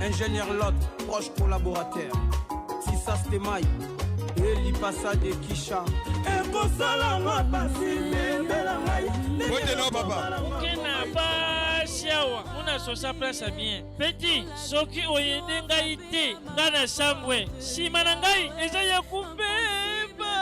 Ingénieur Lot, proche collaborateur. Sisa Stemaï, Eli Passa de Kisha. Ekosalama pasi bebela ngai. Ote no papa. Okena ba shawa, muna sosa place bien. Petit, soki oyede ngai te, ngana sambwe. Simana ngai eza ya kubeba.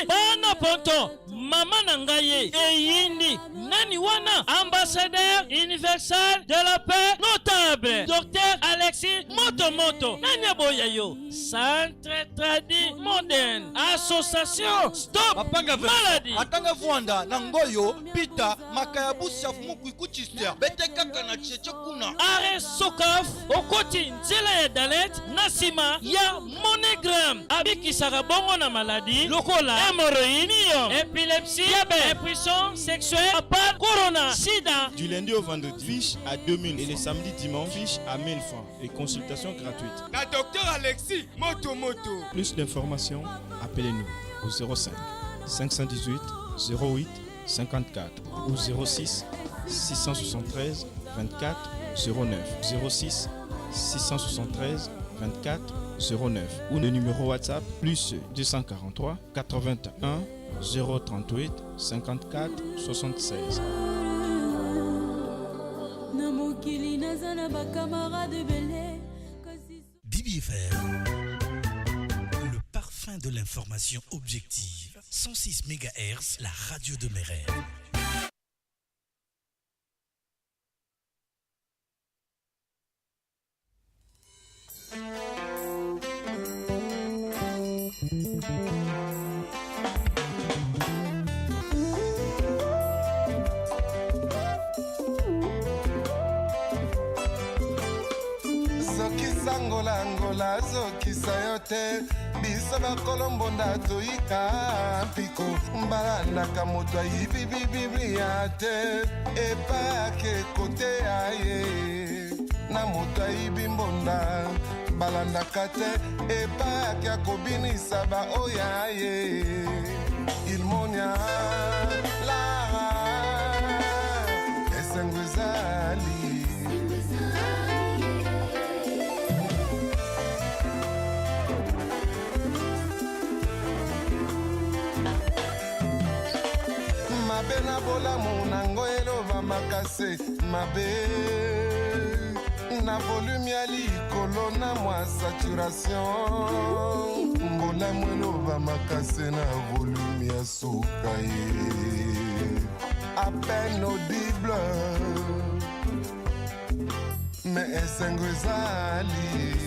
Bana ponto, mama nangaye, eyindi, nani wana, ambassadeur universel de la paix notable, Dr Alexis Motomoto, nani boyayo, centre tradi moderne, association stop maladie. Atanga Vuanda, Nangoyo, Pita, Makayabu Safmuku Kuchister, Betekaka na Cheche kuna. Are Sokaf, Okoti Nzela ya Dalet, Nasima, ya Monogram, Abiki Sarabongo na maladie, Lokola, hémorroïde, épilepsie, diabète, impuissance sexuelle, appart, corona, sida. Du lundi au vendredi, fiche à 2000 et les samedis dimanche, fiche à 1000 francs et consultation gratuite. La docteur Alexis Motomoto. Plus d'informations, appelez-nous au 05 518 08 54 ou 06 673 24 09 06 673 24 09 ou le numéro WhatsApp plus 243 81 038 54 76. DBFM, le parfum de l'information objective. 106 MHz, la radio de mes rêves. Ngola zoki sayote biso bakolombo ndatoyika mpiko mbalandaka moto ayibibibiblia te epake kote aye na moto ayibi mbonda balandaka te epake akobinisa baoya ye ilmonia lara esengo ezali mabe na bolamu nango eloba makase mabe na volume ya likolo na mwa saturation mbolamu eloba makase na volume ya suka ye à peine audible mais esengo ezali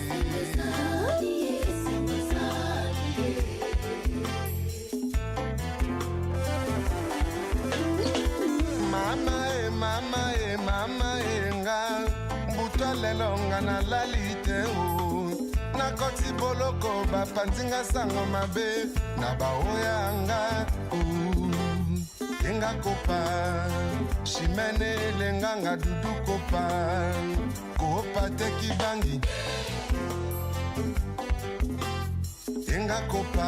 mama nga mbuto lelo nga nalali te nakoti boloko bapanzinga sango mabe na baoyanga enga kopa shimene elenganga dudu kopa te kibangi enga kopa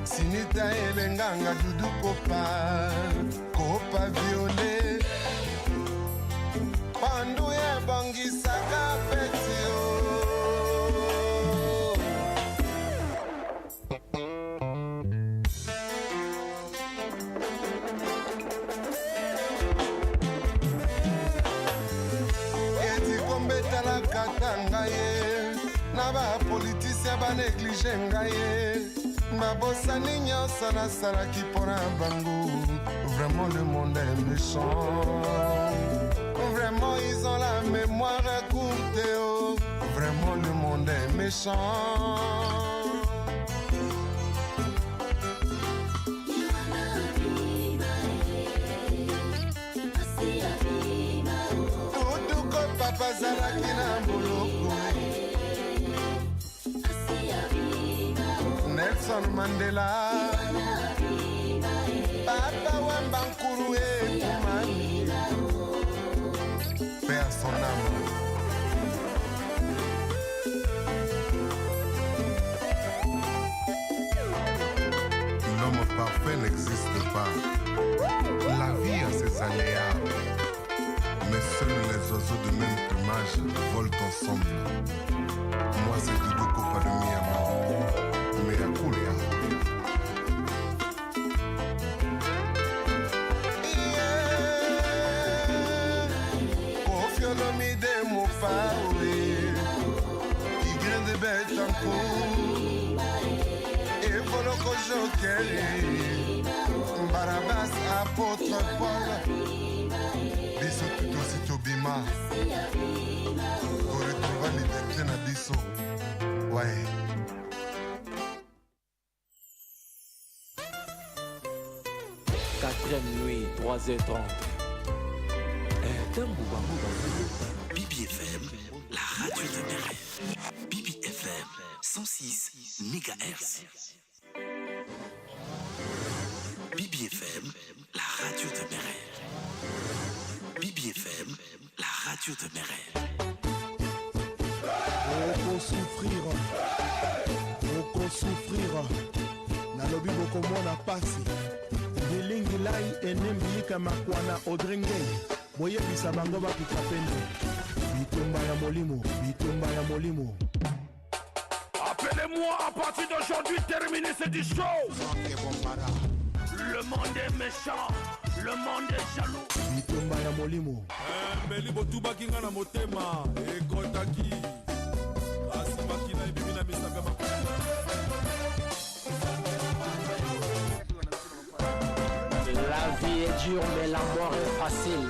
sinita elenganga dudu kopa violet pandu ye bangisaka petio eti kombetala katanga ye na bapolitisien baneglige ngai ye babosani nyonso nasalaki mpona bango. Vraiment le monde est méchant. Vraiment ils ont la mémoire courte, oh. Vraiment le monde est méchant. Papa Zalaki na Boloko, Nelson Mandela, Papa Wemba Nkuru et Toumani, Père son âme. L'homme parfait n'existe pas. La vie a ses aléas. Mais seuls les oiseaux de même plumage volent ensemble. Moi c'est Doudou Kopa de Miyama. Mea Kulia. Kofiolomi de Mofaoui. Tigre de Betancourt. Et Voloko Jokeri. Barabas apôtre Paul. Biso tuto sito bima. Pour retrouver liberté na biso. Ouais. Quatrième nuit, 3h30. Bibi FM, la radio de mes rêves. Bibi FM, 106 MHz. Bibi FM, la radio de mes rêves. Bibi FM, la radio de mes rêves. Oko souffrir. Nalobi boko mwana pasi. Bilingi lai enembi kama kwana odrenge. Boye bisa bango ba pikapende. Bitumba ya molimo, bitumba ya molimo. Appelez-moi à partir d'aujourd'hui, terminer cette show. Le monde est méchant, le monde est jaloux. Bitumba ya molimo. Mbeli botuba kinga na motema, ekotaki. Asimaki na ibibi na misaka makuna. La vie est dure, mais la mort est facile.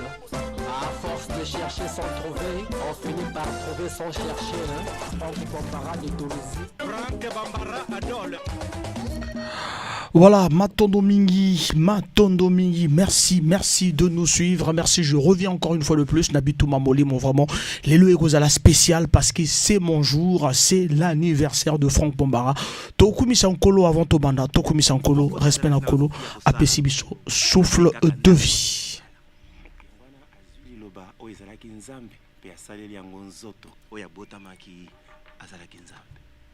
À force de chercher sans trouver, on finit par trouver sans chercher. Franck Bambara de Tunisie. Franck Bambara Adol. Voilà, Matondo Mingi, merci de nous suivre, merci, je reviens encore une fois de plus, Nabitou Mamoli, mon vraiment, les Loegos à la spéciale, parce que c'est mon jour, c'est l'anniversaire de Franck Bambara. Tokumi Sankolo avant Tobanda, Tokumi Sankolo, respect Nankolo, Apesibiso, souffle de vie.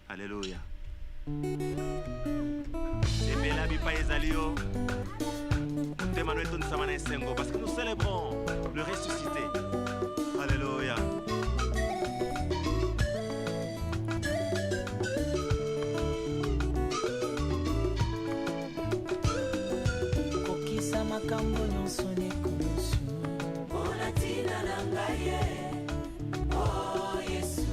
Alléluia. C'est Bella Bipa Ezalio. Emmanuel Tonsamana Sengo, parce que nous célébrons le ressuscité. Alléluia. Kokisa makambo nyonso nekulusu. Olatina nangaye. Oh Yesu.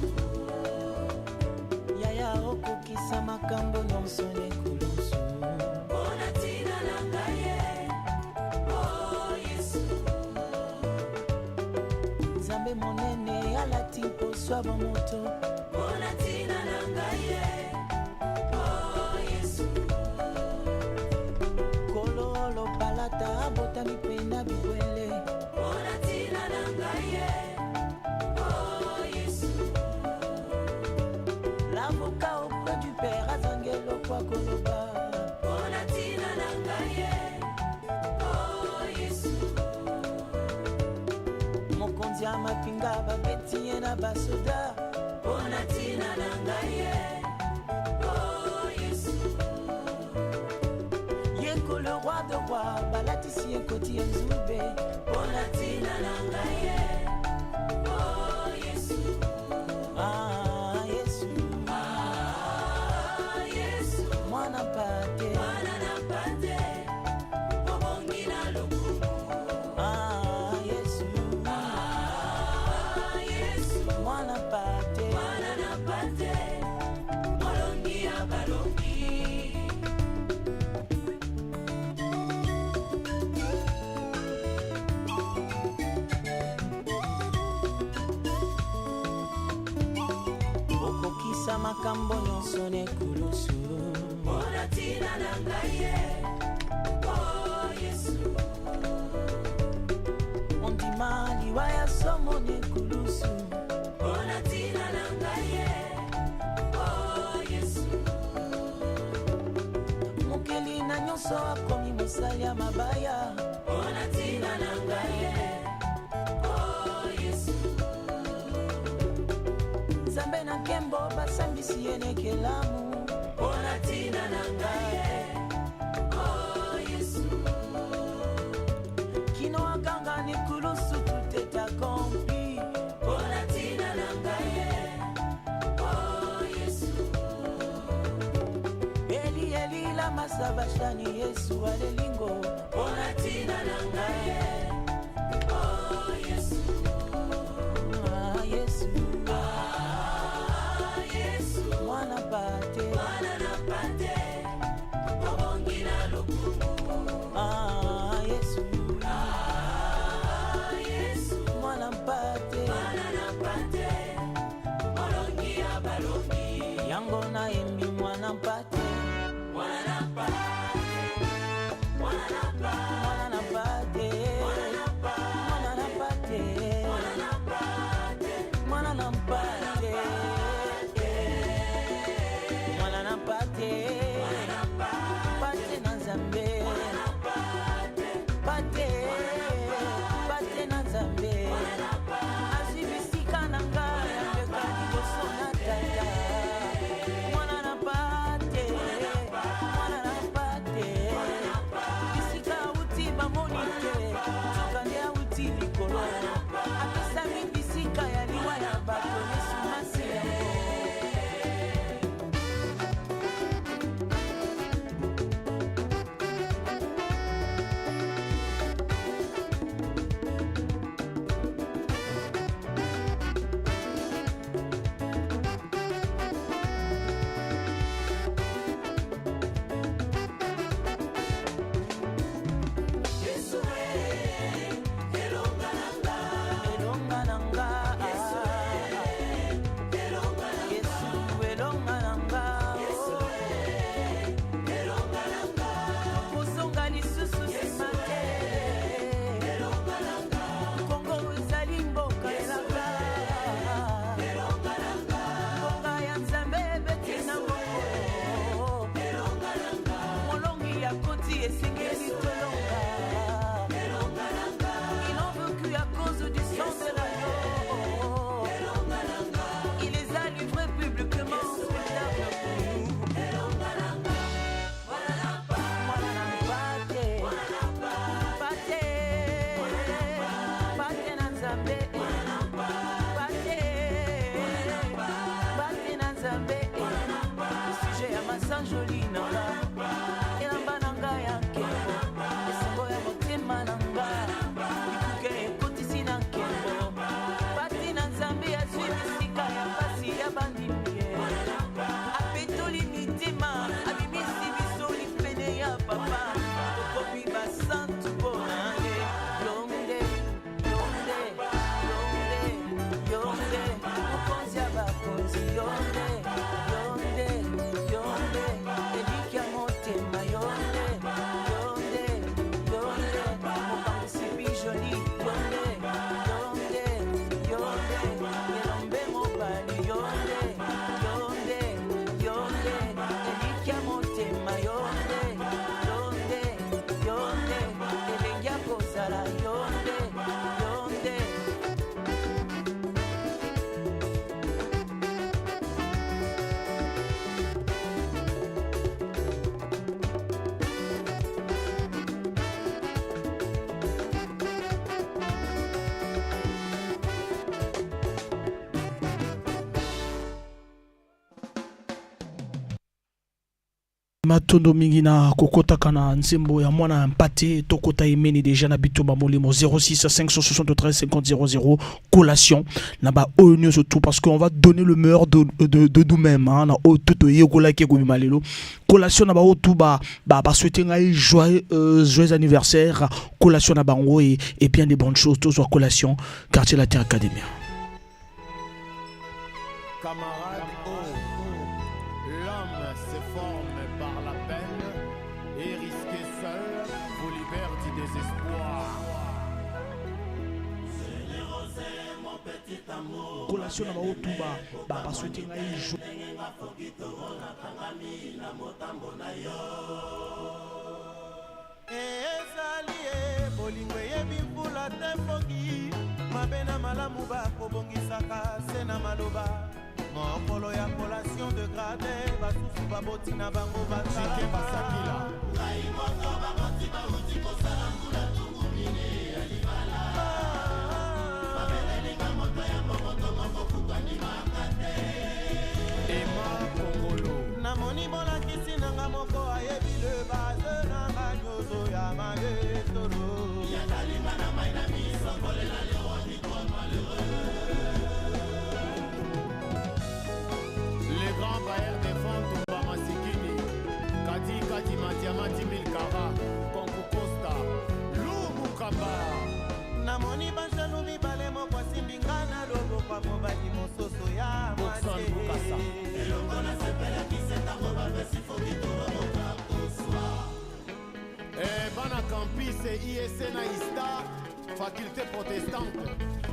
Yaya okokisa makambo nyonso nekulusu. Olatina nangaye. Oh Yesu. Nzambe monene alati poswa bamoto. Olatina nangaye. Oh Yesu. Kololo palata botami pena biwele. Olatina nangaye. Oh Yesu. L'avocat auprès du père Azangelo kwa koloba. Olatina nangaye. Oh Yesu. Mokonzi amapinga babeti na basoda. Olatina nangaye. Oh Yesu. Yeko le roi de roi, balatisi yekoti nzube. Olatina nangaye. Oh Yesu. Ah Yesu. Ah Yesu. Mwana pate. Mwana na pate. Obongi na lokumu. Ah Yesu. Ah Yesu. Mwana pate. Mwana na pate. Molongi ya balongi. Okokisa makambo nyonso nekulusu. Olatina nangaye. Oh Yesu. Ondima liwa ya somo nekulusu. Olatina nangaye. Oh Yesu. Mokeli na nyonso akomi mosali ya mabaya. Olatina nangaye. Oh Yesu. Nzambe na kembo basambisi ye nekelamu. Olatina nangaye. Oh Yesu. Kino aganga nekulusu tuteta Kosa bashani Yesu alelingo Onatina nangaye Oh Yesu Ah Yesu Ah Yesu Mwana pate Obongina lokumu Ah Yesu Ah Yesu Mwana pate Olongia balongi Yango na yembi mwana pate Matondo mingi na kokota kana nzembo ya mwana mpate tokota imeni déjà na bitumba molimo 06 573 50 00 collation na ba ONU surtout parce qu'on va donner le meilleur de nous-mêmes hein, na tout yekola ke ko malelo collation na ba tout ba souhaiter ngai joyeux anniversaire collation na bango et bien des bonnes choses tous collation quartier la Terre Académie. Camarade, l'homme se forme par la peine et risquer seul vous libère du désespoir. Générosé, mon petit amour. Collation na ba tout ba souhaiter ngai joyeux ezali bolingo yebi mbula te foki mabe na malamu bakobongisaka se na maloba mokolo ya collation de grade basusu baboti na bango bazike basakila ngai moto baboti bauti kosala mbula tungu mine ya libala mabelenga moto ya momoto moko kukani makate ema kongolo namoni bolakisi nanga moko ayebi leba papa mobali mososo ya mwase bana campus ISC na ISTA faculté protestante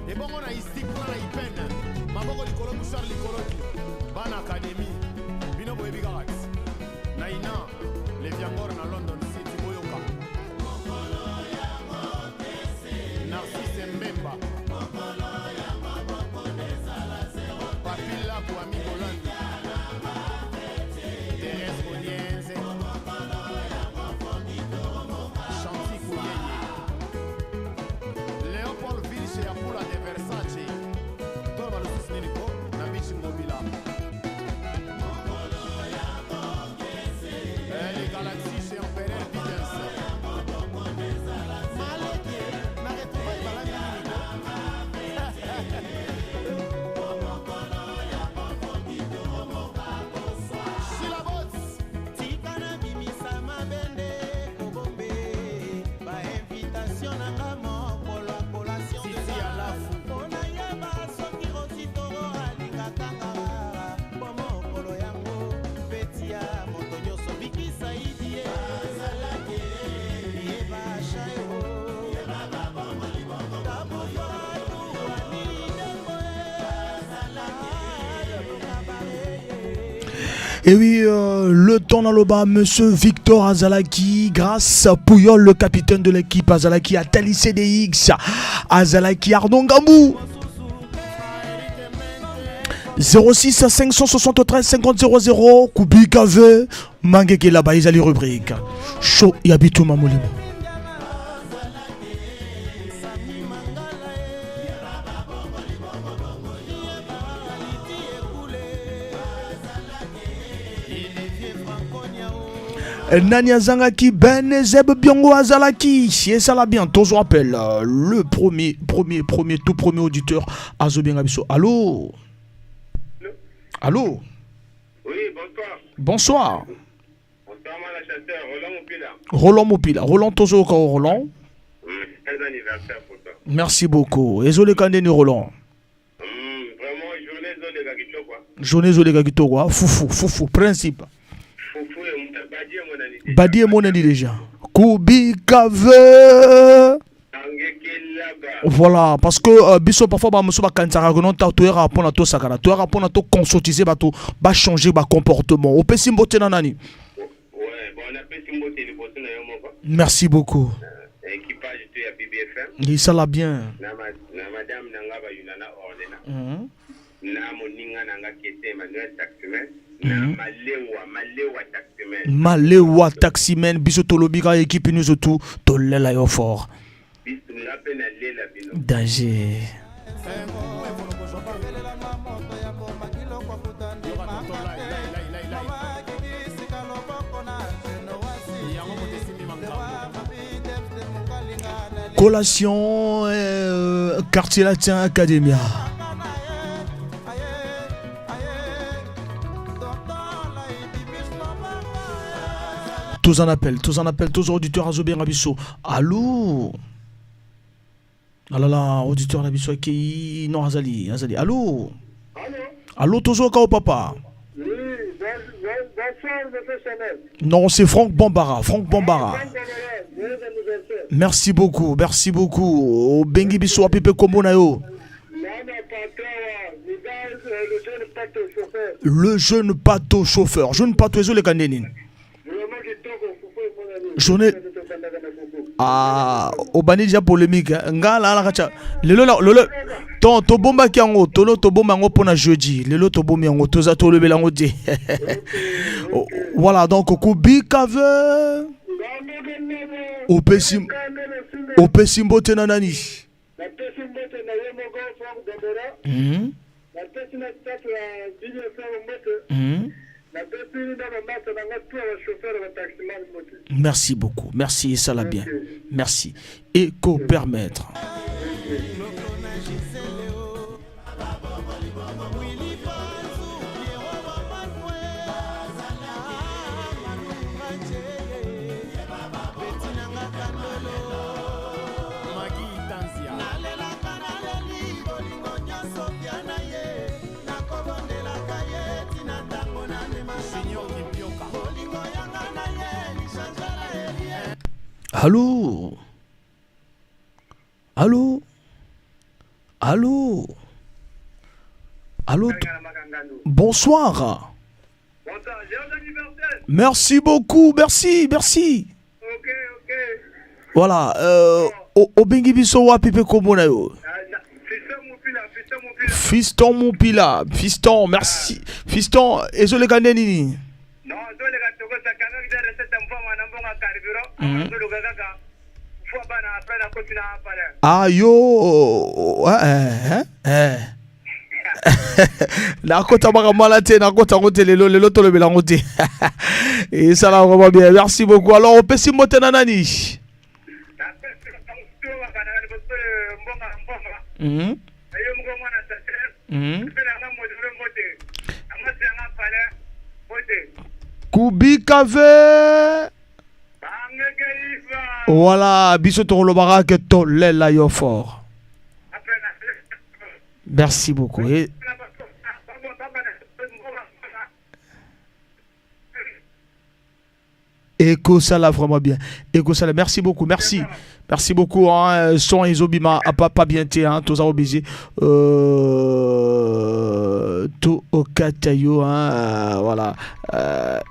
et bongo na ISTIC na IPEN maboko likolo bouchard likolo bana académie bino boyebi kaka na ina les viangor na London City boyoka Narcisse Mbemba Papilla Kwami Bolandi Thérèse Onienze Chanty Kouyeye Léopold Ville Apula de Versace Toro Balusis Niliko na Bichi Mobila Les Galaxies chez Empereur Bidens Maleki na retrouvé Balani Et oui, le temps dans le bas, monsieur Victor Azalaki, grâce à Pouyol, le capitaine de l'équipe, Azalaki Atali CDX, Azalaki Arnon Gambou. 06 573 50 00, Kubi Kave, Mangeke là-bas, ils allaient rubrique. Chaud, Yabitou Mamolimo. Nani Azangaki Ben Zeb Biongo Azalaki, si ça l'a bien, toujours appelle le tout premier auditeur Azobien Abisso. Allô? Allô? Oui, bonsoir. Bonsoir. Bonsoir, Malachateur, Roland Mopila. Roland Mopila, Roland toujours Roland. Oui, très anniversaire pour toi. Merci beaucoup. Ezole Kandeni Roland. Vraiment, journée Zole Gagito quoi. Journée Zole Gagito quoi. Foufou, principe. Foufou et mon ami. Badi et mon ami déjà. Kubi Kave. Voilà, parce que biso parfois ba muso ba kansaka que non ta to era pona to sakara to era pona to consortiser ba to ba changer ba comportement. O pesi mbote na nani? Ouais, bon on a pesi mbote le boss na yo moko. Merci beaucoup. Équipage de ya BBFM. Il ça l'a bien. Na madame nanga ba yunana ordena. Na moninga nanga kete Emmanuel Taximen. Na malewa Taximen. Malewa Taximen biso tolobika équipe nous tout to lela yo fort. Danger. Collation quartier latin Academia. Tous en appel, tous auditeurs à Zobé Rabisso. Allô? Ah là là, auditeur Rabisso qui non Azali. Allô? Allô, toujours au papa? Oui, bonsoir, monsieur Chanel. Non, c'est Franck Bombara. Merci beaucoup. Bengi biso apipe komonayo. Le jeune pato chauffeur. Jeune pato ezo le kandenin. Journée. Ah, obani déjà polémique. Ngala la kacha. Lelo ton to bomba ki ango, tolo to bomba ngo pona jeudi. Lelo to bomba ngo toza to lebela ngo di. Voilà, donc Kubi Kave. Opesi mbote na nani? Merci beaucoup. Merci, ça l'a bien. Merci. Éco-permettre. Magui Tanzia. Allô? Allô? Allô? Allô? Bonsoir. Merci beaucoup, merci. Voilà, Obengi biso wapi pe komona yo? Fiston Moupila, Fiston, merci. Fiston, ezole kande nini? Ah yo, nakota makamala te, nakota ngote lelo tolo belango te. Et ça va vraiment bien, merci beaucoup. Alors on peut s'y monter nanani. Kubikave. Voilà, biso to lobara que to lela yo fort. Merci beaucoup. Écho ça là vraiment bien. Écho ça là, merci beaucoup, merci. Merci beaucoup, hein. Son Izobima a pas bien été, hein. Tous obligés. Tout au Katayo, hein. Voilà.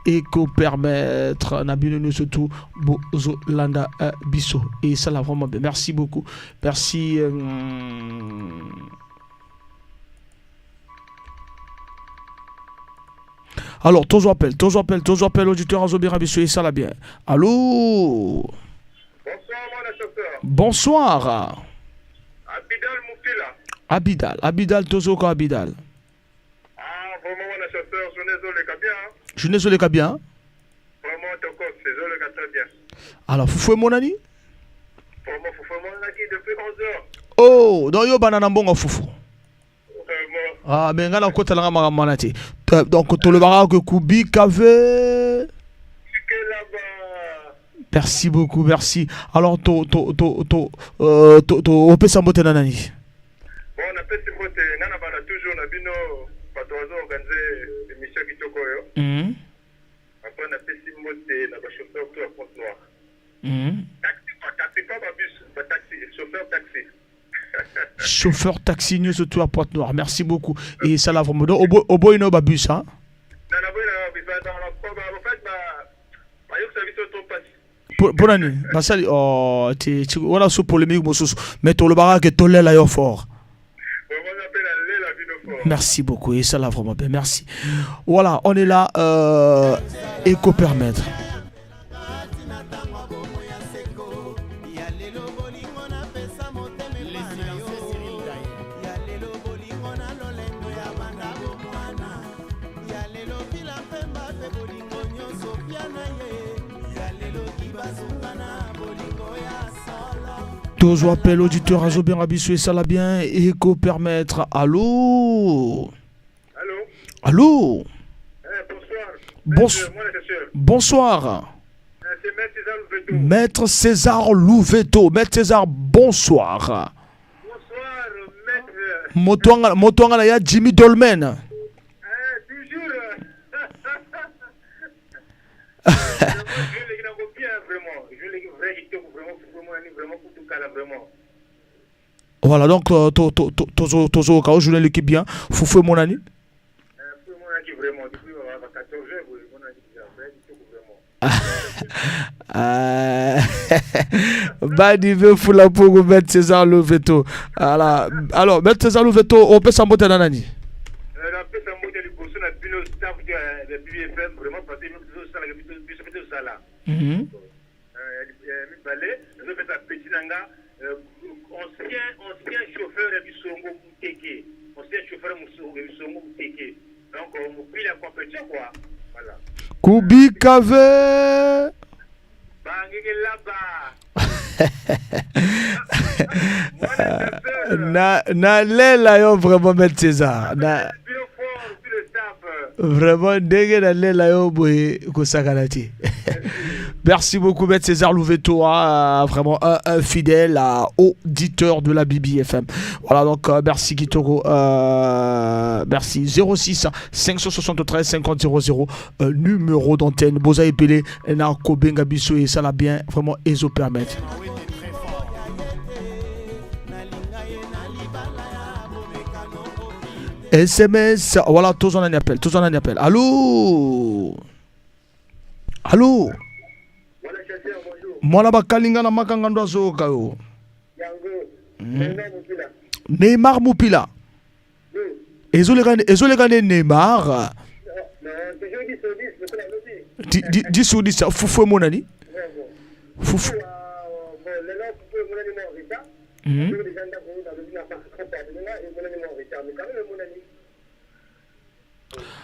Éco permettre, Nabino surtout, Bozo Landa Bisso. Et ça là vraiment bien. Merci beaucoup. Merci. Alors, toujours appel, auditeur Azobira Bisso. Et ça là bien. Allô? Bonsoir. Abidal, Tozoko Abidal. Ah, vraiment, on a chasseur, je ne sais pas bien. Vraiment, c'est très bien. Alors, Foufou mon ami? Vraiment, Foufou mon ami depuis 11h. Oh, donc yo banana bongo Foufou. Ah, mais ngana kota langa manati. Donc, to le barak Kubi Kave. Merci beaucoup, merci. Alors, on peut s'emboter nanani. Bon, on peut s'emboter. Nana bana toujours na bino patozo organiser émission qui tokoyo. Après on peut s'emboter na ba chauffeur tout à Pointe-Noire. Taxi pas bus, taxi, chauffeur taxi. Chauffeur taxi nous surtout à Pointe-Noire. Merci beaucoup. Et ça là vraiment au boy no ba bus hein. Nana boy na bus dans la en fait ba yo service auto passe. Pour année, Basali, oh, tu voilà sous polémique, mais tout le barak est tolé là, fort. Merci beaucoup, et ça là vraiment bien, merci. Voilà, on est là, éco permettre. Tous appels auditeurs à Zobin Rabissou et ça l'a bien éco permettre. Allô? Allô? Bonsoir. Maître César Louveto. Maître César, bonsoir. Bonsoir, maître. Motoanga ya Jimmy Dolmen. Voilà, donc, Tozo au cas où je voulais l'équipe bien. Foufou mon ami. Badi veut foula pour mettre César Louveto. Alors, mettre César Louveto, on peut s'emboter dans l'année. On peut s'emboter les courses, on a vu le staff de BBFM, vraiment, parce que nous sommes là. Ancien chauffeur de Bissongo Mouteke. Ancien chauffeur de Bissongo Mouteke. Donc, on prie la compétition, quoi. Voilà. Kubi Kave. Na lela yo vraiment mettre César. Vraiment dégg na lela yo boy ko sakalati. Merci beaucoup, Maître César Louveto, vraiment un fidèle auditeur de la BBFM. Voilà, donc merci Kitoko. Merci. 06 573 50 00, numéro d'antenne. Boza Epele, na Kobenga Biso, et ça l'a bien vraiment ESO permettre. SMS, voilà, tous en appel, Allô? Allô? Mwana bakalinga na makanga ndo azoka yo. Neymar Mupila. Ezolega Neymar. Dis sur 10, Foufou monani. Foufou.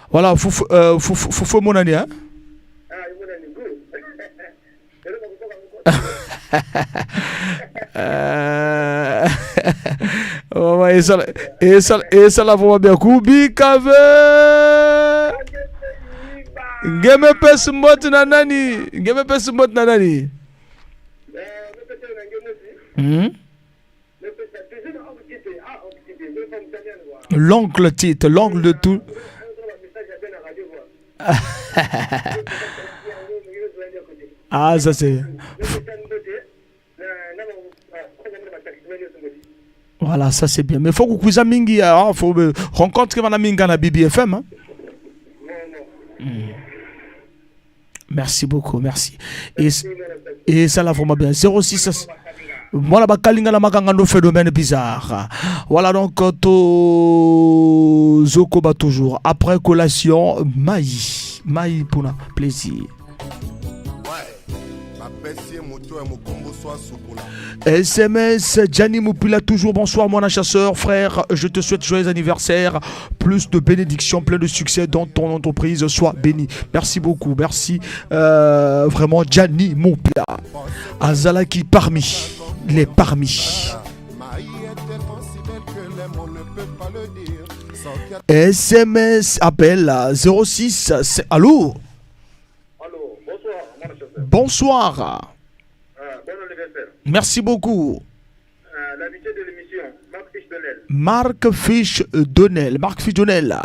Voilà, Foufou monani, hein. Et ça la voit bien. Kubi Kave Ngeme pes mot nanani. L'oncle titre, l'oncle de tout. Ah, ça c'est. Voilà, ça c'est bien. Mais il faut que vous ayez faut rencontre que minga na BBFM. Hein? Merci beaucoup, merci. Et ça l'a vraiment bien. 06. Voilà, bakalinga na makanga no phénomène bizarre. Voilà donc Zokoba toujours. Après collation, Maï pour la plaisir. SMS Gianni Moupila toujours. Bonsoir mon chasseur frère, je te souhaite joyeux anniversaire, plus de bénédictions, plein de succès dans ton entreprise, sois béni. Merci beaucoup, merci vraiment Gianni Moupila Azalaki parmi les parmi. SMS appel 06. Allô? Bonsoir. Bon anniversaire. Merci beaucoup. L'invité de l'émission, Marc Fiche Donnel. Marc Fiche Donnel.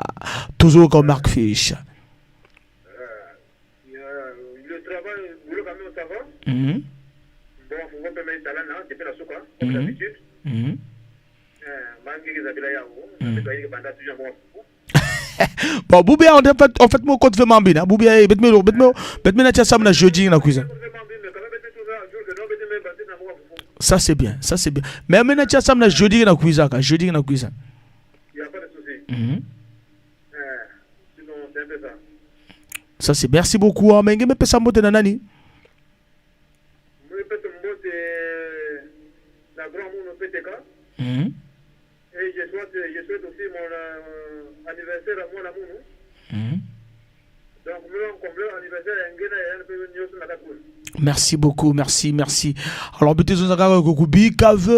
Toujours comme Marc Fiche. Le travail, le camion, ça va? Bon, vous pouvez mettre talent, depuis la souka, comme d'habitude. Bon, Boubia, en fait, mon compte fait mambina. Boubia, bet-moi, na sam na jeudi na cuisine. Ça c'est bien, ça c'est bien. Mais maintenant tu as sam na jeudi na cuisine, jeudi na cuisine. Il y a pas de souci. Sinon c'est un peu ça. Ça c'est merci beaucoup. Mais ngeme pesa mbote na nani? Moi pesa mbote na grand monde PTK. Et je souhaite aussi mon anniversaire à mon amour. Donc, nous, comme anniversaire, merci beaucoup, merci. Alors, peut-être que vous avez Cave.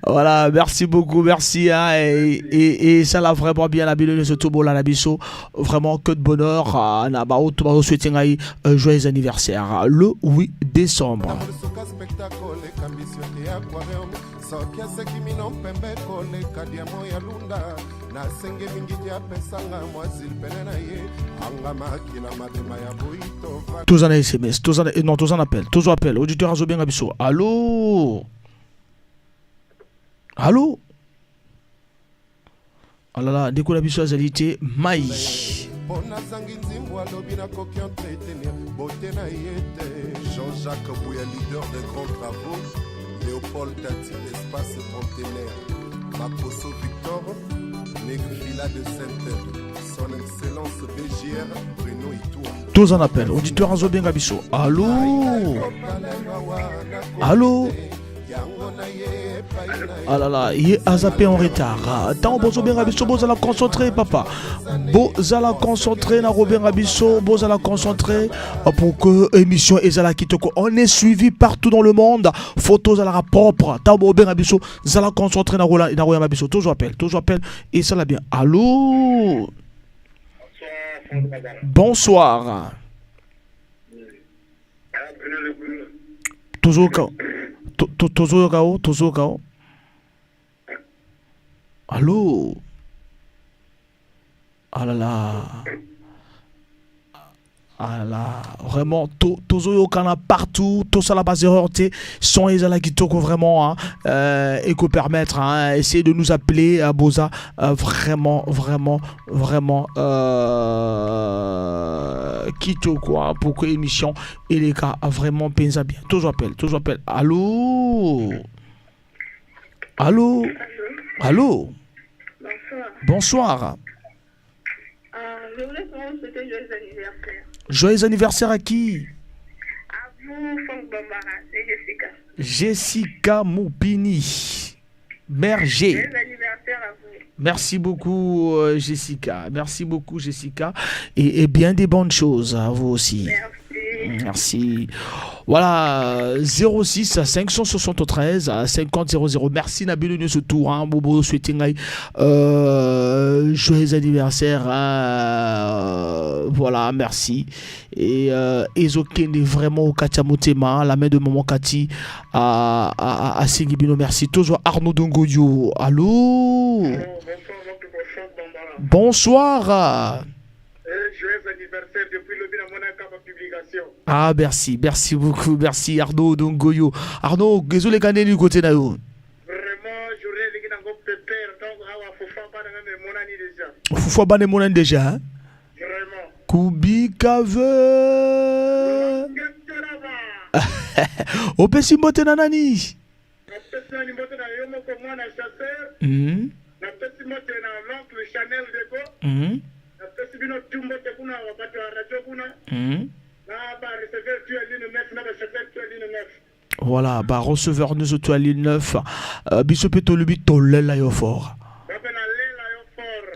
Voilà, merci beaucoup, merci. Hein, et ça l'a vraiment bien habillé le Sotobo la Nabiso. Vraiment que de bonheur. On a souhaité un joyeux anniversaire le 8 décembre. Tous en SMS, tous en appel, auditeur Azo bien Abisso. Allô? Oh là là, dès qu'on a vu ça, Maï. Jean-Jacques Bouya, leader des grands travaux. Léopold Tati, l'espace conteneur. Makoso Victor, Négrevilla de Sainte-Aide. Son Excellence BGR, Bruno Itoua. Tous en appel, auditeur Azo bien Abisso. Allô? Ah là là, il a zappé en retard. Tant bozo bien Rabisso, bozo la concentrer, papa. Bozo la concentrer, na Robin Rabisso, bozo la concentrer pour que l'émission Ezala Kitoko. On est suivi partout dans le monde. Photos à la propre. Tant bozo bien Rabisso, zala concentrer na Robin Rabisso. Toujours appel. Et ça l'a bien. Allô? Bonsoir. Tozoka. Tozoka. Allô? Ah là là. Ah là, vraiment, Tozo Kana partout, tout ça la base erreur, son ezala kitoko vraiment, et que permettre, essayer de nous appeler à Boza, vraiment, kitoko, pour que l'émission et les cas vraiment pensa bien. Tozo appelle. Allô? Bonsoir. Je voulais savoir si c'était joyeux anniversaire. Joyeux anniversaire à qui? À vous, Franck Bambara, c'est Jessica. Jessica Moupini. Mère G. Joyeux anniversaire à vous. Merci beaucoup, Jessica. Et bien des bonnes choses à vous aussi. Merci. Voilà, 06 573 50 00. Merci Nabil ce tour. Bobo souhaiting joyeux anniversaire. Voilà, merci. Et Ezokene vraiment au Kachamotema, la main de maman Kati à Singibino. Merci. Toujours Arnaud Dongoyo. Allô? Bonsoir. Joyeux anniversaire depuis le bilan publication. Ah, merci beaucoup, merci Arnaud Dongoyo. Arnaud, désolé quand du côté là. Vraiment, j'aurais les gars pépère donc Foufa pas même mon année déjà. Foufa pas mon année déjà. Hein? Vraiment. Kubika veut. Au pessi moté nanani. Na pessi nani moté na yo moko mwana chasseur. Na pessi moté na l'oncle Chanel Deko. Voilà, bah receveur nous au toile 9. Bisopeto le bito lela yo fort.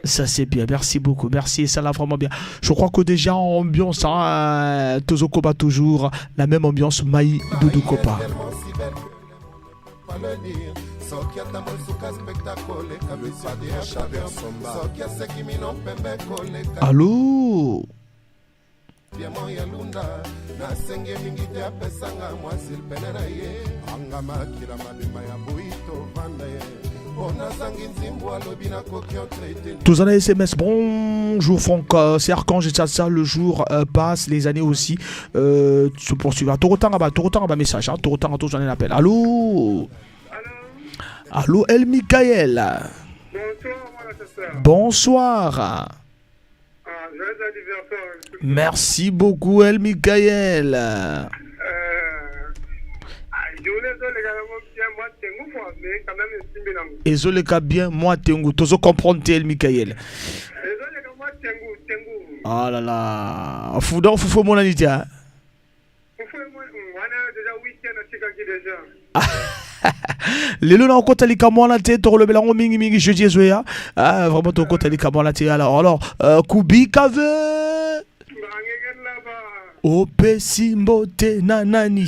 Ça c'est bien, merci beaucoup, merci, ça l'a vraiment bien. Je crois que déjà en ambiance, Tozo Koba toujours, la même ambiance, Maï Doudou Kopa. Allô? Tous en SMS, bonjour Franck, c'est Archange, ça le jour passe, les années aussi se poursuivent. Torotan message, Torotan tous en appel. Allô? Allô El Michael. Bonsoir. Merci beaucoup El Michael. Désolé bien moi tengu tozo comprendre El Michael. Ah là là, foudon foufou mon anita. Lelo na okota likamwana te to le belango mingi jeudi ezoya. Ah vraiment to okota likamwana te alors kubika ve. Opesi mbote na nani.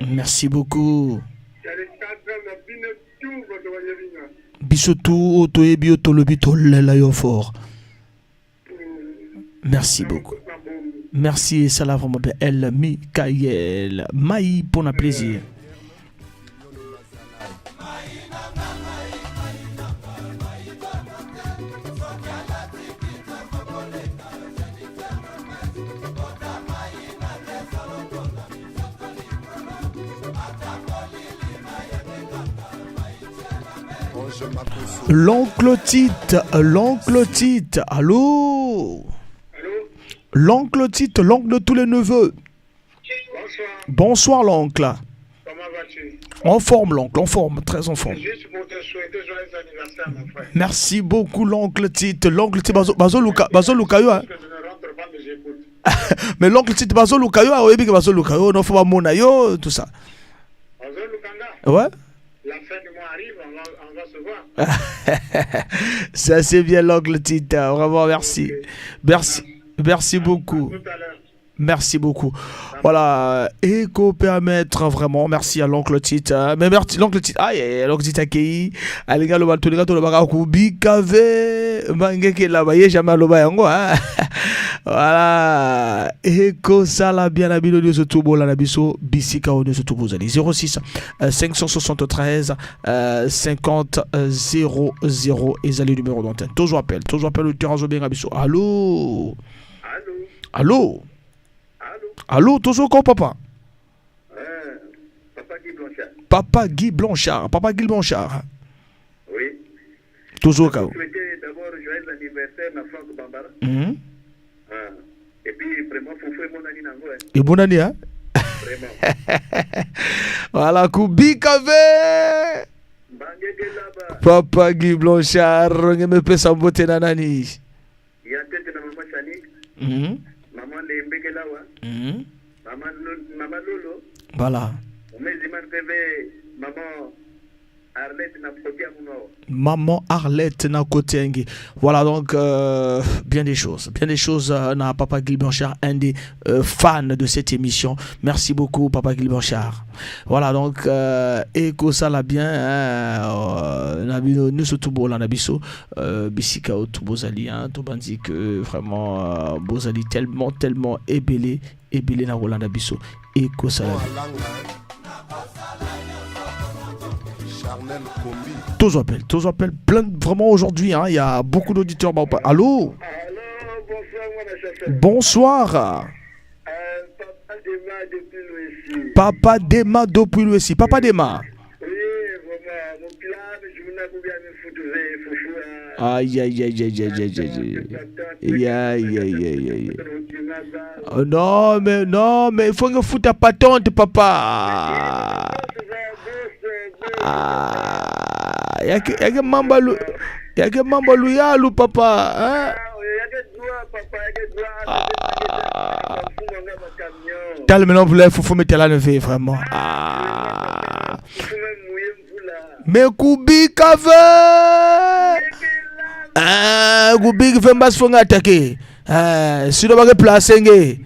Merci beaucoup. Bisotou otoyebi otolobi tolela yo fort. Merci beaucoup. Merci, ça l'a vraiment bien. El Michael Maï pour un plaisir. L'oncle Tite, allô? L'oncle Tite, l'oncle de tous les neveux. Bonsoir l'oncle. Comment vas-tu? En forme l'oncle, en forme, très en forme. Juste pour te souhaiter joyeux anniversaire mon frère. Merci beaucoup l'oncle Tite. L'oncle Tite, Bazo Lukayo. Hein? Mais l'oncle Tite, Bazo Lukayo, Bazo Lukayo, non faut pas monayo, tout ça. Bazo Lukanga? Ouais. La fin du mois arrive, on va se voir. Ça c'est bien l'oncle Tite, vraiment merci. Okay. Merci beaucoup. Tout à l'heure. Merci beaucoup. Voilà, éco-permettre vraiment. Merci à l'oncle Tita. Mais merci l'oncle Tita. Aïe, l'oncle Tita qui alinga lo batulinga to lo baka kubikave mangeke la baye jamais lo bayango hein. Voilà, éco sala bien habilo de ce tubo la biso bisika o de ce tubo zali 06 573 50 00 ezali numéro d'antenne. Toujours appel le terrazo bien biso. Allô. Allô. Allô, toujours quoi, papa? Papa Guy Blanchard. Papa Guy Blanchard. Oui. Toujours quoi? Je souhaitais d'abord joyeux anniversaire à Franck Bambara. Et puis, vraiment, il faut faire mon année nango. Et bonne année, hein? Vraiment. Voilà, Kubikave. Papa Guy Blanchard. On me fait sa beauté nanani. Il y a tête de maman Chanik. Maman Lembekelawa. Maman Lolo. Voilà. Maman Arlette na Kotengi. Voilà donc bien des choses na Papa Guy Blanchard, un des fans de cette émission. Merci beaucoup Papa Guy Blanchard. Voilà donc éco ça la bien nous surtout bon la nabiso bisika au tubozali hein to bandi que vraiment bozali tellement ébélé na Rolanda biso éco ça la tous appellent plein vraiment aujourd'hui hein, il y a beaucoup d'auditeurs. Allô. Bonsoir. Papa Dema depuis l'Ouest. Papa Dema. Aïe. Non mais il faut que foutre ta patente papa. Yake mambo luyalu papa hein? Tellement vous faut mettre la levée vraiment. Mais Kubika veut Kubika veut mbas fonga attaquer si le bagage placé.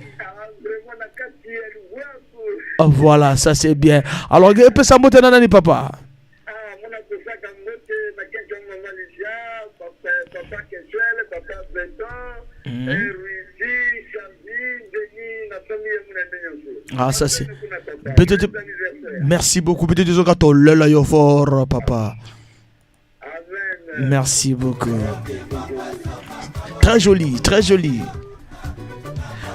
Oh, voilà, ça c'est bien. Alors, il peut s'en monter dans papa. Ah, ça c'est. Merci beaucoup. Peut-être des gâteaux. Là, yo fort, papa. Merci beaucoup. Très joli, très joli.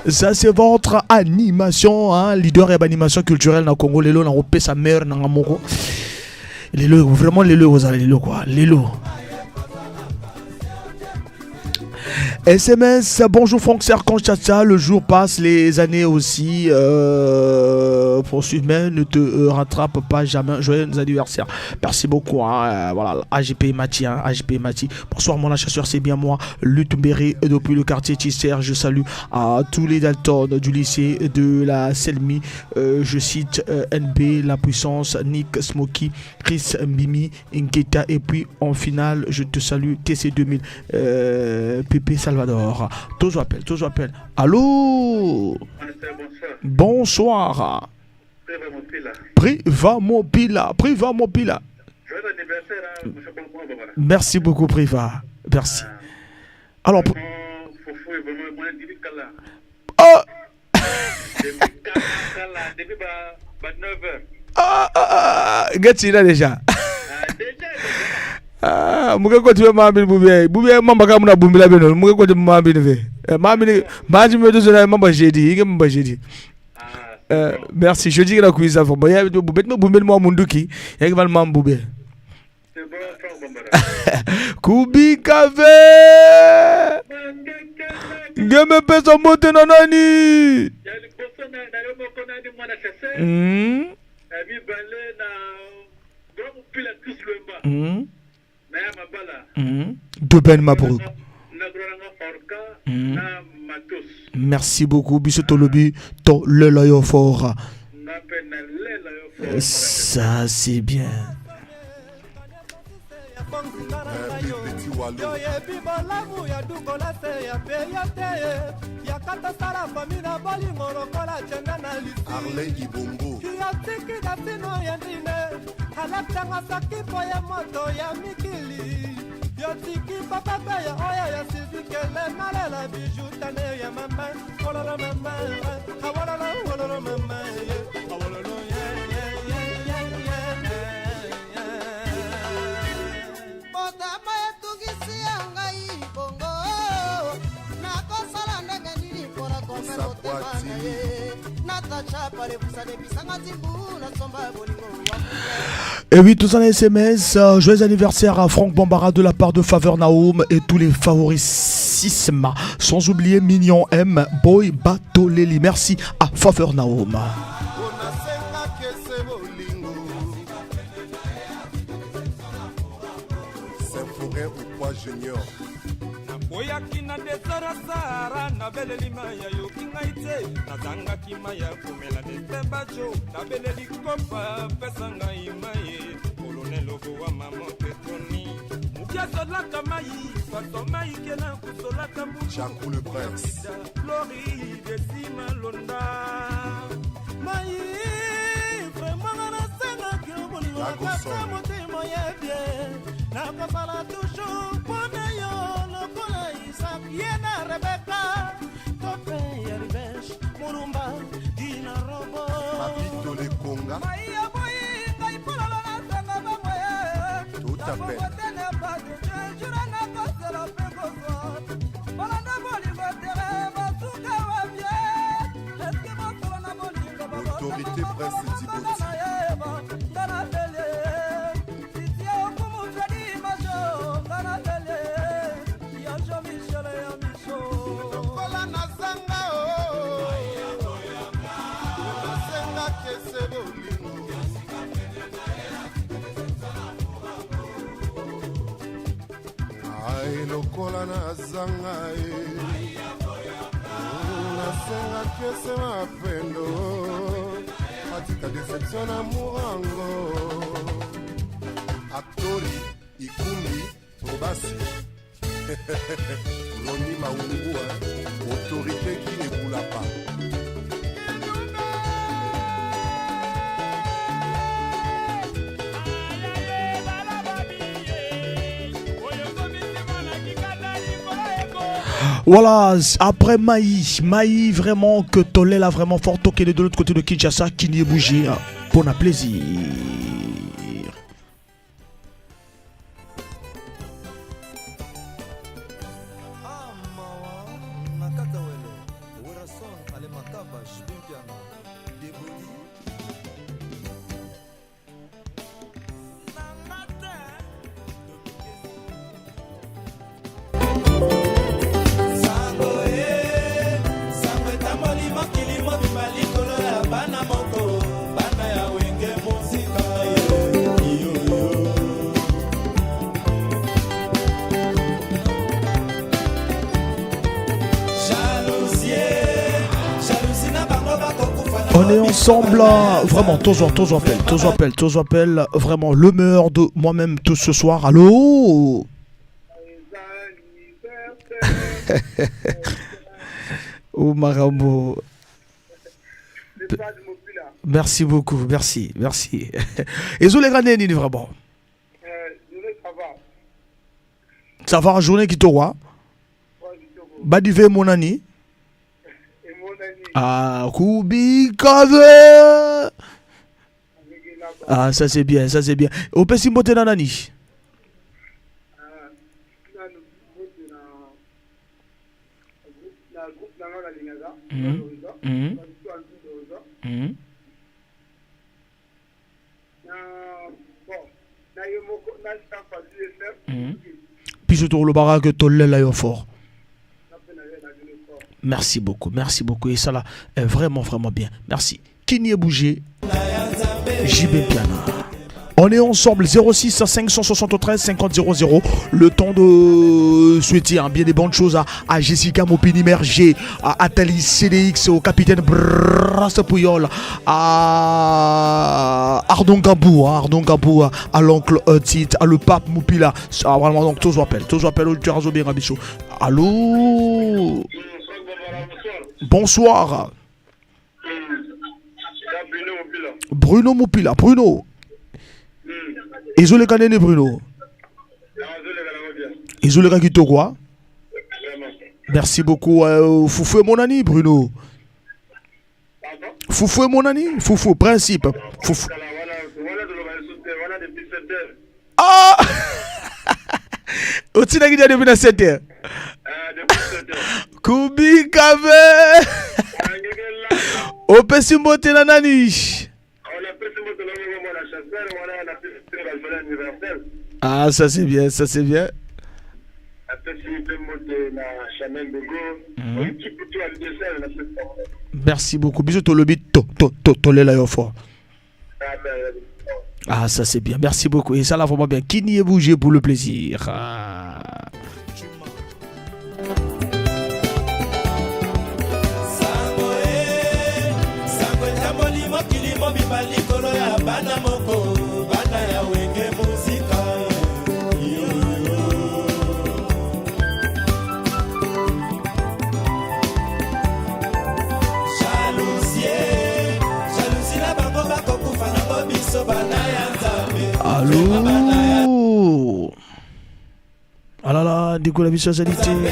Ça c'est votre animation hein, leader et animation culturelle dans Congo lelo na opé sa mère na ngamoko. Lelo vraiment lelo vous allez lelo quoi, lelo. SMS, bonjour Franck Serkan Chacha, le jour passe, les années aussi poursuivent, mais ne te rattrape pas jamais. Joyeux anniversaire. Merci beaucoup. Hein, voilà, AGP Mati, hein, AGP Mati. Bonsoir mon chasseur, c'est bien moi, Lutumbéré depuis le quartier Tisser. Je salue à tous les Dalton du lycée de la Selmi. Je cite NB, La Puissance, Nick Smokey, Chris Mimi, Inketa. Et puis en finale, je te salue TC2000, Pépé Salvador. Toujours appel. Allô. Bonsoir. Priva Mobila. Merci beaucoup Priva. Merci. Alors Gati là déjà. Muga ko tiwe mambi bubie mamba kama na bumbila beno muga ko tiwe mambi nve mambi maji medo zona mamba jeudi inge mamba jeudi merci jeudi la quiz avant boya bubet me bumbel mo munduki yake val mambube Kubika ve ngeme pesa mote na nani de Ben Mabrouk. Merci beaucoup Bissoto Lobby to le loyo fort. Ça c'est bien. mponzinga na ngai yo yoyebi bolamu ya dukola se ya peya te yakata sala fami na bolingo lokola jenda na lisi yotiki na sino ya ndine alatanga sakipo ya moto ya mikili yotiki papapa ya oya ya silvikele nalela biju tane ya mama ololo mama awololo wololo mama awololo Botama etungisi ya ngai bongo nakosala ndenge nini mpona komela motema na ye natachapa lebusane bisanga timbu nasomba bolingo wa Et oui, tous en SMS, joyeux anniversaire à Franck Bambara de la part de Faveur Naoum et tous les favorisismes. Sans oublier Mignon M, Boy Batoleli. Merci à Faveur Naoum. Saint-Forêt ou quoi junior boyaki na desara sara na beleli maya yoki ngai te nazangaki maya komela desembajo na beleli kopa pesa ngai maye koloneloko wa mama petoni mukia solaka mai faso mai kena kusolaka Jacou le prince Lori de Simalonda mai vraiment na senga ki bolingo kata motimo yebie na kosala toujours pona yo lokola Isaac yena Rebecca tope ya ribesh murumba dina robo Papito le Conga Maya boy kai polala na senga bamwe tout à fait tena pas de jura na kosala pekoso balanda bolingo tere basuka wa bien est-ce que mon solo na bolingo baba autorité prince Djibouti lokola na zanga nasenga kese mapendo atika deception na murango aktori ikumbi probasi loni maungu autorité qui ne boula pas Voilà, après Maï vraiment que Tolel a vraiment fort toqué de l'autre côté de Kinshasa qui n'y est bougé. Bon à plaisir. On est ensemble, vraiment, tous appellent, vraiment le meilleur de moi-même tout ce soir. Allô? Oh Marambo. Merci beaucoup, merci. Et les grands vraiment. Ça va, journée qui te voit? Badive mon ami. Ah, Kubikave. Ah, ça c'est bien. Au Pessi Moté Nanani. Puis je tourne le baraque Tolle là fort. Merci beaucoup. Et ça là est vraiment bien. Merci. Qui n'y est bougé? JB Piana. On est ensemble 06 573 50 00. Le temps de souhaiter bien des bonnes choses à Jessica Mopini Merger, à Atali CDX, au capitaine Brasse Pouyol, à Ardon Gabou, à l'oncle Tite, à le pape Moupila. Vraiment, donc tous appellent au Turazo bien Rabichou. Allô? Bonsoir. Bruno Moupila. Bruno. Isolé Kanene Bruno. Isolé Kakito quoi? Merci beaucoup. Foufou est mon ami Bruno. Foufou est mon ami. Foufou, principe. Foufou. Ah! Au Tina qui dit depuis 7h. Kubi Kave. Au Pessimbo Tenanani. Ah, ça c'est bien, ça c'est bien. Merci beaucoup. Bisous to le bit to le la fort. Ah, ça c'est bien. Merci beaucoup. Et ça là vraiment bien. Qui n'y est bougé pour le plaisir. Ah. Allô? Ah là là, du coup la visualisation.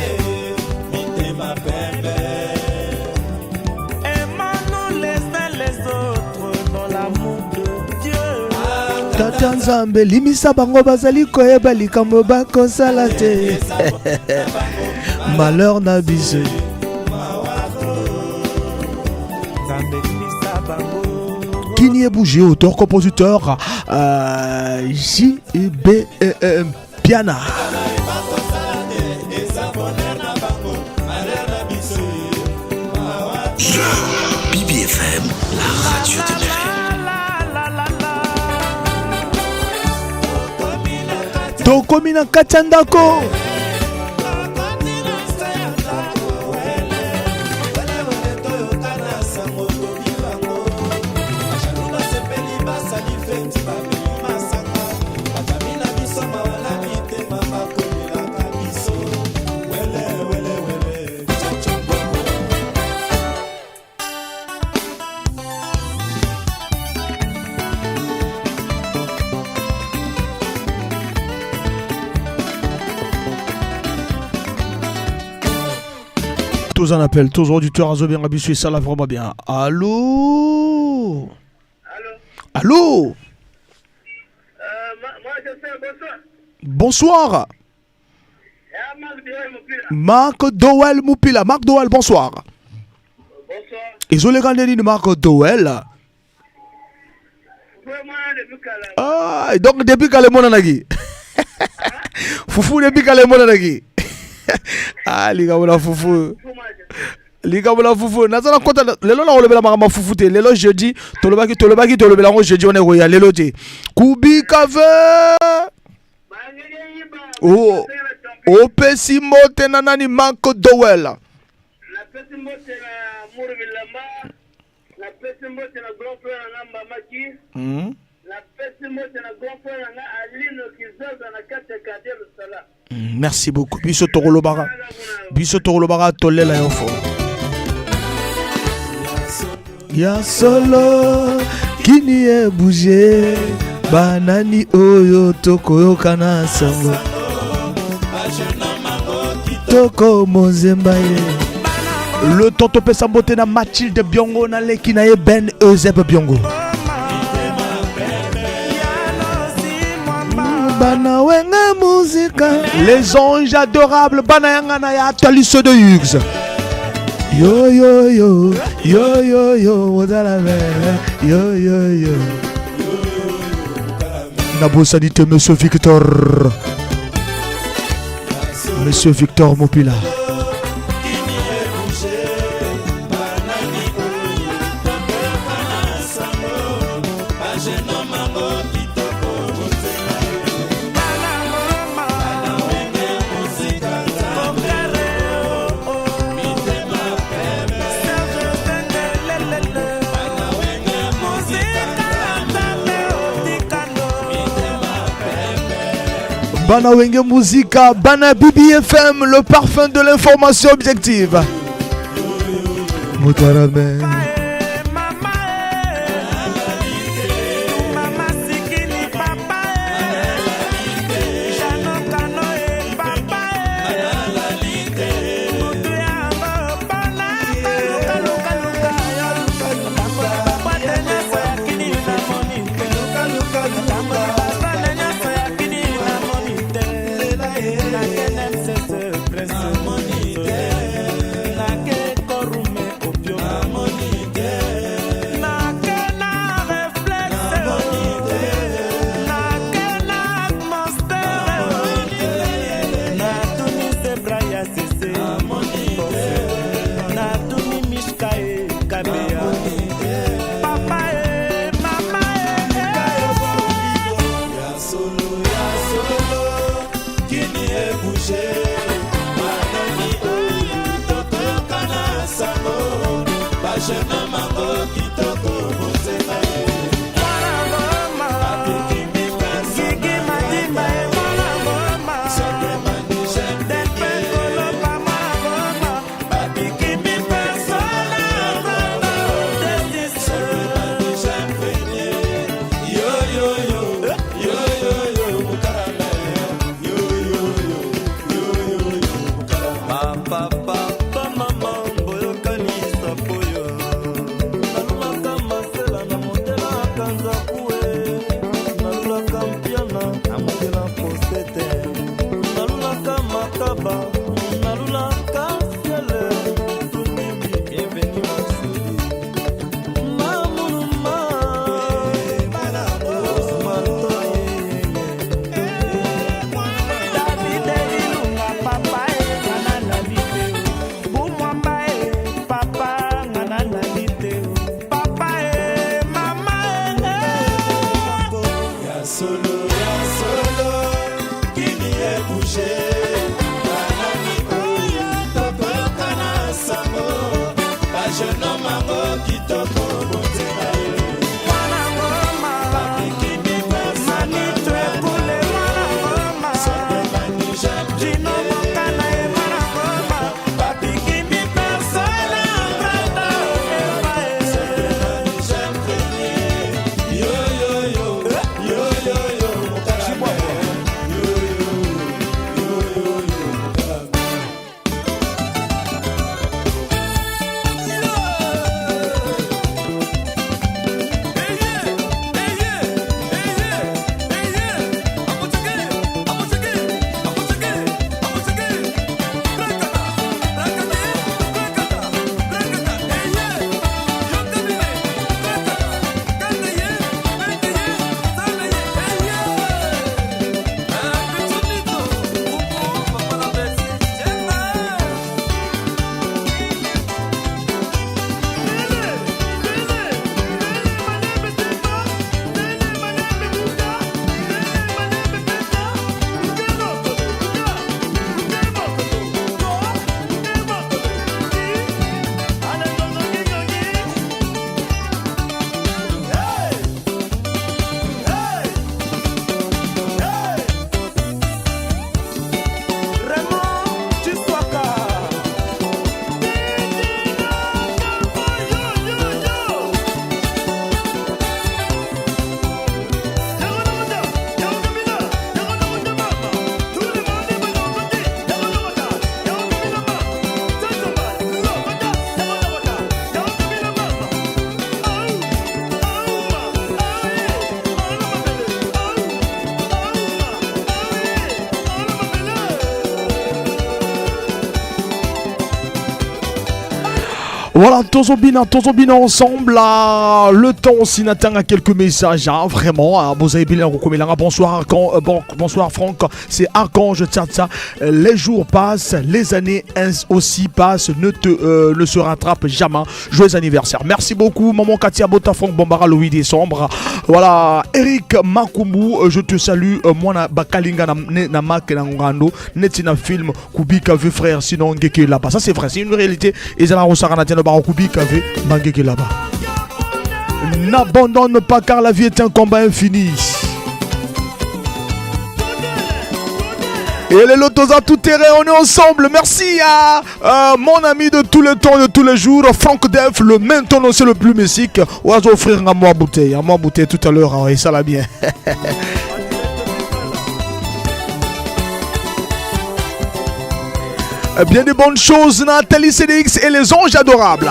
Tata Nzambe limisa bango bazali koyeba likambo bakosala te. Malheur na biso. Kini est bougé, auteur, compositeur, JB Piana. BBFM, la radio de Néré. Tokomina Kachandako. Tous en appel, tous auditeurs à Zobien Rabissu, ça là vraiment bien. Allô? Allô? Moi, je sais, bonsoir. Marc Dowell Moupila. Marc Dowell, bonsoir. Bonsoir. Isolé Gandeni de Marc Dowell. Ah, donc depuis qu'elle est monanagi. Foufou depuis qu'elle est monanagi. Ah, les gars, voilà, foufou. Les gars, voilà, foufou. Nazana kota, lelo na olebela mama foufou te. Lelo jeudi, tolobaki tolobela ngo jeudi on est roya lelo te. Kubi kave. Oh, o pesi mote na nani Marco Dowell. La pesi mote na Mourvilama. La pesi mote na grand frère na Mamaki. La pesi mote na grand frère na Alino Kizaza na kate Kadel Sala. Merci beaucoup. Biso Torolobara. Biso Torolobara tolela yofo. Ya solo kini e bougé banani oyo tokoyo kana sango. Toko Mozemba ye. Le tonto pesa mbote na Mathilde Biongo na leki na ye Ben Euseb Biongo. Bana wenga musika. Les anges adorables bana yangana ya Taliso de Hughes. Yo yo yo yo yo yo wazala yo yo yo. Nabo sanité Monsieur Victor. Monsieur Victor Mopila. Bana Wenge Musica, Bana BBFM, le parfum de l'information objective. Moutouarame. Voilà, Tozobina ensemble. Le temps aussi n'atteint à quelques messages. Vraiment, vous avez bien recommandé. Bonsoir, bonsoir Franck. C'est Archange Tchatcha. Les jours passent, les années aussi passent. Ne se rattrape jamais. Joyeux anniversaire. Merci beaucoup, maman Katia Bota, Franck Bombara, le 8 décembre. Voilà, Eric Makumu, je te salue. Moi, na Bakalinga na Mak na Ngando. Netina film Kubika veut frère, sinon Ngeke là-bas. Ça, c'est vrai, c'est une réalité. Et ça, on s'arrête à Kubika veut Ngeke là-bas. N'abandonne pas car la vie est un combat infini. Et les lotos à tout terrain, on est ensemble. Merci à mon ami de tout le temps, de tous les jours, Franck Def, le maintenant c'est le plus musique. On va offrir à moi bouteille tout à l'heure, et ça l'a bien. Bien des bonnes choses, Nathalie CDX et les anges adorables.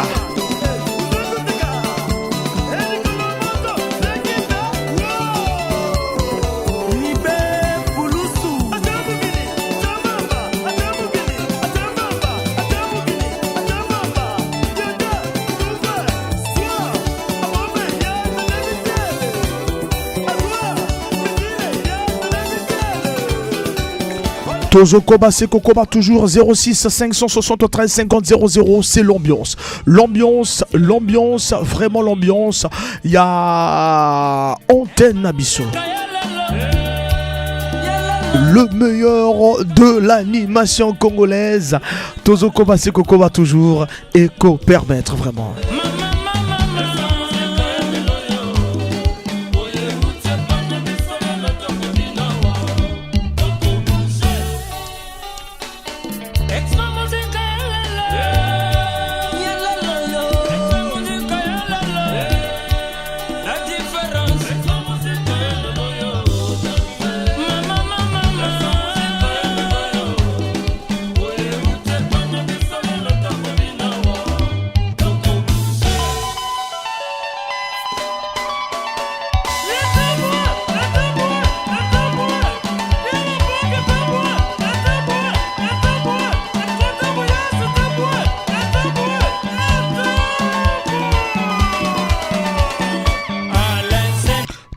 Tozo Koba, c'est Kokoba, toujours 06 573 50 00, c'est l'ambiance. L'ambiance, vraiment l'ambiance. Il y a Antenne Abisso. Le meilleur de l'animation congolaise. Tozo Koba, c'est Kokoba, toujours. Éco permettre vraiment.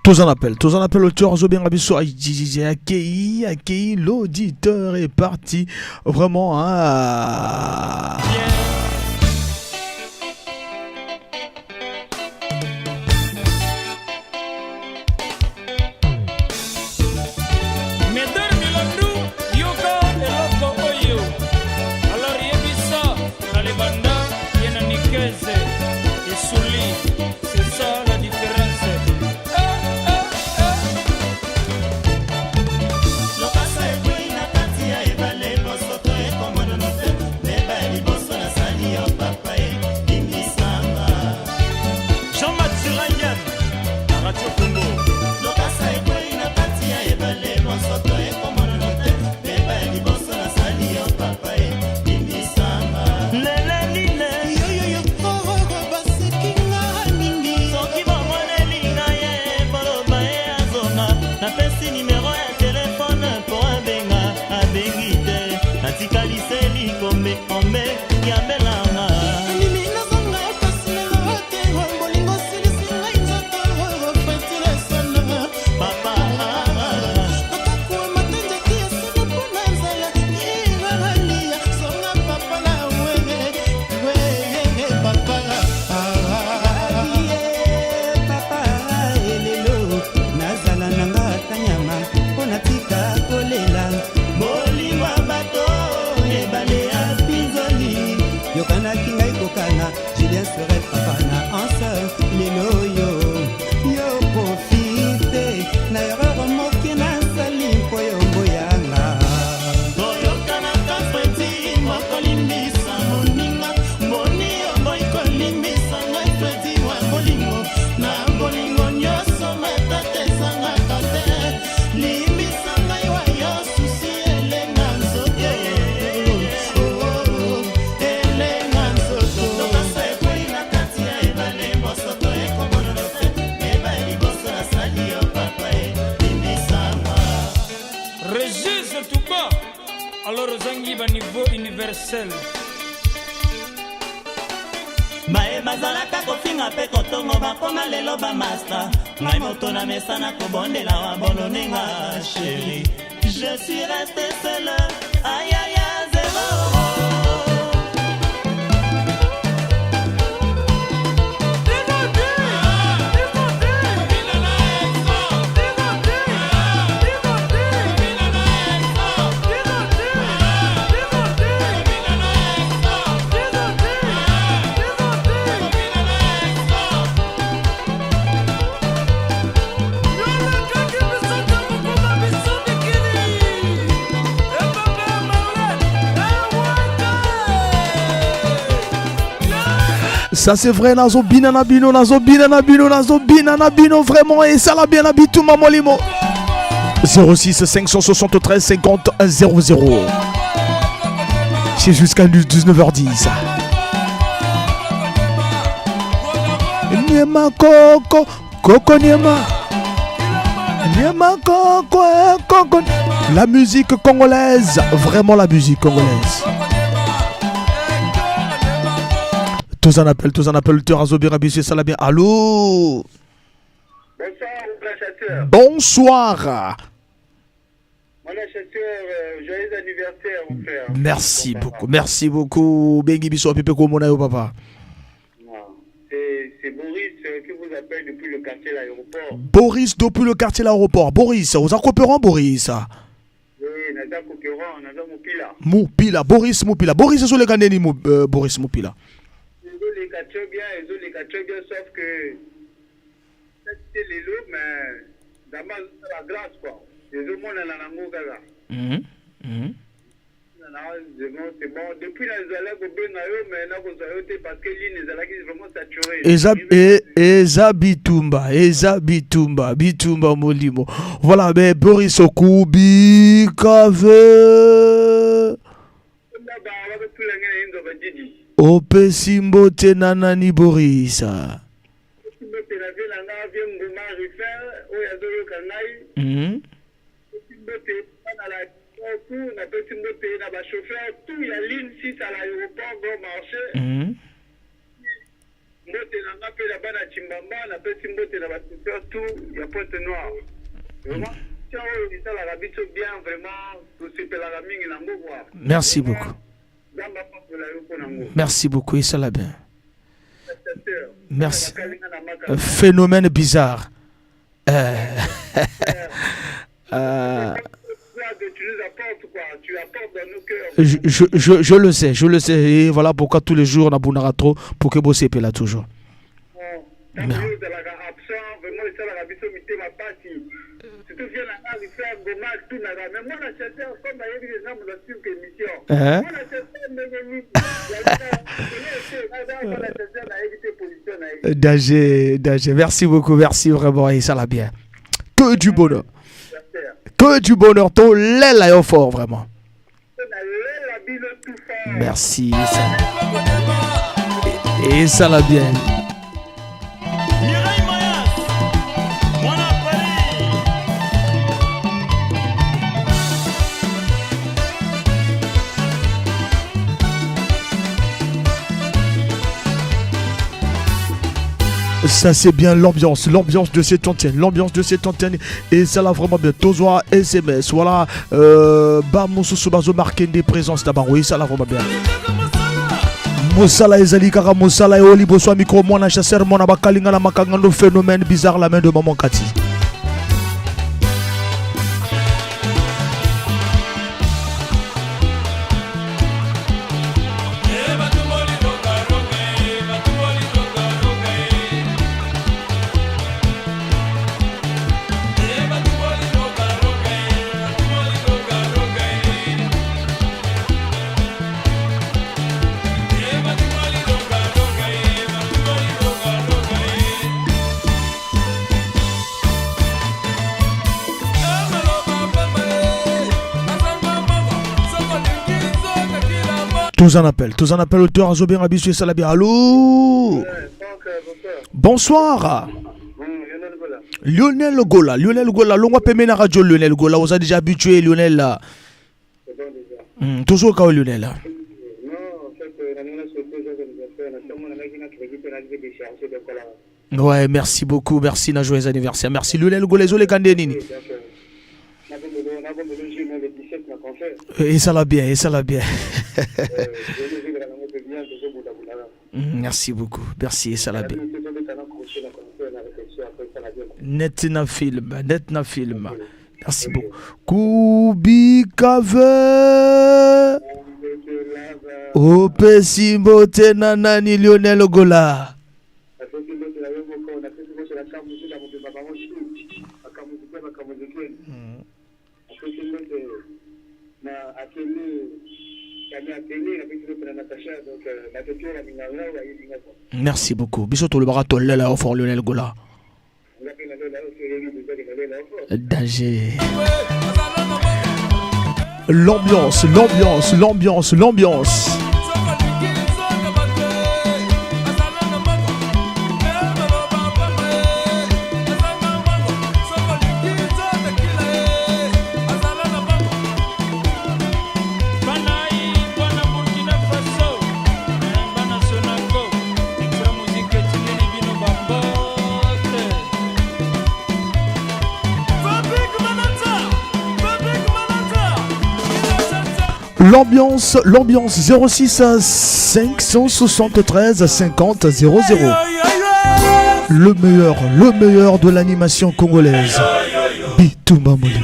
Tous en appel, l'auteur Zobien Rabisso accueilli, l'auditeur est parti. Vraiment, hein. Je suis resté seul, aïe aïe aïe, zéro. Epa! Ça c'est vrai, nazo bina na bino, vraiment, et ça l'a bien habité tout maman limo. 06 573 50 00. C'est jusqu'à 19h10. Niema Coco, Coco Niema. Niema Coco, Coco. La musique congolaise, vraiment la musique congolaise. Tous en appellent, le Terrazo Birabissi, ça l'a bien. Allô? Bonsoir. Joyeux anniversaire, mon frère. Merci beaucoup. Bengi biso Pepe Komonayo, papa. C'est Boris qui vous appelle depuis le quartier de l'aéroport. Boris depuis le quartier de l'aéroport. Boris, vous avez coopérant, Boris? Oui, nous avons coopérant, nous avons Moupila. Moupila, Boris Moupila. Boris, c'est le Gandeni, Boris Moupila. Les quatre bien, sauf que c'est les loups, mais dans la grâce, quoi. Les hommes, on a la langue, c'est bon. Depuis la Zala, mais parce que l'île est vraiment saturée. Eza Bitumba Molimo. Voilà, mais Boris Okubi, Kave. Ope Simbote Nanani Borisa. Merci beaucoup. Merci beaucoup, et ça l'a bien. Merci. Phénomène bizarre. Je le sais, et voilà pourquoi tous les jours on a bounara trop pour que vous soyez là toujours. Danger, merci beaucoup, merci vraiment, et ça l'a bien. Que du bonheur. Que du bonheur, ton lait là est fort, vraiment. Merci. Et ça l'a bien. Ça c'est bien l'ambiance de cette antenne, et ça l'a vraiment bien. Tozoa SMS, voilà, Bamoussou Bazo marqué des présences d'abord, oui, ça l'a vraiment bien. Moussala Ezali Kara Moussala et Oli Boswa micro mona chasseur mona bakalinga la makangando phénomène bizarre la main de Maman Kati. Tous en appellent, auteur Azobé Rabissu Salabia. Allô? Bonsoir. Lionel Gola, l'on peut mener la radio Lionel Gola, vous avez déjà habitué Lionel là. Toujours quand Lionel là. Ouais, merci beaucoup, merci na joyeux anniversaire, merci Lionel Gola, les Kandenini. Et ça l'a bien, Merci beaucoup, merci, et ça l'a bien. Net na film. Merci beaucoup. Kubikave Ope Simbote Nanani Lionel Gola. Merci beaucoup. Bisous le barato Lela au fort Lionel Gola. Danger. L'ambiance. L'ambiance 06 573 50 00. Le meilleur de l'animation congolaise. Bitumba Moli.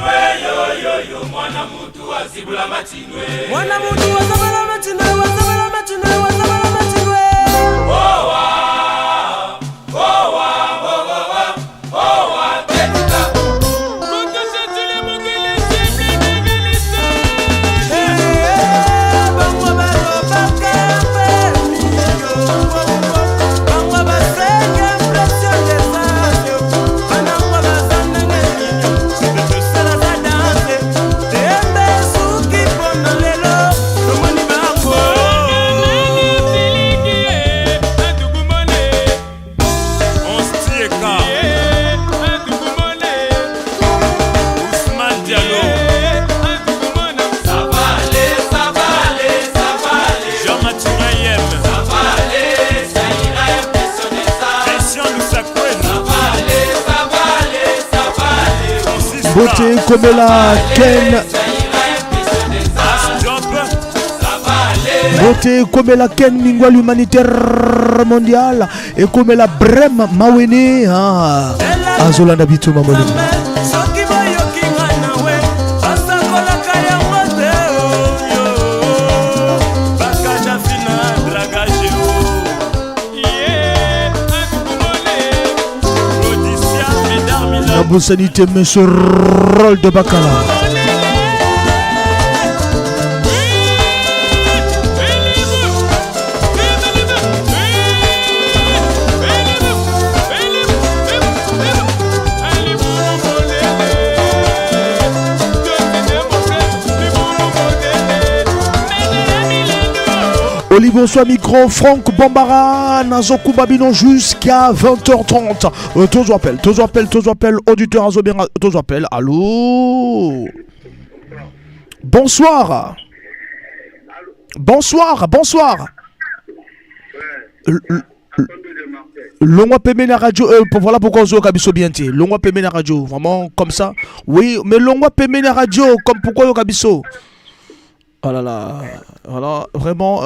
Beauté comme la Ken. Beauté comme la Ken Mingwa l'humanitaire mondial et comme la Brem Mawene Azola Nabitu Mamoli. La bonne sanité, monsieur Rôle de Bacala. Olivier soit micro, Franck Bombara, Nazoku Babino jusqu'à 20h30. Tous appels, auditeur Azobera, tous appels. Allô? Bonsoir. Longwa Peme na radio, voilà pourquoi on kabiso bienté. Longwa Peme na radio, vraiment comme ça. Oui, mais Longwa Peme na radio, comme pourquoi on kabiso. Oh là là, voilà, vraiment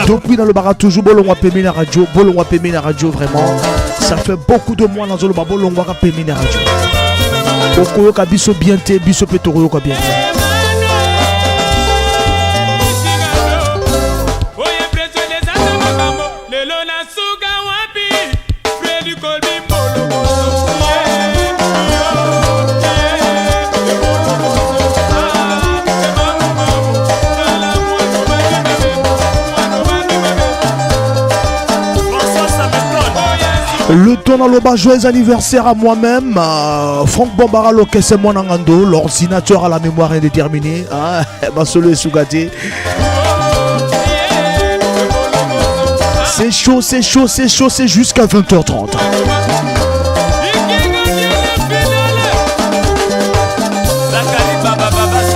depuis dans le bar toujours Bolongwa Peme na radio, vraiment ça fait beaucoup de mois dans le bar Bolongwa Peme na radio. Beaucoup kabiso bienté, biso petoro ka bien. Le ton dans le bas, joyeux anniversaire à moi-même, Franck Bombara, l'orchestre Monangando, l'ordinateur à la mémoire indéterminée, Masolo et Sougaté. C'est chaud, c'est jusqu'à 20h30.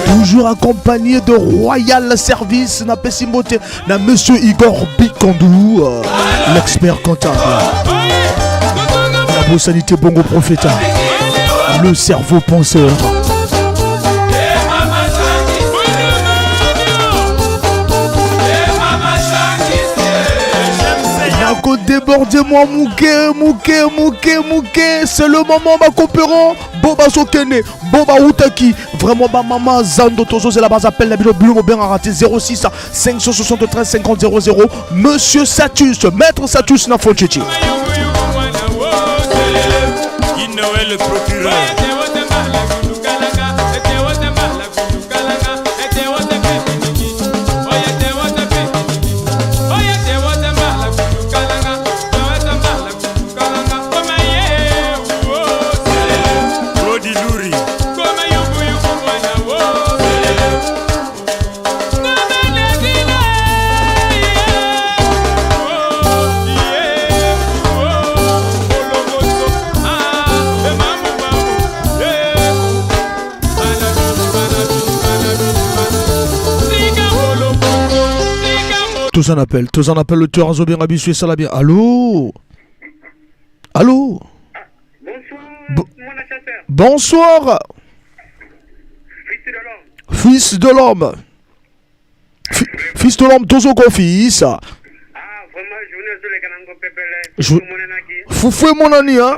Toujours accompagné de Royal Service, na Pessimote, na Monsieur Igor Bikandou, l'expert comptable. La sanité Bongo Profeta, le cerveau penseur. Nako débordez-moi mouké, c'est le moment ma compérant, Boba Sokene, Boba Outaki, vraiment ma maman Zando Tozo, c'est la base appel, la vidéo Blum bien raté 06 573 50 00, Monsieur Satus, Maître Satus Nafonchechi. Le procureur Tous en appel le tueur Azo bien habitué, ça l'a bien. Allô? Allô? Bonsoir. Fils de l'homme. Fils de l'homme, tous au fils. Foufoué mon ami, hein?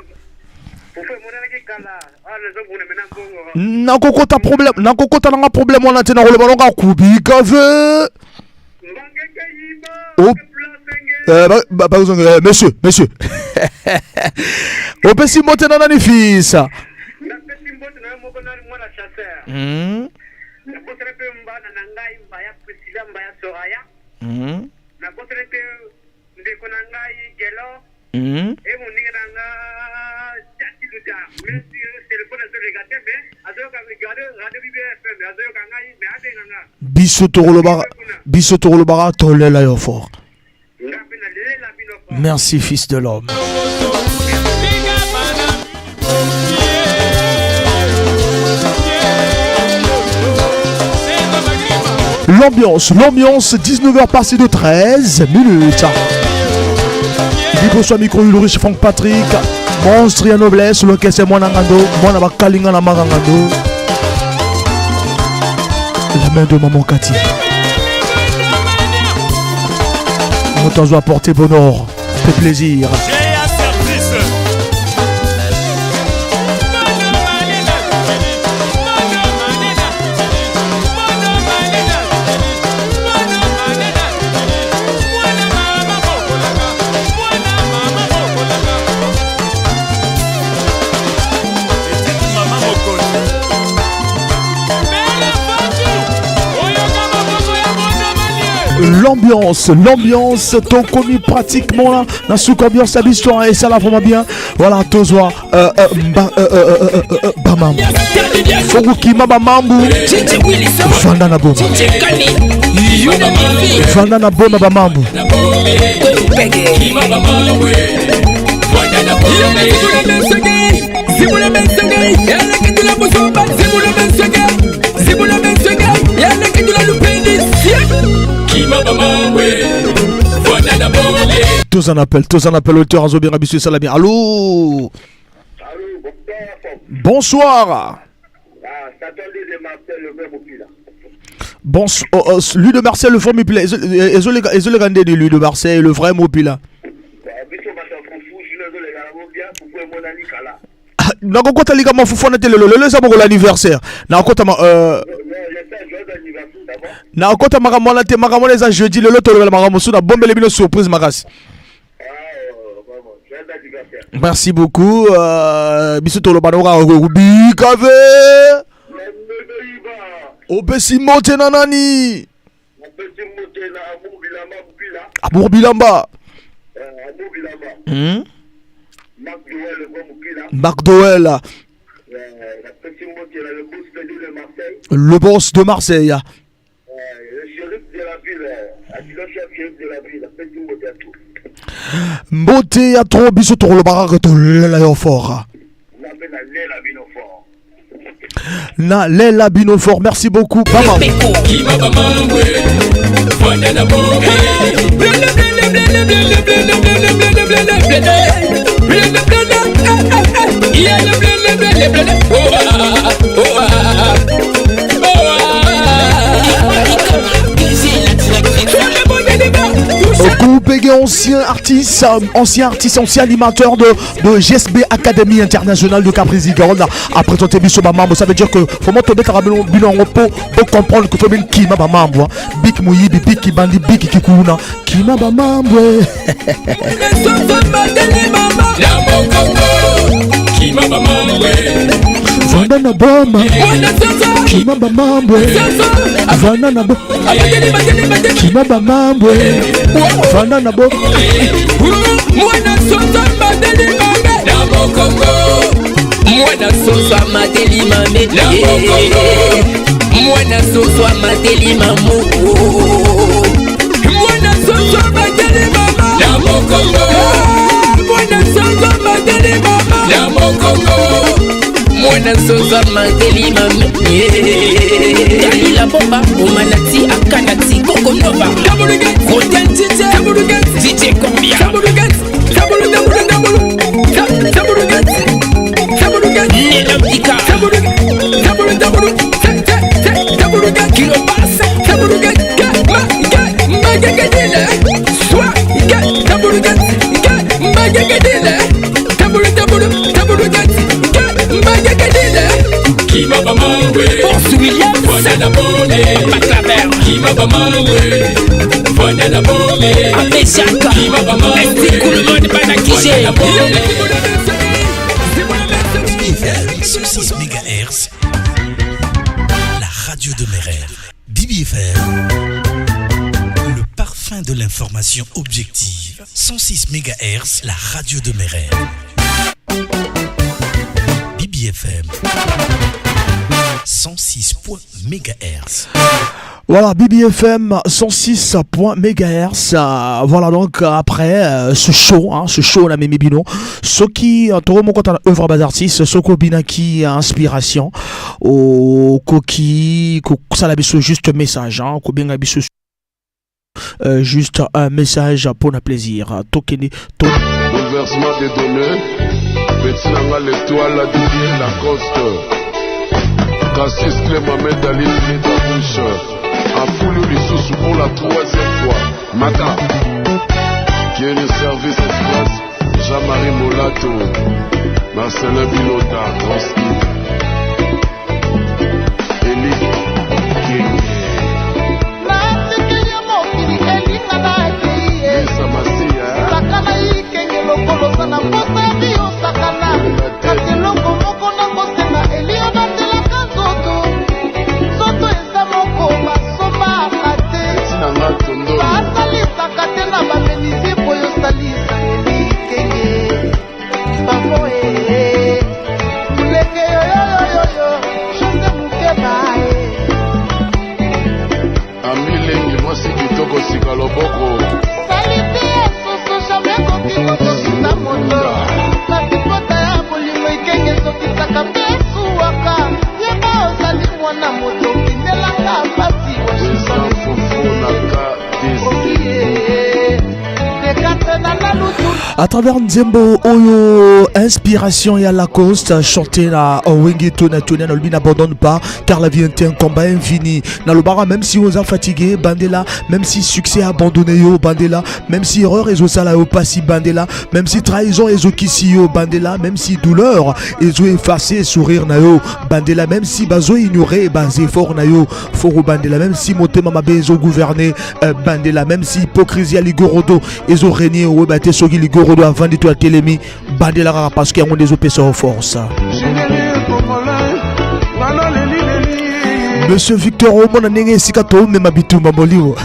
Nakoko ta problème, nakoko ta nanga problème on a tena le ballon ka kubi kave. Oh. Monsieur. Au petit monter dans les fils. Biso toro bara tolela yo fort. Merci fils de l'homme. L'ambiance, 19h passé de 13 minutes. Libre micro Ulrich Franck Patrick, monstre et noblesse, le caisse moi nangando, moi na kalinga na marangando. La main de maman Cathy. On t'en apporter bonheur, fait plaisir. L'ambiance, ton connu pratiquement là, dans ce ambiance à l'histoire et ça là vraiment bien. Voilà, Tozwa, Bamam, Foguki Mamambu, Vandana Boma, Vandana Boma Bamambu. Tous en appel auteur Azo bien habitué, ça l'a bien. Allô? Bonsoir. Lui de Marseille, le vrai Mopila. Ils ont regardé de lui de Marseille, le vrai Mopila. Nakokota liga mafufu na tele le saboko l'anniversaire. Nakokota nakokota makamona te makamona za jeudi le loto le makamosu na bombe le bino surprise makasi. Merci beaucoup. Bisoto lo banoka rubi kave. Obesi mote na nani? Amour Bilamba. McDowell, le boss de Marseille. Le shérif de la ville, Mbote à trop biso to le barak to le fort. Na Lela Binofort, merci beaucoup. Bama. Ancien artiste, ancien animateur de GSB Academy International de Caprizi Garonne. Après ton émission Bamambo, ça veut dire que faut moi tomber carabelon bilan repos pour comprendre que faut bien Kima Bamambo, Big Mouyibi, Big Kibandi, Big Kikuna, Kima Bamambo. Kima Bamambo. Vanana Boma, Kima Bamambo, Vanana Boma, Kima Bamambo, Vanana Boma, Mwana Sosa Madeli Mame, Namo Congo, Mwana Sosa Madeli Mame, Mwana Sosa Madeli Mamu, Mwana Sosa Madeli Mama, Namo Congo, Mwana Sosa Madeli Mama, Namo Congo. Mwana soza mandeli mame Dali la bomba Omanati akanati Koko nova Roden mbagegedile swa ike taburugat ike mbagegedile taburu gat ike mbagegedile Kima bamawe Force Williams Vanana bone Maclaver Kima bamawe Vanana bone Amesiaka Kima bamawe Esti Koulmane Banakije 106 MHz, la radio de mes rêves. BBFM, le parfum de l'information objective. 106 MHz, la radio de mes rêves. BBFM, 106 MHz. Voilà, BBFM 106.MHz. Voilà donc après ce show la Mimi Bino, ce qui tout mon content œuvre bas artiste, ce qui binaki inspiration au coquille, ça la biso juste message, ko bien biso juste un message pour le plaisir. Tokeni to bouleversement des données, Betsinanga l'étoile Didier Lacoste, Cassis Clément Dali de bouche. A foulé les sous pour la 3e fois. Mata, qui est le service express, Jean-Marie Molato, Marcelin Bilota, Trotsky, Eli King. Lisa Massia, basalisaka te na bamenizie po yosalisa elikenge bamo muleke yoyoyoyo jose mukeba Amilengi mwasi kitoko sika loboko salite soso jamai kokimo tosuna moto na pipota ya bolimo ekenge sokisaka mpe esuwaka yeba ozali mwana moto kindelaka pasi à travers Nzembo Oyo inspiration et à Lacoste chanter la Wengeto National ne n'abandonne pas car la vie est un combat infini dans le bara même si on est fatigué Bandela même si succès abandonné yo Bandela même si erreur et sala yo passi Bandela même si trahison et kissi yo Bandela même si douleur et effacé sourire na yo Bandela même si bazo ignoré bazé fort na yo foro Bandela même si motema mabezo gouverner Bandela même si hypocrisie à ligorodo et zo régner ou baté sogi ligorodo avant de toi télémi Bandela parce qu'il y a des opérations force. Monsieur Victor Omona nenge sikato me mabitumba molio.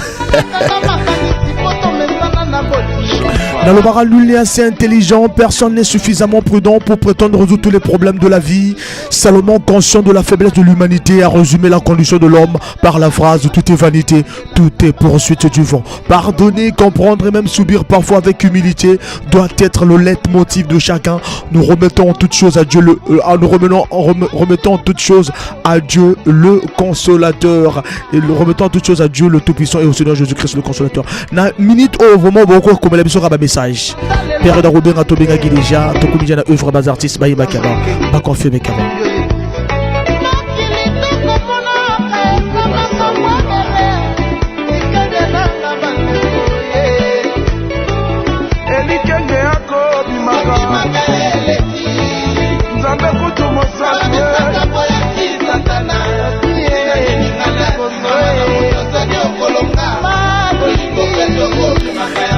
Dans le bara, nul n'est assez intelligent, personne n'est suffisamment prudent pour prétendre résoudre tous les problèmes de la vie. Salomon, conscient de la faiblesse de l'humanité, a résumé la condition de l'homme par la phrase « Tout est vanité, tout est poursuite du vent ». Pardonner, comprendre et même subir parfois avec humilité doit être le leitmotiv de chacun. Nous remettons toutes choses à Dieu, remettons toutes choses à Dieu le Consolateur. Et remettons toutes choses à Dieu le Tout-Puissant et au Seigneur Jésus-Christ le Consolateur. Na minute au moment beaucoup comme la mission à message. Période à Robin à Tobenga Gileja, Tokumija na œuvre bas artiste Baïba Kaba, Bakonfé Bekaba.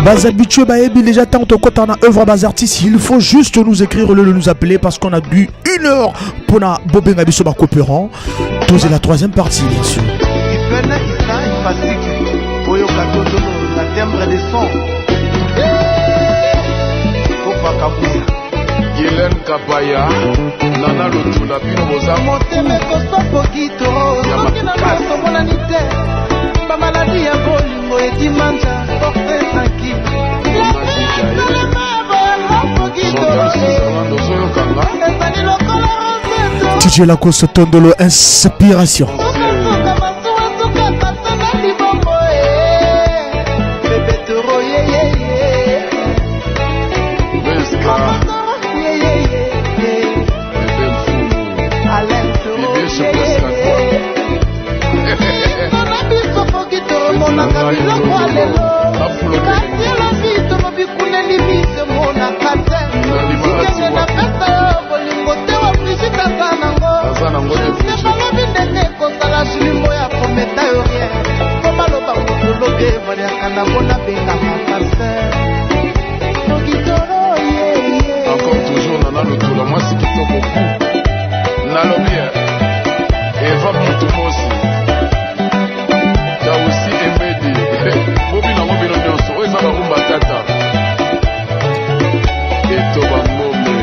Bas habitués, baébi déjà tant que on a œuvre bas artiste, il faut juste nous écrire le nous appeler parce qu'on a dû 1 heure pour na Bobé Nabiso ma coopérant. C'est la 3e partie bien sûr. Hélène Kabaya, Nana Lotula Bino Mozamo, maladie ya bolingo edimanja porte tranquille DJ Lacoste Tondolo inspiration. na bona bengaka pasteur encore toujours nana lotola mwasi kitoko ku nalobi eva mutumosi tausi emedi bobina mobino nyonso oyo eza barumba tata etoba ngombe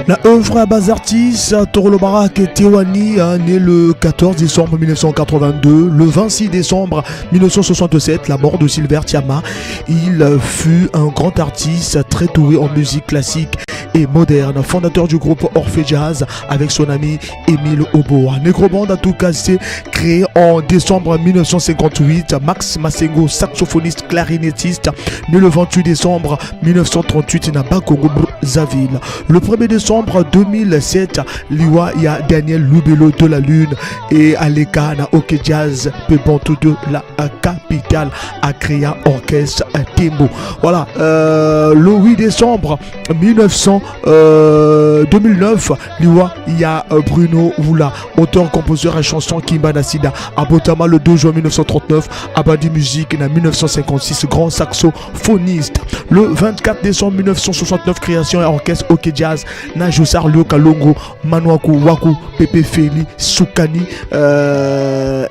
La œuvre à bas artistes, Torolo Barak et Tewani, né le 14 décembre 1982, le 26 décembre 1967, la mort de Silver Tiama. Il fut un grand artiste très doué en musique classique et moderne, fondateur du groupe Orphée Jazz avec son ami Émile Oboa. Negroband a tout cassé, créé en décembre 1958. Max Massengo, saxophoniste clarinettiste, né le 28 décembre 1938 à Bakongo, Brazzaville. Le 1er décembre 2007, Liwa ya Daniel Loubelo de la Lune et Aleka na Ok Jazz Pebantou de la capitale a créé un orchestre Tembo. Voilà, le 8 décembre 2009, Liwa ya Bruno Oula, auteur, compositeur et chanson Kimba Nasida. À Botama le 2 juin 1939, Abadi Musique en 1956, grand saxophoniste. Le 24 décembre 1969, création et orchestre Ok Jazz, Najosar Lio Kalongo, Manuaku Waku, Pepe Feli, Soukani,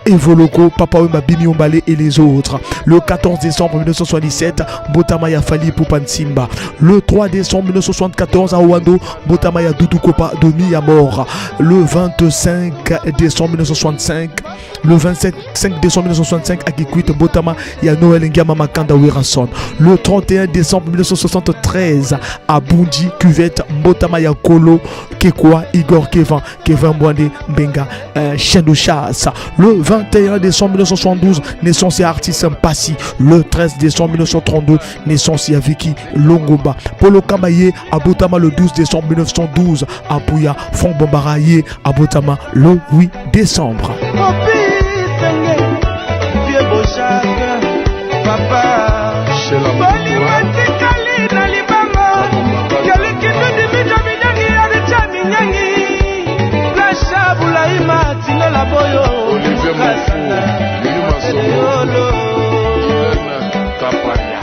Evoloko, Papa Mabimi Ombale et les autres. Le 14 décembre 1977, Botamaya Fali Poupansimba. Le 3 décembre 1974, à Owando, Botamaya Doudou Kopa Domi à mort. Le 25 décembre 1965, le 25 décembre 1965, à Kikwit, Botama ya Noël Ngama Makanda Wirason. Le 31 décembre 1973, à Bundi, Cuvette, Botama ya Kolo, Kekwa, Igor Kevin Mwande, Benga, Chien de chasse. Le 21 décembre 1972, naissance et artiste Mpassi. Le 13 décembre 1932, naissance et Vicky Longoba. Polo Kamaye, à Botama le 12 décembre 1912, à Pouya, Franck Bombaraye, à Botama le 8 décembre. Olivier Mafou, Lili Masolo, Kapaya,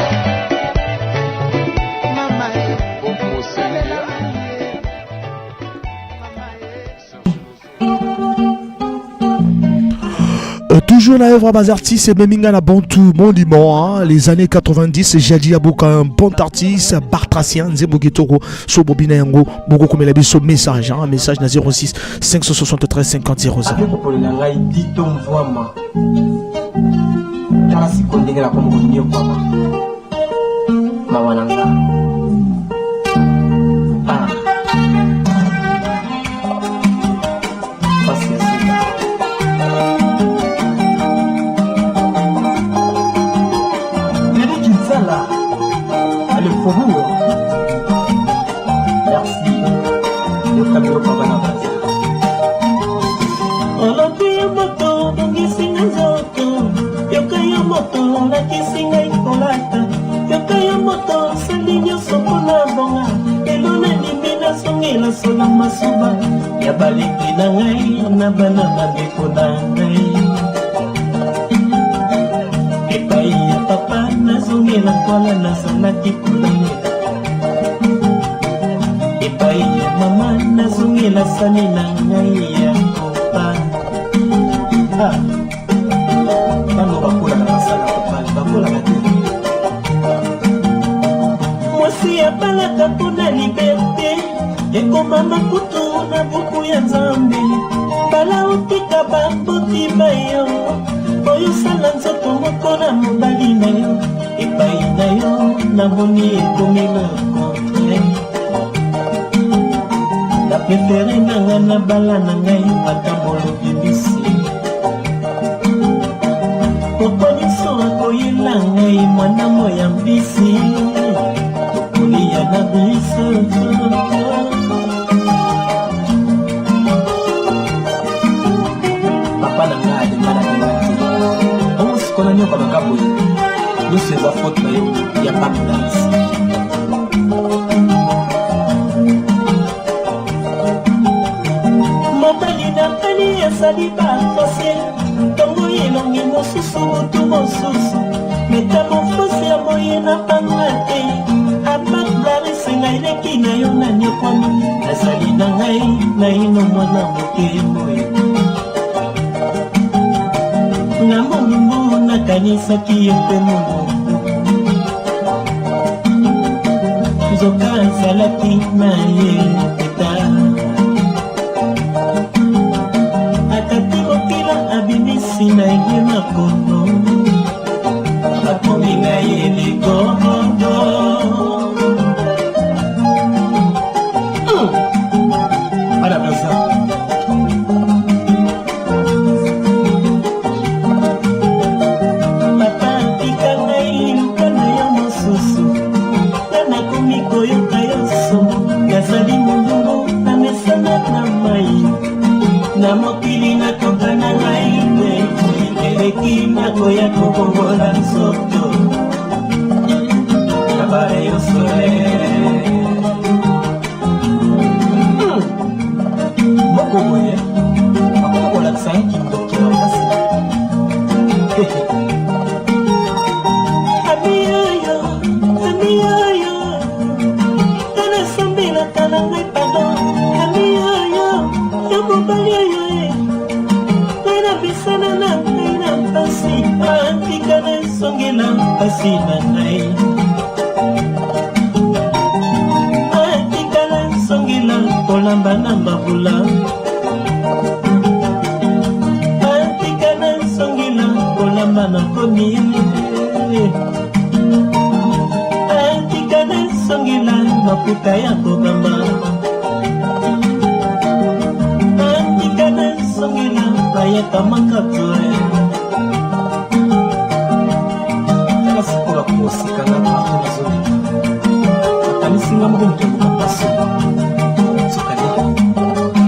Bob Mosengia. Toujours la œuvre à bas artiste, Meminga na Bantou, Monument, hein, les années 90, Jadi Abouka, un bon artiste, Bartracian, Zembogitoro, Sobobina Yango, Bogo comme il a son message, hein, message na 06 573 50 00. Merci de Camilo Pavana. Olobi moto bongisinga nzoto, yokayo moto nakisinga ikolata, yokayo moto sali nyonso mpona bonga, elona limi nasongela sola masuba, ya baleki na ngai na bana bandeko na ngai. Epai ya papa nazongela kwala nazalaki kolamela, epai ya mama nazongela sani na ngai ya kopa. Bano bakola na masala kopali, bakola na te. Mwasi abalaka mpona liberte, ekoma makutu na buku ya Nzambe. Bala otika babotima yo, oyo sala nzoto moko na mobali na yo. Epai na yo namoni ekomi le contraire. Na prefere nanga na bala na ngai bakambolo bibisi. Mokoliso akoyela ngai mwana moya mbisi, tokolia na biso. Papa na ngai ademala ngati osikona nyoka makaboye nyonso eza faute na yo ya papa na isi. Mobali na mpani ezali bafosie, ntongo elongi mosusu motu mosusu, metamorphose ya boye na banga te abablare ngai leki na yo na nyokwami nazali na ngai naino mwana moke boye na momimbu nakanisaki ye mpe momo nzoka azalaki na ye eta atati mokila abimisi na ye makono bakomi na ye ligogogo adabaza papa tika ngai luka na yo mosusu na nakomi koyoka yo somo nazali mondungu na mesana na mai na mokili nakoka na ngai te eleki nakoya kobongola nzoto kabare yo sole moko boye akokolakisa nkindoki makasi amiyoyo tanasambelaka na ngai pardon amiyoyo yo mobali oyo ngai napesana na ngai na mpasi antika nasongela mpasi na ngai antika nasongela kolamba na mbabula antika nasongela kolamba na komi antika nasongela maputa ya kobamba antika nasongela bayaka makatwe nakasikola kosika na bato nazoleka akanisinga mokomutekuka mpasi sokali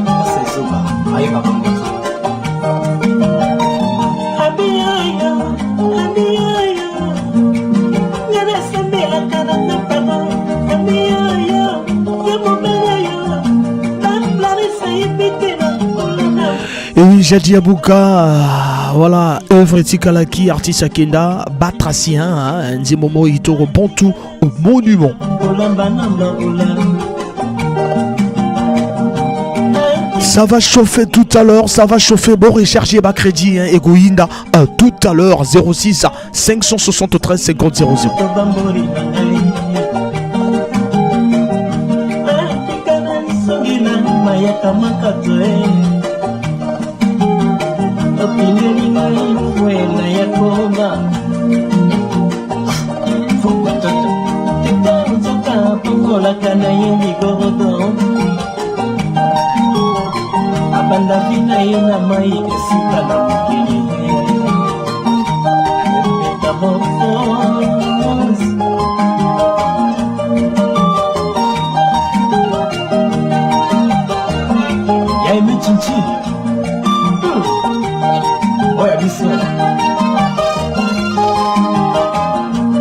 mpasa ezoba ayebaka moto abiyoyo abiyoyo nga nasambelaka na napana abiyoyo yo mobeleyo baplarisa yebite na kolona. Et oui, Jadi Abouka, voilà, œuvre Tikalaki, artiste Akenda, Batracien, hein, Nzimomo Itoro Bantou, monument. Ça va chauffer tout à l'heure, ça va chauffer. Bon, recherchez bas crédit, hein, Egoïnda, tout à l'heure, 06 573 50 00. opingeli ngai wena ya konga fokotata teka nzoka pongolaka na ye ligorodo abanda vi na ye na mai esika na mokili metamorphose ya eme chinchin oya biso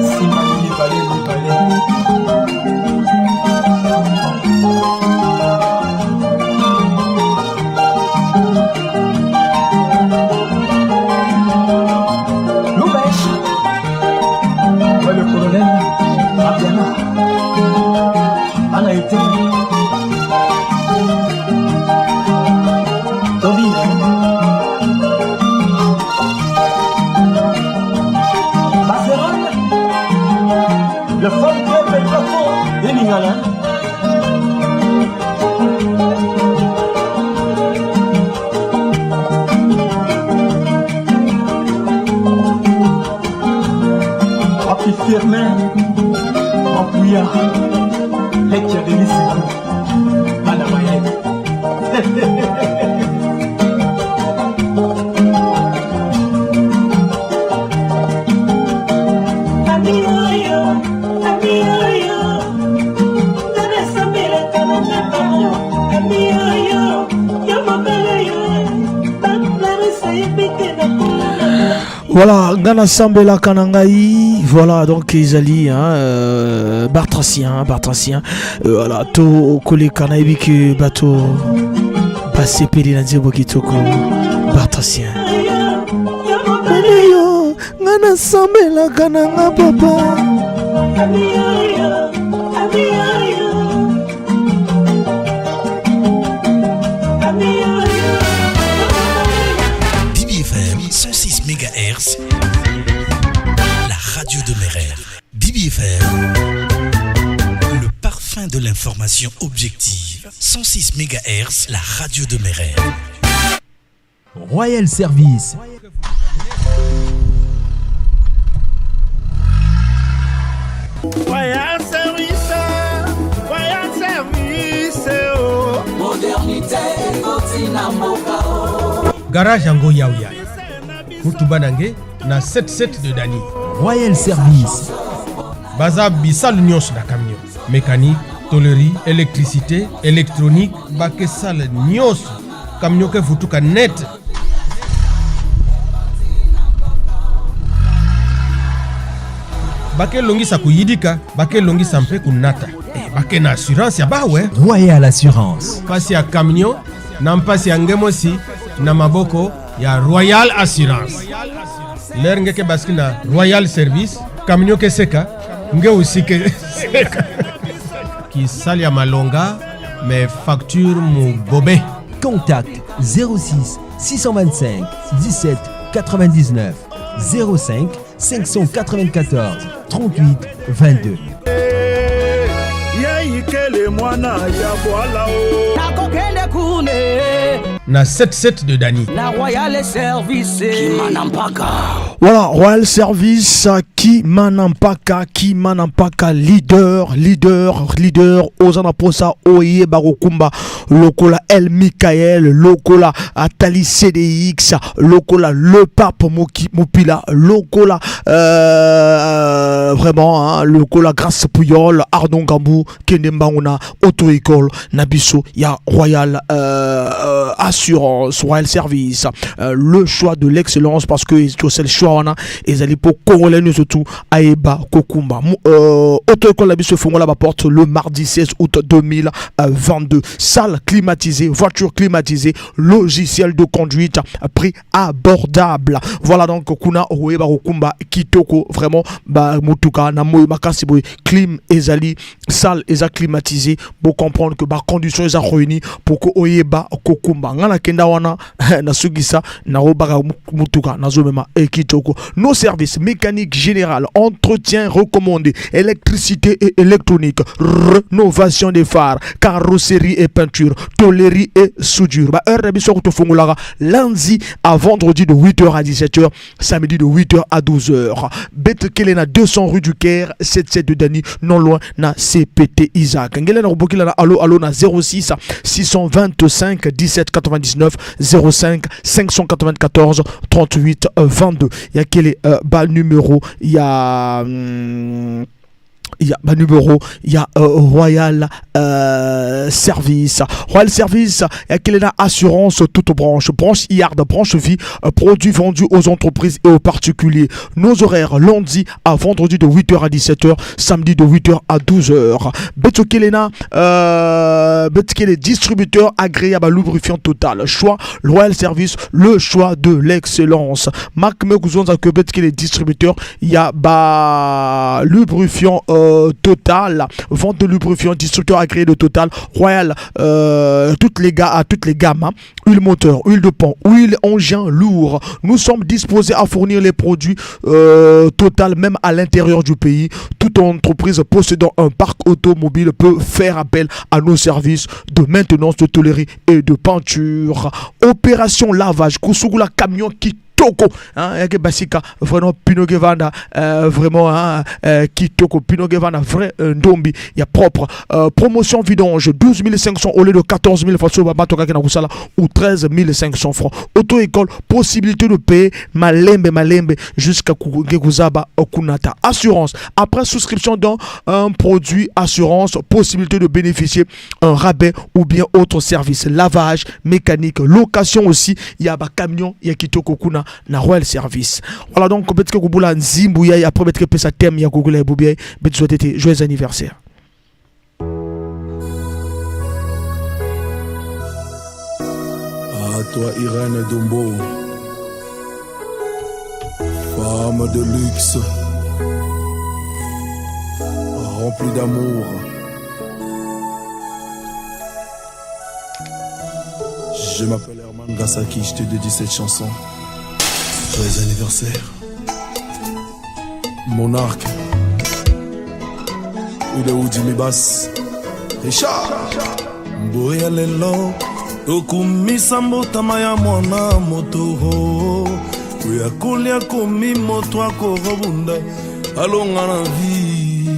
simba libale Lubesh ouais le colonel Abiana Ana été Tobina le fond club est trop fort de Lingala. Papi Firmin, Mampouya, Lekia de Lissiko, Anamaye. Voilà, Gana Sambela Kanangaï, voilà donc Izali, hein, Bartracien, voilà, to Kole Kanaibi que bateau passé Péli Nanzebo Kitoko, Bartracien. nga nasambelaka nanga papa DBFM 106 MHz, la radio de mes rêves. DBFM, le parfum de l'information objective. 106 MHz, la radio de mes rêves. Royal Service. Royal Service, Royal Service, oh. Modernité, Gotina Moka. Garage Ango Yaouya. Mutubanange na 77 de Dani. Royal Service. Baza Bissal Nyos na camion. Mécanique, tôlerie, électricité, électronique, Bakesal Nyos. Camion que futuka net. Bake longi sa kuyidika, bake longi sampe kunata. Bake na assurance ya bawe. Royal Assurance. Pasi ya camion, na mpasi ya ngemosi, na maboko ya Royal Assurance. Ler ngeke baski na Royal Service, camion ke seka, nge usike seka. Ki sali ya malonga, mais facture mu bobe. Contact 06 625 17 99 05 594 38 22. Na 77 de Dani. La Royal Service Kimanampaka. Voilà, Royal Service Kimanampaka, leader Ozana Posa Oye Barokumba, Lokola El Michael, Lokola Atali CDX, Lokola Le Pape Mopila, Lokola vraiment hein, Lokola Grâce Pouyol, Ardon Gambou, Kendembauna, Auto-École, Nabiso, ya Royal Assurance, Royal Service, le choix de l'excellence parce que c'est le choix on a et ali pour congolais nous surtout Aeba Kokumba. Auto-École Nabiso Fongola la porte le mardi 16 août 2022. Salle climatisée, voiture climatisée, logiciel de conduite, prix abordable. Voilà donc Kuna Oeba Kokumba Kitoko vraiment ba mutuka na moy makasi boy clim ezali salle eza climatisée pour comprendre que ba conditions eza réunies pour que Oyeba Kokumba ngana kenda wana na sugisa na robaka mutuka na zomema ekitoko. Nos services mécanique générale, entretien recommandé, électricité et électronique, rénovation des phares, carrosserie et peinture, tôlerie et soudure. Ba heure de to fongolaka lundi à vendredi de 8h à 17h, samedi de 8h à 12h. Bête Kelena 200 rue du Caire, 77 de Dani, non loin na CPT Isaac. Ngela na robokila na allo na 06 625 17 99 05 594 38 22. Il y a quel bas numéro, il y a Royal Service. Royal Service, il y a quelle assurance toute branche IARD, branche vie, produits vendus aux entreprises et aux particuliers. Nos horaires lundi à vendredi de 8h à 17h, samedi de 8h à 12h. Betsokelena, Betkele distributeur agréable à lubrifiant total. Choix Royal Service, le choix de l'excellence. Marc Megouzonza que Betkele distributeur, il y a lubrifiant Total, vente de lubrifiant, distributeur agréé de Total, Royal, toutes les gammes, hein, huile moteur, huile de pont, huile engin lourd. Nous sommes disposés à fournir les produits Total même à l'intérieur du pays. Toute entreprise possédant un parc automobile peut faire appel à nos services de maintenance, de tôlerie et de peinture. Opération lavage, Kusugula camion qui Kitoko, hein, yake basika vraiment Pinogevanda, vraiment hein, Kitoko Pinogevanda vrai ndombi ya propre. Promotion vidange 12 500 au lieu de 14 000 francs ou 13 500 francs. Auto-école, possibilité de payer malembe jusqu'à Kuguzaba Okunata. Assurance, après souscription dans un produit assurance, possibilité de bénéficier un rabais ou bien autre service. Lavage, mécanique, location aussi. Il y a un camion, il y a Kitoko Kuna na Royal Service. Voilà donc peut-être que Kubula Nzimbuya et après peut-être que ça thème ya Google et Boubier, peut souhaiter joyeux anniversaire. À toi Irène Dombo, Femme de luxe, remplie d'amour. Je m'appelle Herman Gassaki, je te dédie cette chanson. Joyeux anniversaire. Monarque. Il est où Jimmy Bass? Richard. Mboya lelo tokumisa mbotama ya mwana moto oya kolia komi moto akorobunda alonga la vie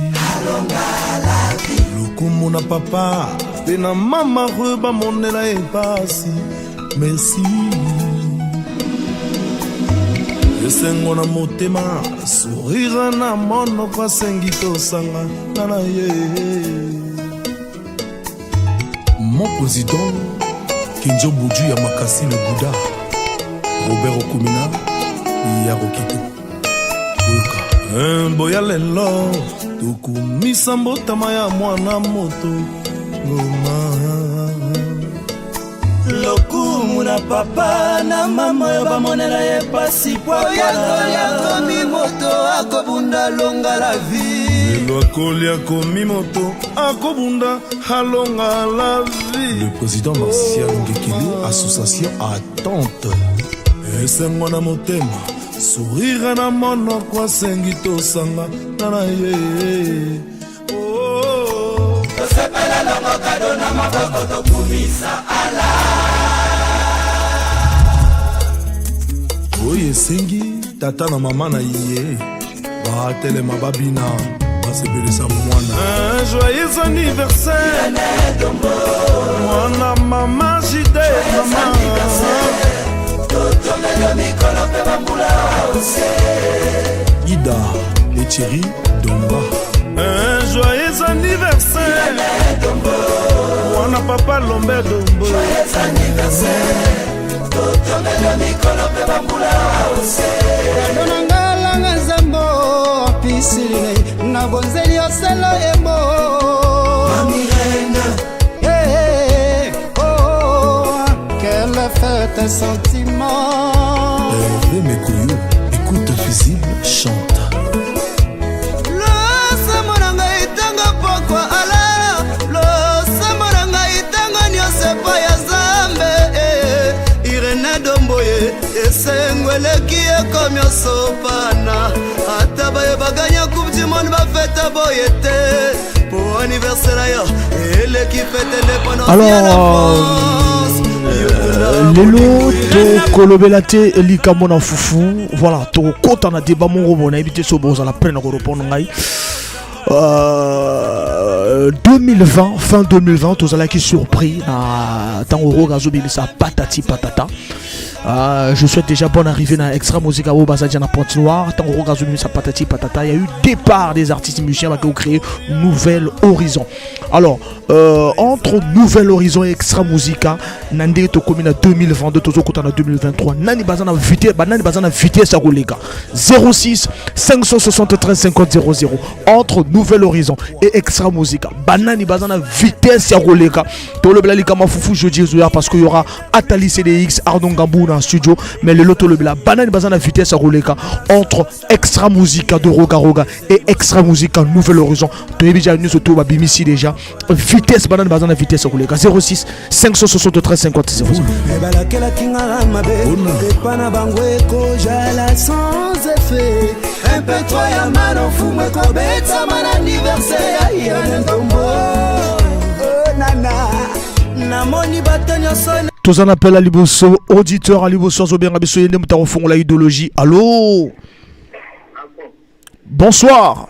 lokumu na papa pe na mama reba monela epasi merci esengo na motema sourire na monoko asengi tosanga nana ye. Mon président, Kinjo Boudjou Yamakasi le Bouddha, Robert Okumina, Yarokito. Un boyalelo, Tukumi Sambo Tamaya Mwana Moto, Goma. Lokumu na papa na mama yo bamonela ye pasi kwa ya komi moto akobunda longa la vie. Lokolia komi moto akobunda halonga la vie. Le président Martial Ngekili, association Attente. Esengo na motema, sourire na mono kwa sengi tosanga nana ye. Tosepela longo kado na maboko tokumisa ala. Oye sengi, tata na mama na ye. Batele mababina. Un joyeux anniversaire Mwana mama jide mama Ida et Thierry Domba. Un joyeux anniversaire Mwana papa Lombe Dombo. Joyeux anniversaire Donangala nzambo pisile na bonzeli oselo emo Mamirena quelle fête sentiment. Hervé Mekoyo, écoute visible, chante. Esengweleki ekomyo sopana ata baye baganya coupe du monde bafeta boyete pour anniversaire yo eleki fete indépendance. Alors lelo to kolobelate likamona fufu voilà to kota na débat mon robona éviter so boza la prenne ko répondre ngai 2020 fin 2020 tous allaki surpris na tango gazo bimisa patati patata. Je souhaite déjà bonne arrivée dans Extra Musique à Obazadia na Pointe Noire. Tant qu'on regarde ça patati patata, il y a eu départ des artistes musiciens qui ont créé Nouvel Horizon. Alors entre Nouvel Horizon et Extra Musica, Nandé to commune 2022, Tozo Kota 2023. Nani bazana vitesse à Rolega 06 573 50 00. Entre Nouvel Horizon et Extra Musica, Banani bazana vitesse à Rolega. Tout le blali kama foufou jeudi parce qu'il y aura Atali CDX, Ardon Gambou en studio, mais le loto le bla banane bazana vitesse à Rolega entre Extra Musica de Roga Roga et Extra Musica Nouvel Horizon. Tu es déjà venu sur tout Bimisi déjà. Vitesse banane bazana vitesse à Rolega 06 573 50 00. Un peu trop ya mano fume kobeta man anniversaire ya ndombo nana na moni batanyo son. Tous en appel à Liboso, auditeur à Liboso, Zobien Rabiso, Yendem Tarofon, la idéologie. Allô? Bonsoir.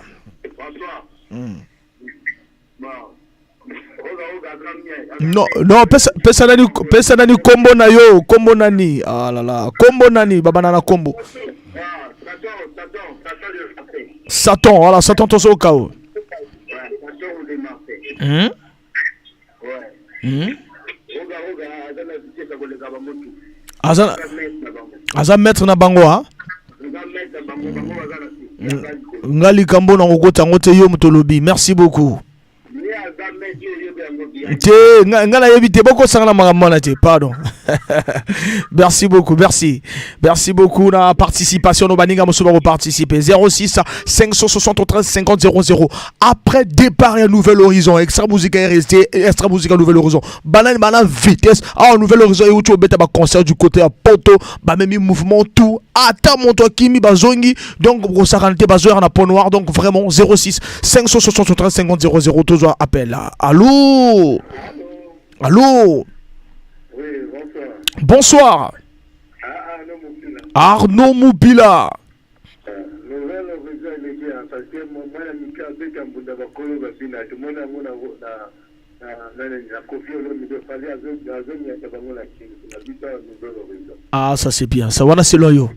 Non, non, pesa nani kombo na yo, kombo nani. Ah là là, kombo nani, babanana kombo. Satan, voilà, Satan tozo au chaos. Aza maître na bango ha ngali kambo na ngokota ngote yo mutolobi. Merci beaucoup. ngana yebite boko sangala magamona te pardon. Merci beaucoup, merci beaucoup na participation no baninga musuba participer 06 573 50 00 après départ et nouvel horizon extra musique RST extra musique nouvel horizon banane vitesse nouvel horizon et où tu beta ba concert du côté à Poto ba même mouvement tout ata monto kimi bazongi donc pour ça kanté bazoya na pont noir donc vraiment 06 573 50 00 toujours appel. Allô. Oui, bonsoir. Arnaud Moupila. Nouvelle horizon parce que mon mari mika beka mbunda bakolo babina tumona mona na kofi le mi de fali azoni ya bango la kingi na bita nouvelle horizon. Ah ça c'est bien. Ça wana selon yo.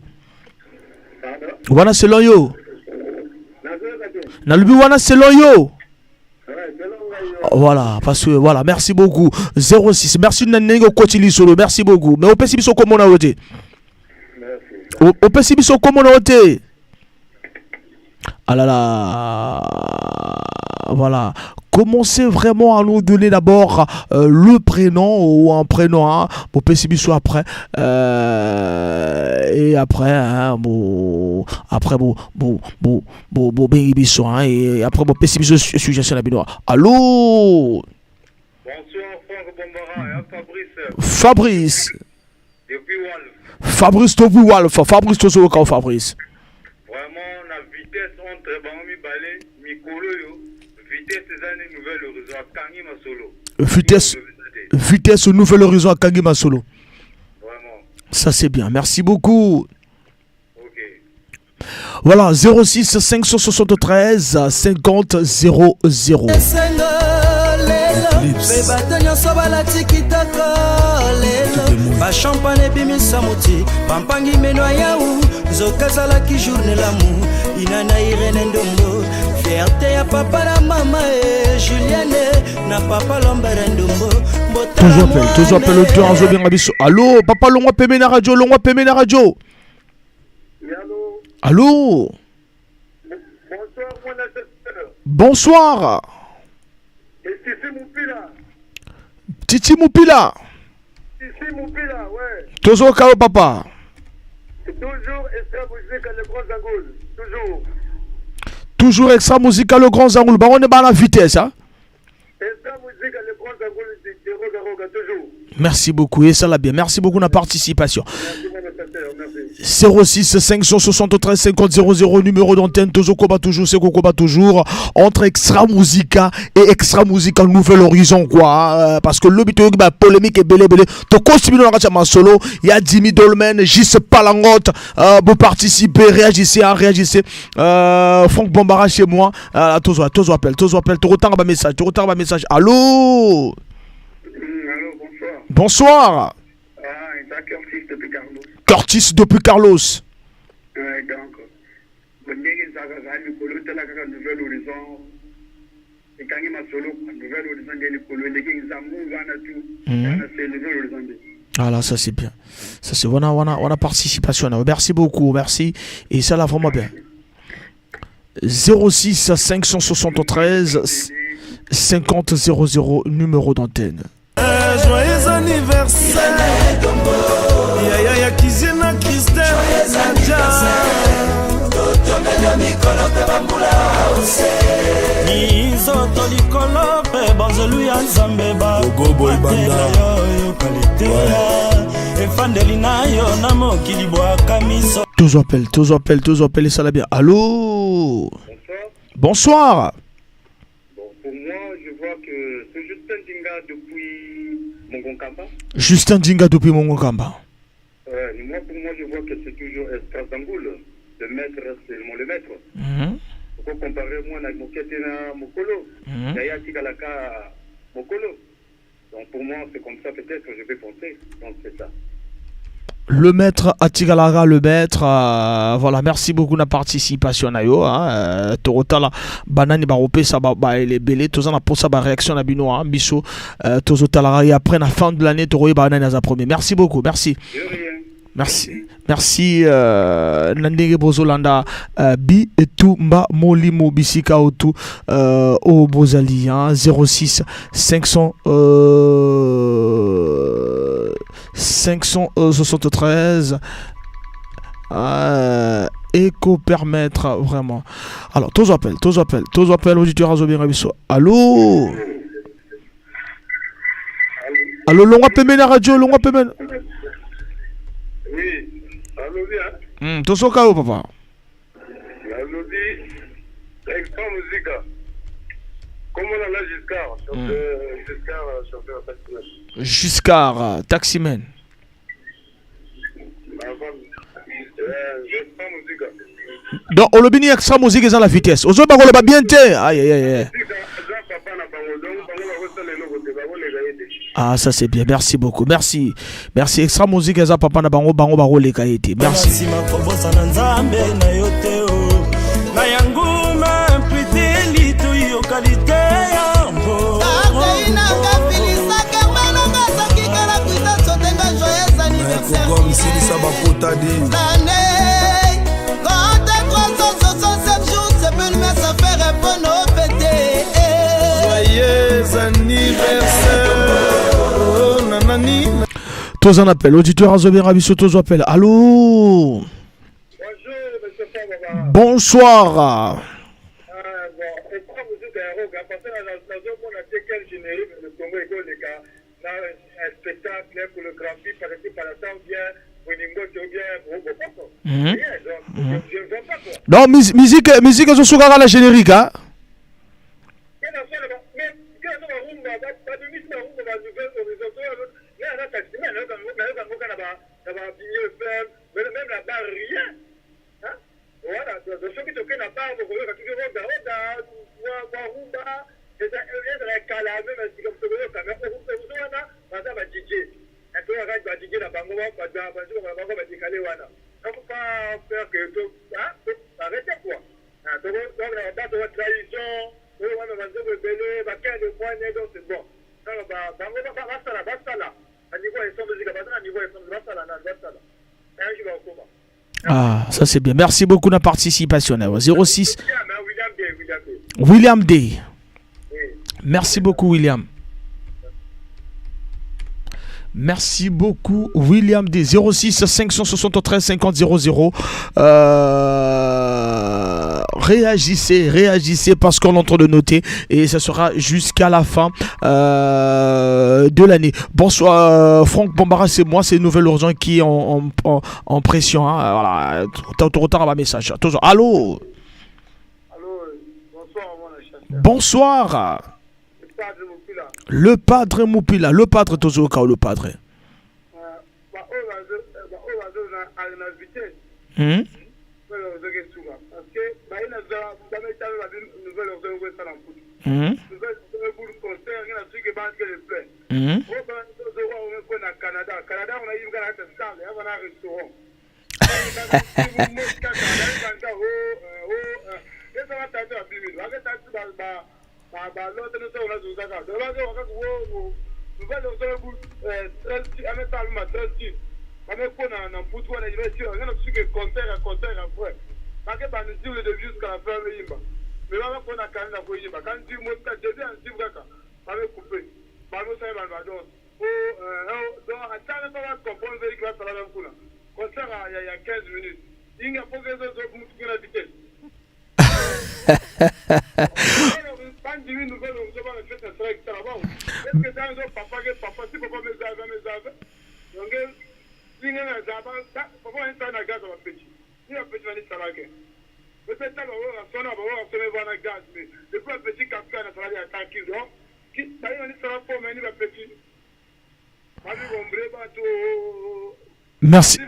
Wana selon yo. Na lubi wana selon yo. Voilà, parce que voilà, merci beaucoup. 06, merci Nanengo Kotili Solo, merci beaucoup. Mais au Pessibiso comment on a voté? Au Pessibiso comment on a voté? Ah là là, voilà. Commencez vraiment à nous donner d'abord le prénom ou un prénom, hein, pour Pessibiso après. Et après, hein, après, Bébiso, hein, et après, Pessibiso, suggestion à Binois. Allô? Bonsoir, Franck Bombara, Fabrice. Depuis Wolf. Fabrice, depuis Wolf. Fabrice, tu es Fabrice. Vraiment, la vitesse entre Baomi Balé, Mikolo, vitesse des années nouvelle horizon à Kangi Masolo. Vitesse nouvel horizon à Kangi Masolo. Vraiment. Ça c'est bien. Merci beaucoup. Ok. Voilà, 06 573 50 00. Bachampagne ebimisa moti pampangi meno ya u zokazalaki journée l'amour inana Irene Ndombo fierté ya papa na mama et Julienne na papa Lambert Ndombo toujours appelle le tour zo bien biso. Allô papa longwa peme na radio Allô. Bonsoir. Titi Moupila. Ici Moupila, ouais. Toujours Kao papa. Toujours extra musique le grand Zangoul. Toujours extra musique le grand Zangoul. Bah on est dans la vitesse, hein. Extra musique le grand Zangoul, c'est toujours. Merci beaucoup et ça l'a bien. Merci beaucoup de la participation. Merci. 06 573 50 00 numéro d'antenne toujours entre extra musica et extra musica nouvel horizon quoi parce que le but polémique est belé to continue dans la solo il y a Jimmy Dolmen Gis Palangote vous participez réagissez Franck Bombara chez moi toujours appel tu retard un message allô. Bonsoir. Curtis depuis Carlos. Curtis depuis Carlos. Donc, nouvel horizon. Et quand il m'a solo, nouvel horizon, il ah là, ça c'est bien. Ça c'est on a participation. Merci beaucoup, merci. Et ça là vraiment bien. 06 573 50 00 numéro d'antenne. Joyeux anniversaire Yaya Kizina Christelle Nizoto likolo pe bazelu ya nzambe ba Goboy banda efandeli nayo na mokili bwaka miso. Tous appels et ça va bien. Allô. Bonsoir. Bon, pour moi, je vois que c'est Justin Dinga depuis Mongonkamba. Justin Dinga depuis Mongonkamba. Moi, pour moi, je vois que c'est toujours Strasbourg. Le maître, c'est le maître. Pourquoi comparer moi avec Moketena Mokolo D'ailleurs, Tigalaka Mokolo. Donc pour moi, c'est comme ça peut-être que je vais penser. Donc c'est ça. Le maître Atigalara, le maître, voilà, merci beaucoup de la participation. Torotala, banani barope, ça va, il est belé, tous en a pour ça, réaction à Binoa, Bisso, Tozotalara, et après, la fin de l'année, Toroy banani à premier. Merci beaucoup, merci. Merci Nandege Bozolanda Bi Etumba Molimo Bisika Otu au Bozali 06 573 éco-permettre vraiment. Alors, tous appels, auditeur Azobien Rabiso. Allô? Allô, l'on appelle la radio, l'on appelle. Oui, allô bien. Tous au cas où, papa. Allô, extra musique. Comment on a là, chauffeur taximan. Giscard, taximan. Donc, on le bénit extra musique et sans la vitesse. Aux autres, on va bien dire. Aïe. Ah, ça c'est bien. Merci beaucoup. Merci. Extra musique et sans papa na bango baro les kaité. Merci. Tous en appel, auditeur Azobien Rabiso, tous appel. Allô? Bonsoir. Non, musique je suis à la générique, hein? Ah, ça c'est bien. Merci beaucoup de la participation. 06 William D. Merci beaucoup, William. Merci beaucoup, William D. 06 573 50 00. Réagissez parce qu'on est en train de noter et ça sera jusqu'à la fin de l'année. Bonsoir, Franck Bombara, c'est moi, c'est Nouvelle Horizon qui est en pression. Hein. Voilà, t'as retard à ma message. Toujours. Allô? Bonsoir. Le padre Moupila, le padre Tozoka ou le padre. Merci.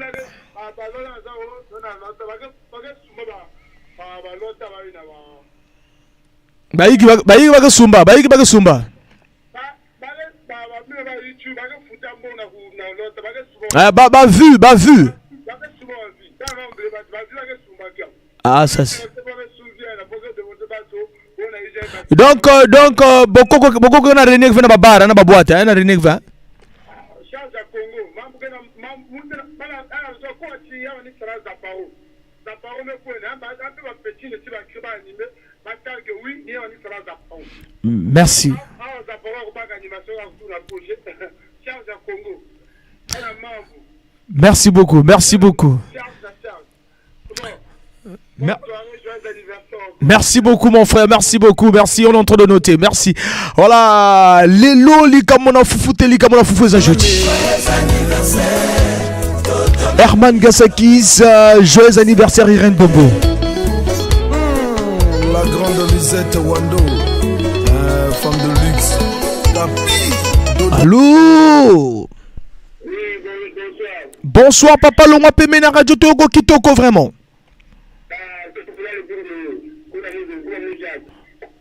Baiki baga sumba. Bah vu. Ah ça c'est. Donc beaucoup na reneg vena babara na baboite na reneg va. ya wani sara zapao zapao me ko na ba za ba petit ne tiba kiba animé ba ta que oui ya wani sara zapao. Merci. Ah zapao ko ba animation sur la projet charge à Congo. Ana mambo. Merci beaucoup, merci beaucoup. Merci beaucoup mon frère, merci beaucoup, merci, on est en train de noter, merci. Voilà, les loli comme on a foufouté, comme on a foufouté ça jeudi. Herman Gassakis, joyeux anniversaire Irène Bobo. La grande Lisette Wando, femme de luxe. Allô? Bonsoir papa Longwa Pemena Radio Togo Kitoko vraiment.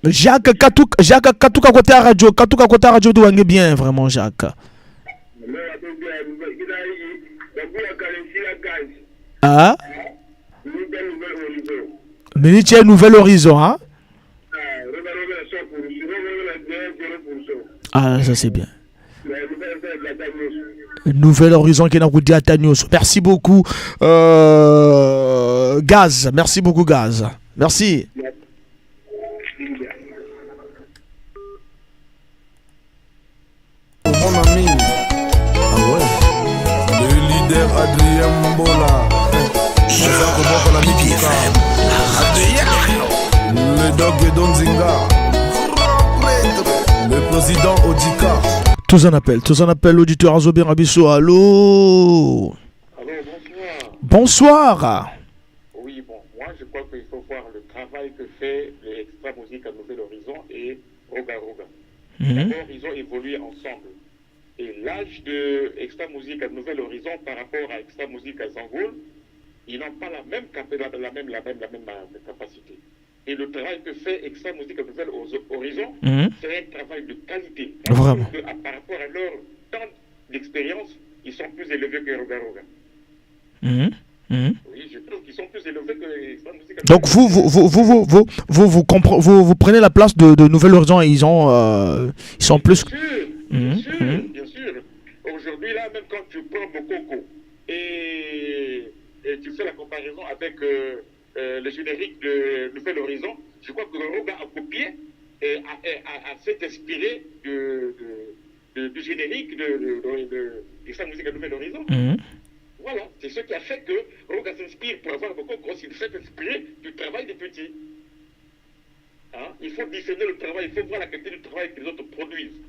Jacques Katouka côté radio, Katouka côté radio de Wangé bien vraiment Jacques. Ah? Minitier Nouvel Horizon hein? Ah ça c'est bien. Nouvel Horizon qui est dans le à Tagnos. Merci beaucoup Gaz. Merci beaucoup Gaz. Merci. Mon ami. Ah ouais. Le leader Adrien Mbola. Le dog Donzinga. Le président Odika. Tous en appel, auditeur Azobé Rabisso. Allô? Bonsoir. Oui, bon, moi je crois qu'il faut voir le travail que fait l'Extra Musique à Nouvel Horizon et Roga Roga. D'abord, ils ont évolué ensemble. Et l'âge de Extra Musique à Nouvel Horizon par rapport à Extra Musique à Zangoul, ils n'ont pas la même capacité. Et le travail que fait Extra Musique à Nouvel Horizon, c'est un travail de qualité. Vraiment. Par rapport à leur temps d'expérience, ils sont plus élevés que Roga Roga. Oui, je trouve qu'ils sont plus élevés que Extra Musique. Donc vous prenez la place de Nouvel Horizon et ils sont plus. Bien sûr. Aujourd'hui, là, même quand tu prends Mokoko et tu fais la comparaison avec le générique de Nouvel Horizon, je crois que Roga a copié et s'est inspiré du générique de Extra Musique à Nouvel Horizon. Voilà, c'est ce qui a fait que Roga s'inspire pour avoir Mokoko, il s'est inspiré du travail des petits. Hein? Il faut discerner le travail, il faut voir la qualité du travail que les autres produisent.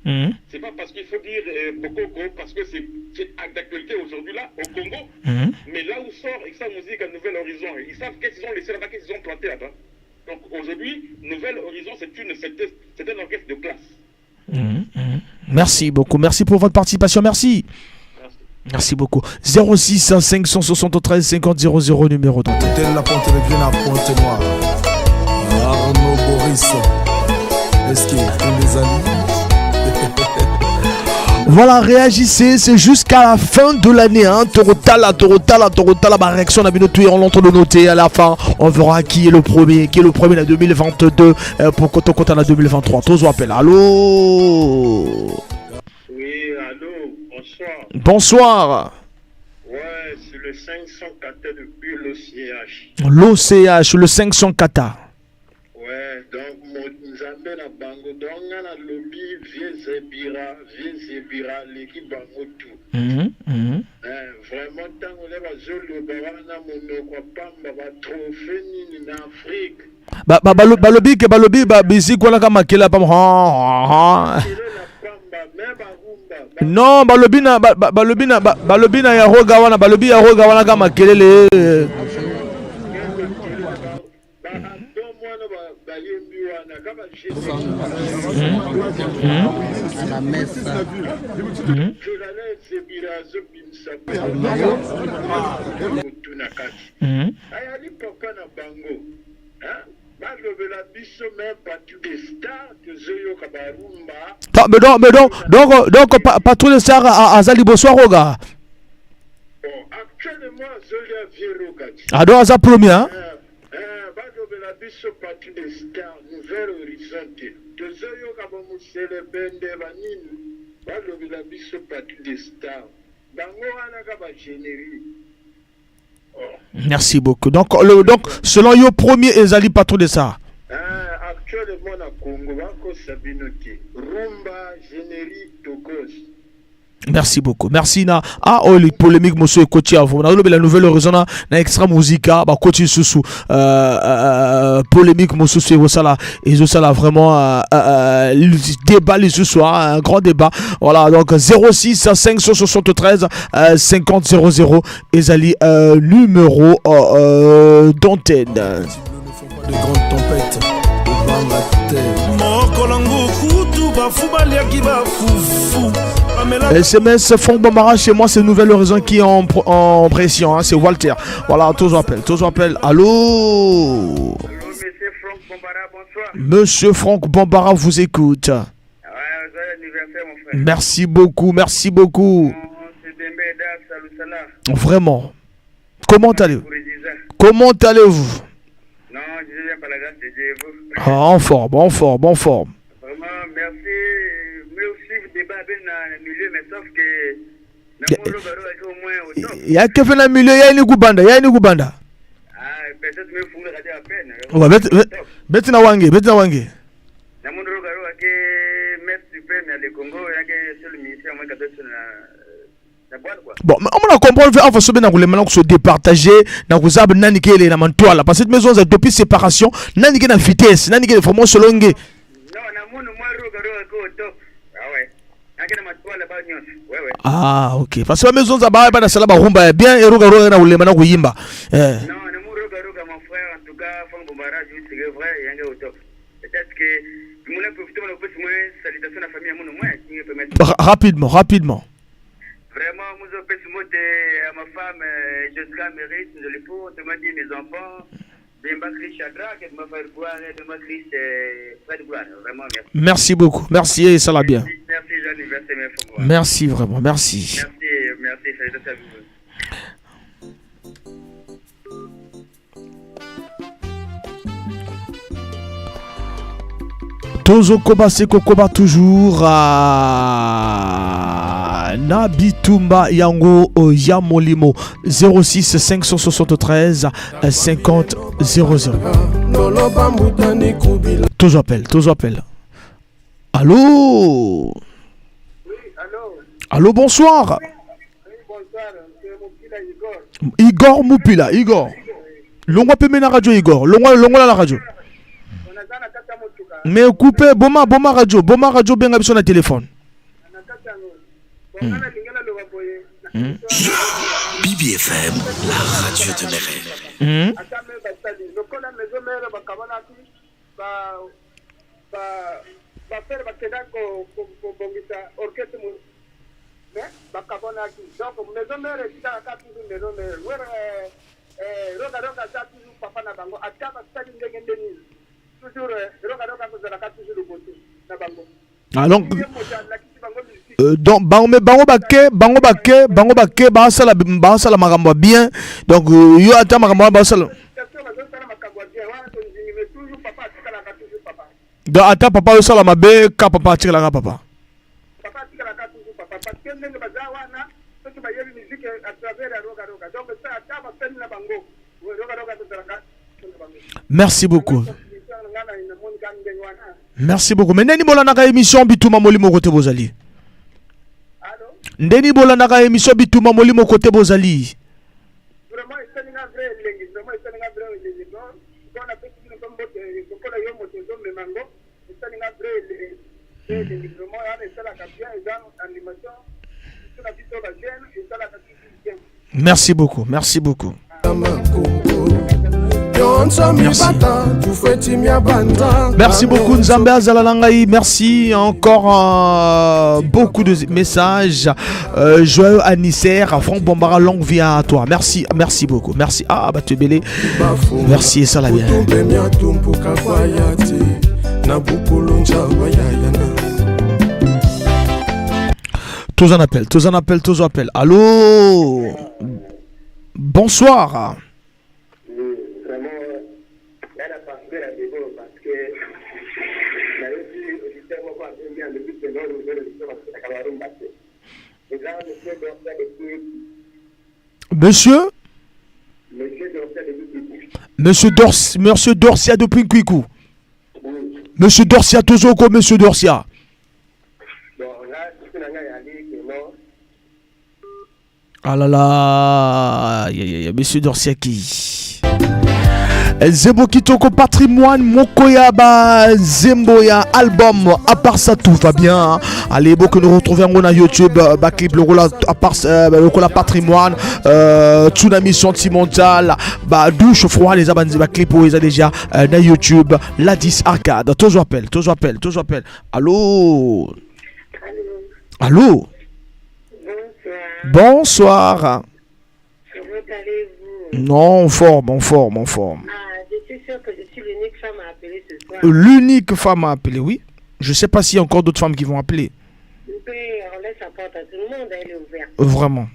C'est pas parce qu'il faut dire Mokoko, parce que c'est d'actualité aujourd'hui là, au Congo, mais là où sort Extra Musique à Nouvel Horizon, ils savent qu'est-ce qu'ils ont laissé là-bas, qu'est-ce qu'ils ont planté là-bas. Donc aujourd'hui, Nouvel Horizon, c'est un orchestre de classe. Merci beaucoup, merci pour votre participation, merci. Merci beaucoup. 06 573 50 00 numéro d'antenne. La Ponte de Green à Pointe-Noire. Arnaud Boris. Est-ce qu'il y a des amis? Voilà, réagissez, c'est jusqu'à la fin de l'année. Hein. Torotala, ma réaction, on a bien noté, on l'entend de noter. À la fin, on verra qui est le premier la 2022 pour Kotokota la 2023. Tous appellent. Allô? Oui, allô, bonsoir. Bonsoir. Ouais, c'est le 504 depuis l'OCH. L'OCH, le 504. Ouais, donc mon Zambé na bango donc na lobby vieux zebira l'équipe bango tout. Vraiment tant on est bazolo bana monoko pamba ba trophée nini na Afrique. Balobi bisi kwa kama kila pam ha. Non, balobi na ya roga wana kama kelele. Donc pas tous les stars à Zali Bonsoir Roga. Actuellement Zolia Viroga. Ah donc ça premier hein. La biso partie des stars Nouvel Horizon de Zoyo Kabomu Célébende Banini la biso partie des stars bango wana ka ba générie Merci beaucoup. Donc, selon yo premier ezali patron de ça. Actuellement na Congo bako Sabinoki rumba générique Togos. Merci beaucoup. Merci na les polémiques monsieur coach avant. Na la nouvelle horizon na extra musica ba coach sous polémique monsieur c'est ça là et ça là vraiment débat les ce soir un grand débat. Voilà donc 06 573 50 00 ezali numéro d'antenne. De grandes tempêtes au bas de terre. Mokolango kutu bafu baliaki bafufu. SMS Franck Bambara chez moi, c'est Nouvelle Horizon qui est en pression, hein, c'est Walter. Voilà, tous appellent. Allô Monsieur Franck Bambara, bonsoir. Monsieur Franck Bambara vous écoute. Ouais, joyeux anniversaire mon frère. Merci beaucoup. C'est Dembeda, salut salam. Vraiment. Comment allez-vous? Non, je viens par la grâce de Dieu. En forme. Vraiment, merci. Mais aussi, débat dans le milieu, mais sauf que au moins au top. Il y a que fait dans le milieu, il y a une goubanda. Ah, peut-être même faut me rater à peine. Ouais, bête na wange. Na mon rogaro ke mettre super mais le Congo, il y a que seul ministère moi que na boîte quoi. Bon, on a compris fait enfin sobe na kule maintenant que se départager na kuzab nani ke na mantoile parce que cette maison depuis séparation nani ke na vitesse, nani ke vraiment selonge. Non, na mon moi rogaro ko top. Ah ouais. Ah ok parce que la maison za ba na sala ba rumba bien et roga na ulema na kuyimba non ne mu roga mon frère en tout cas Franck Bambara c'est vrai yanga au top peut-être que mon profiter mon petit moins salutation à la famille mon moins qui peut mettre rapidement vraiment nous petit mot à ma femme Jessica Mérite je le pour te dit mes enfants Bembakri Chadra que m'a fait boire de ma Chris Fred Gloire vraiment merci beaucoup merci et ça va bien. Merci, j'anniversaire, merci vraiment, merci. Merci, salut Tozo Koba Seko Koba toujours à Nabitumba Yango Yamolimo 06 573 50 00. Tozo appelle. Allô? Allô, bonsoir. Igor Mupila, Igor. Longwa peme na radio Igor. Longwa la radio. Mais coupé boma radio benga biso na téléphone. BBFM, la radio de mes rêves. Faire bakeda ko bongisa orchestre mu bakabona ki donc maison mère kita ka toujours maison mère roga ça toujours papa na bango ataba stadi ndenge ndeni toujours roga ko zala ka toujours bote na bango donc bango bake ba sala makambo bien donc yo ata makambo ba sala donc ata papa yo sala mabe ka papa tikala ka papa tikala ka toujours papa parce que ndenge baza wana soki bayebi musique à travers la roga donc ça ata bapeni na bango roga tozalaka merci beaucoup mais ndeni bolanaka émission bituma molimo kote bozali ndeni bolanaka émission bituma molimo kote bozali vraiment esalinga vrai elengi vraiment esalinga vrai elengi donc on a fait une bonne kokola yo moto ndombe mango esalinga vrai elengi vraiment yana esalaka bien eza animation esala biso ba jeune esalaka bien. Merci beaucoup. Merci. Merci beaucoup Nzambe Azalalangai. Merci encore beaucoup de messages. Joyeux anniversaire Franck Bambara, longue vie à toi. Merci beaucoup. Merci. Ah bah tu es belé. Merci et ça la bien. Tous en appellent. Allô. Bonsoir. Monsieur Monsieur Dorsia depuis Kwiku. Monsieur Dorsia Tozoko, Monsieur Dorsia. Ah là là, Monsieur Dorsia qui Zembo Kitoko Patrimoine Mokoyaba Zemboya album. À part ça tout va bien. Allez, beau que nous retrouverons sur YouTube clip le rôle à part le Patrimoine Tsunami Sentimental douche froid les abandons clip où ils ont déjà na YouTube la 10 arcade. Toujours appel. Allô. Allô. Bonsoir. Non, en forme. Ah, je suis sûr que je suis l'unique femme à appeler ce soir. L'unique femme à appeler, oui. Je sais pas s'il y a encore d'autres femmes qui vont appeler. On laisse la porte à tout le monde, elle est ouverte. Vraiment.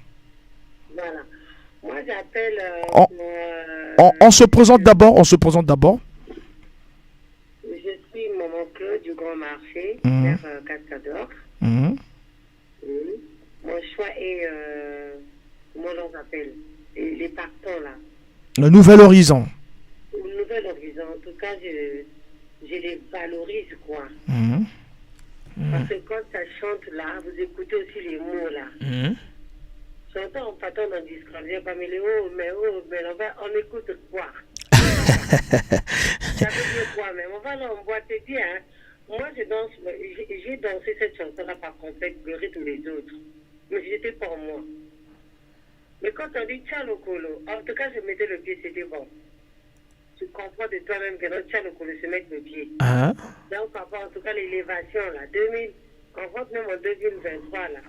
Voilà. Moi, j'appelle... on se présente d'abord. Je suis Maman Claude du Grand Marché, vers Cascador. Mon choix est... comment on l'appelle? Les partants, là. Le Nouvel Horizon. Le Nouvel Horizon. En tout cas, je les valorise, quoi. Parce que quand ça chante, là, vous écoutez aussi les mots, là. J'entends en partant dans le discours, je pas mais on écoute quoi? Ça veut dire quoi, mais on va là, on boit, te dire, hein. Moi, j'ai dansé cette chanson-là par complexe, le rythme des autres. Mais j'étais pour moi. Mais quand on dit Tchalokolo, en tout cas, je mettais le pied, c'était bon. Tu comprends de toi-même que notre Tchalokolo se met le pied. Donc, par rapport, en tout cas, l'élévation, là, on rentre même en 2023, là.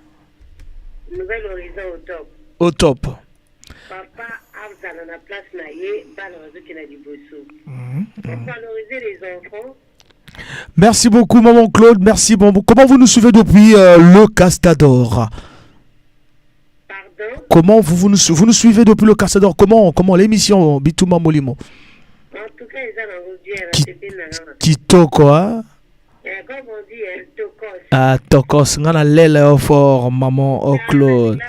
Nouvel horizon au top. Papa, Abzal, on a place naïe, Balrozo qui n'a du bossou. Pour valoriser les enfants. Merci beaucoup, Maman Claude. Merci. Bon, comment vous nous suivez depuis le Castador? Comment vous nous suivez depuis le Castador? Comment l'émission Bitouma Molimo? En tout cas, ils ont Kitoko, hein? Comme on dit, Tokos. Ah, Tokos, on a l'aile fort, Maman Claude.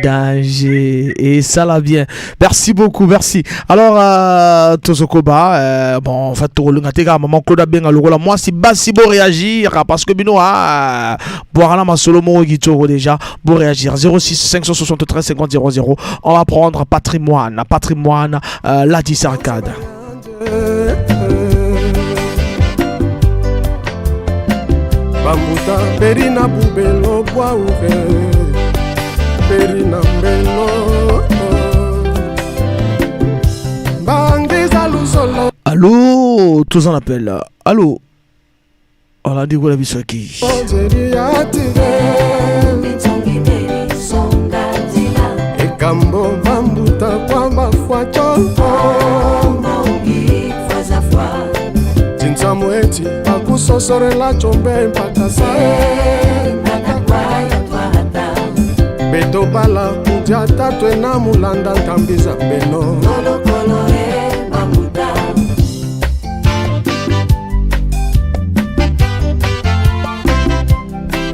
Danger. Et ça là bien. Merci beaucoup, merci. Alors, Tozokoba, bon, en fait, Maman Claude a bien à l'euro. Moi, si beau réagir, parce que Bino, boire la Solomo Guitoro déjà, beau réagir. 06 573 50 00. On va prendre patrimoine, la 10 arcade. Bamuta Perina Bubelo Boaouke Perina Mbelo Bangiza Luzolo. Allô, tous en appel. Allô. On a dit quoi la vie sur qui? Ekambo Bambuta Kwamba Fuachoko Tinsamueti Akusosorela Chombe Mpakasa Beto Bala Mudiata Twena Mulanda Kambiza Beno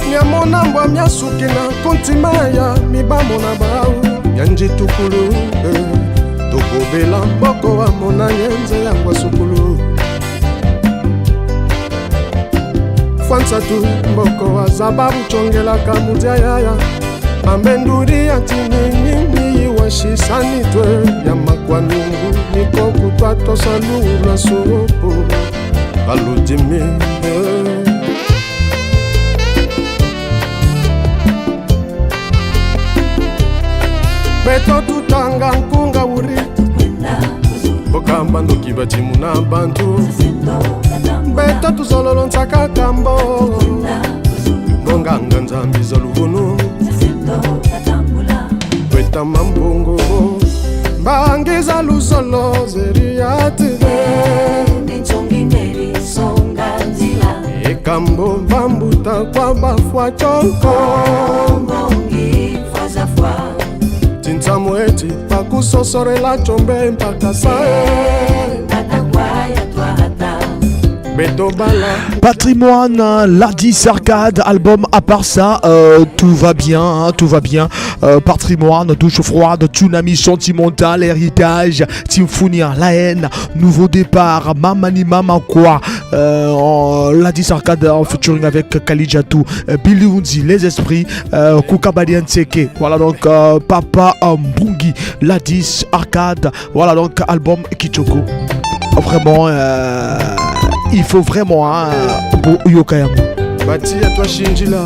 Nyamonambwa Miasukina Kontimaya Mibamona Bau Yanji Tukulu Tukubela Mboko wa Mona Yenze Yangwa Sukulu Fansa tu mboko wa zababu chongela kamudia yaya Ambenduri ya tinini washisani twe ya makwanungu niko kutwato salu na suopo Baludimi Beto tutanga nkunga uri Bokamba ndokiba chimuna bantu Beto tuzololo nsaka kambo Ngonganga nzambi zoluvunu Weta mambungu Bangiza luzolo zeriatide Ekambo bambuta kwa bafwa choko Tinsamueti pakusosorela chombe mpaka sae Patrimoine, Ladis Arcade, album à part ça, tout va bien, hein, tout va bien. Patrimoine, douche froide, tsunami sentimental, héritage, Symphonia, la haine, nouveau départ, Mamani Mama quoi, Ladis Arcade en featuring avec Kalijatou, Billy Unzi, les esprits, Kukabadi Nseke, voilà donc Papa Mbungi, Ladis Arcade, voilà donc album Kichoko. Vraiment, il faut vraiment pour Yokayamu. Bati à toi Shinjila.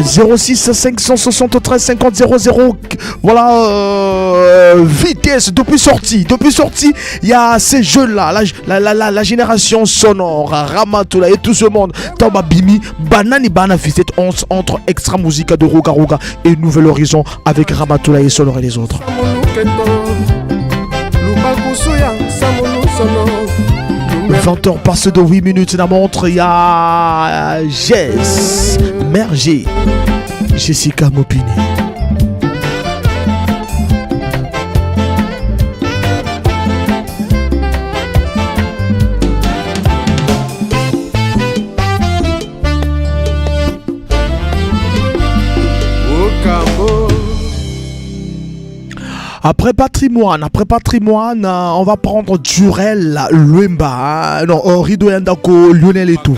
06 573 50 00. Voilà, vitesse depuis sortie, il y a ces jeunes là, la génération sonore, Ramatoula et tout ce monde. Tamba Bimi, Banani Bana Visite entre Extra Musica de Roga Roga et Nouvel Horizon avec Ramatoula et Sonore et les autres. 20h passé de 8 minutes la montre, il y a Jess Merger, Jessica Mopiné. Après patrimoine, on va prendre Durel, Luemba, non, Rido Yandako, Lionel et tout.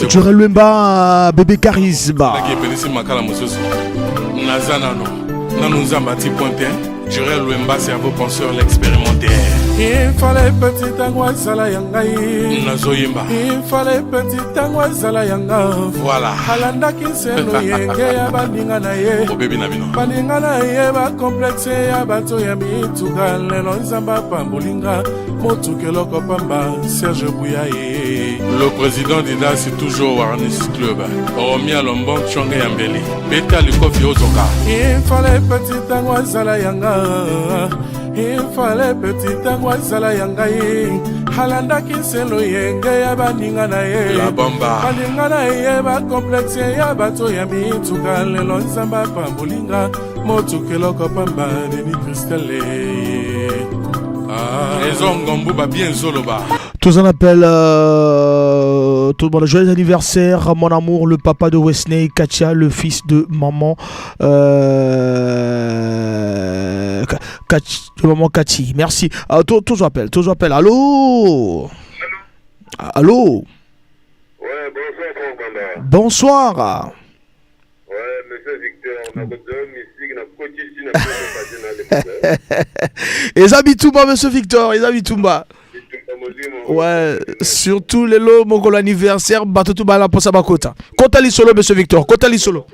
Durel Luemba, bébé Charisma. Durel Luemba, cerveau penseur, l'expérimentaire. Il fallait petit tangois sala yangai. Nazoyimba. Il fallait petit tangois sala yanga. Voilà. Halanda kinselo yenge ya bandinga na ye. O baby na bino. Bandinga na ye ba complexe ya bato ya mituka lelo nzamba pambolinga. Motukelo kopamba Serge Bouyaye. Le président d'IDA c'est toujours Warnis Club. Oromia Lombon Chonge Yambeli. Beta Likofi Ozoka. Il fallait petit tangois sala yanga. Il fallait petit tangois sala yangai. Halanda kinselo yenge ya baninga na ye. La bomba. Baninga na ye ba complexe ya bato ya mituka lelo nzamba pambolinga. Motukelo kopamba Denis Christelle. Les ongombo ba bien zoloba. Tous on appelle tout le monde. Joyeux anniversaire, mon amour, le papa de Wesley, Katia, le fils de maman, de maman Cathy. Merci. Tous on appelle. Allô. Allô. Ouais, bonsoir, Franck Banda. Bonsoir. Ouais, monsieur Victor, on a besoin ici, on a coaché ici, on a fait les habitouba, monsieur Victor, les habitouba. Ouais, surtout les lots, mon anniversaire, Batotuba la posa bakota. Kotali solo, monsieur Victor, Kotali solo.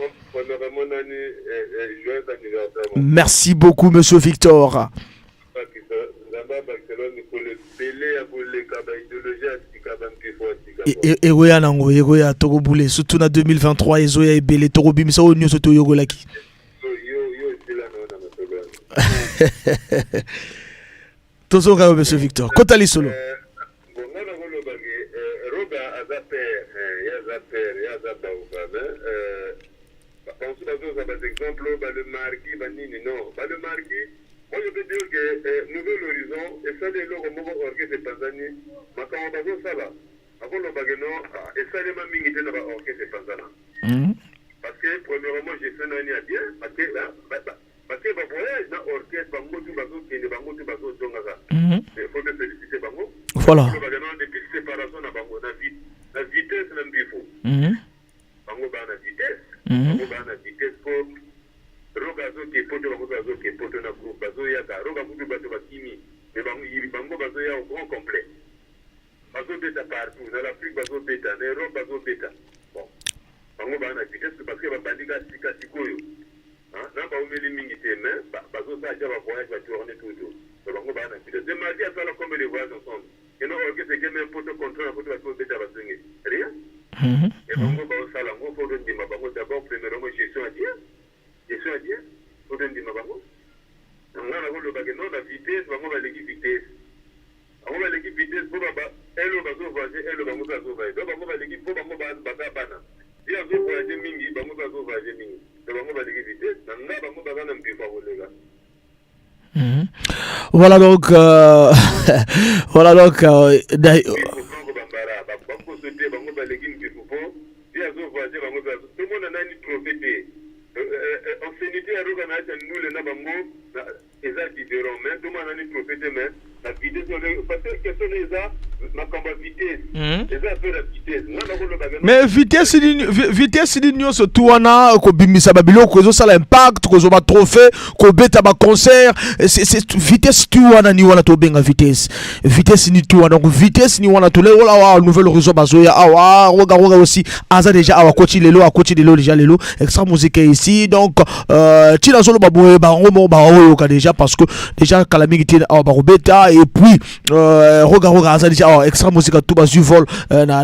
Merci beaucoup, monsieur Victor. Et Egoya nango, Egoya Togo Boulé, surtout en 2023, Ezoya et Belé, Togo Bimsa, Onyo Soto Yogolaki. Tozoga, monsieur Victor, Kotali solo. Exemple, le marquis, le marquis, moi je peux dire que Nouvel Horizon, et ça, les logo, mon orchestre de Tanzanie, ma campagne, ça va. Avant le bagano, et ça, les mamie, ils étaient dans l'orchestre de Tanzanie. Parce que, premièrement, j'ai fait un année à bien, parce que, ma voyage dans l'orchestre, Bangotu Bazo, qui est Bangotu Bazo, Zongaza. Il faut te féliciter, Bango. Voilà. Depuis séparation, Bango, la vitesse, même bifo. Bango, la vitesse. Bango, la vitesse pour. Rogazo qui est poteau, Rogazo qui est poteau, Bazo Yaga, Rogazo Bazo Bakimi, mais Bango Bazo ya au grand complet. Bazo Beta partout, dans l'Afrique Bazo Beta, dans l'Europe Bazo Beta. Bon, Bango Bana vitesse parce que Bandiga Sika Sikoyo. N'a pas oublié les mingité, mais Bazo Saja va voyager, va tourner tout le tour. Bango Bana vitesse. De mardi à ça, comme les voyages ensemble. Et non, ok, c'est que même poteau contre un poteau Bazo Beta va swinguer. Rien? Et Bango Bazo Salango, faut donner ma Bango d'abord, premièrement, gestion à dire. Je suis à dire, faut donner ma bango. On a le bagage, la vitesse, on va l'équipe vitesse. On va l'équipe vitesse pour elle va sauvager, elle va sauvager. Donc on va l'équipe pour bana. Si on veut voyager mingi, on va sauvager mingi. Donc on va l'équipe vitesse, on a un peu de les gars. Voilà donc, voilà donc, mais vitesse ni nyonso tu wana kobimisa babiloko ezosala impact kozoma trophée kobeta baconcert c'est vitesse tu wana ni wana tobenga vitesse ni tu wana donc vitesse ni wana tole wala nouvelle horizon bazoya awa roga aussi aza déjà awa coach lelo déjà lelo extra musique ici donc tina solo baboye bango baoyoka déjà parce que déjà kalamiki tina awa barobeta et puis roga aza déjà awa extra musique tout bazu vol na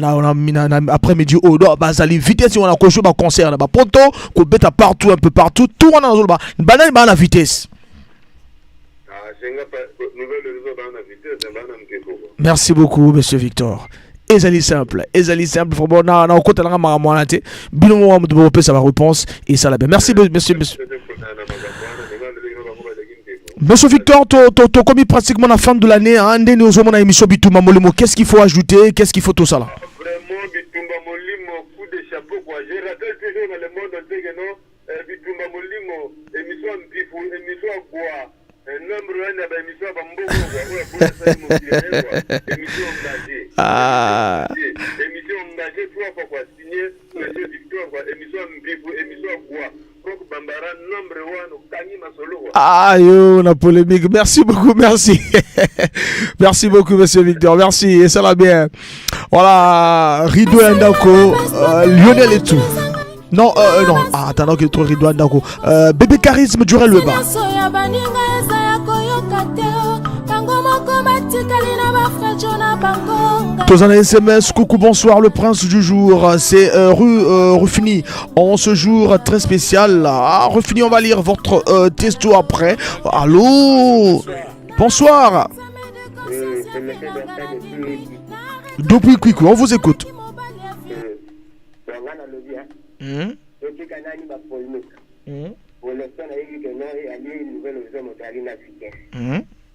après-midi au do bazali vitesse on a kojo ba concert na ba poto ko beta partout un peu partout tout on a zolo ba banani ba na vitesse. Merci beaucoup monsieur Victor. Ezali simple vraiment na okota nga maramwana te bino mo mo pesa ba réponse et ça la bien. Merci monsieur Monsieur Victor, tu commis pratiquement la fin de l'année, hein, on a émission Bitumba Molimo. Qu'est-ce qu'il faut ajouter? Qu'est-ce qu'il faut tout ça là? Vraiment, Bitumba Molimo, coup de chapeau quoi. Je rappelle toujours dans le monde entier que non, Bitumba Molimo, émission Bifou, émission quoi? Nombre 1 émission Bambo, émission engagée. Ah. Émission engagée, 3 fois quoi, signé Monsieur Victor quoi, émission Bifou, émission quoi? Ah yo, la polémique. Merci beaucoup, merci. Merci beaucoup, monsieur Victor. Merci, et ça va bien. Voilà, Rido Ndako, Lionel et tout. Non, non. Ah, attends, que trop Rido Ndako. Bébé Charisme Durel le bas. Tous en SMS, coucou, bonsoir, le prince du jour, c'est Rufini. En ce jour très spécial, Rufini, on va lire votre testo après. Allô, bonsoir. Depuis Kwiku, on vous écoute.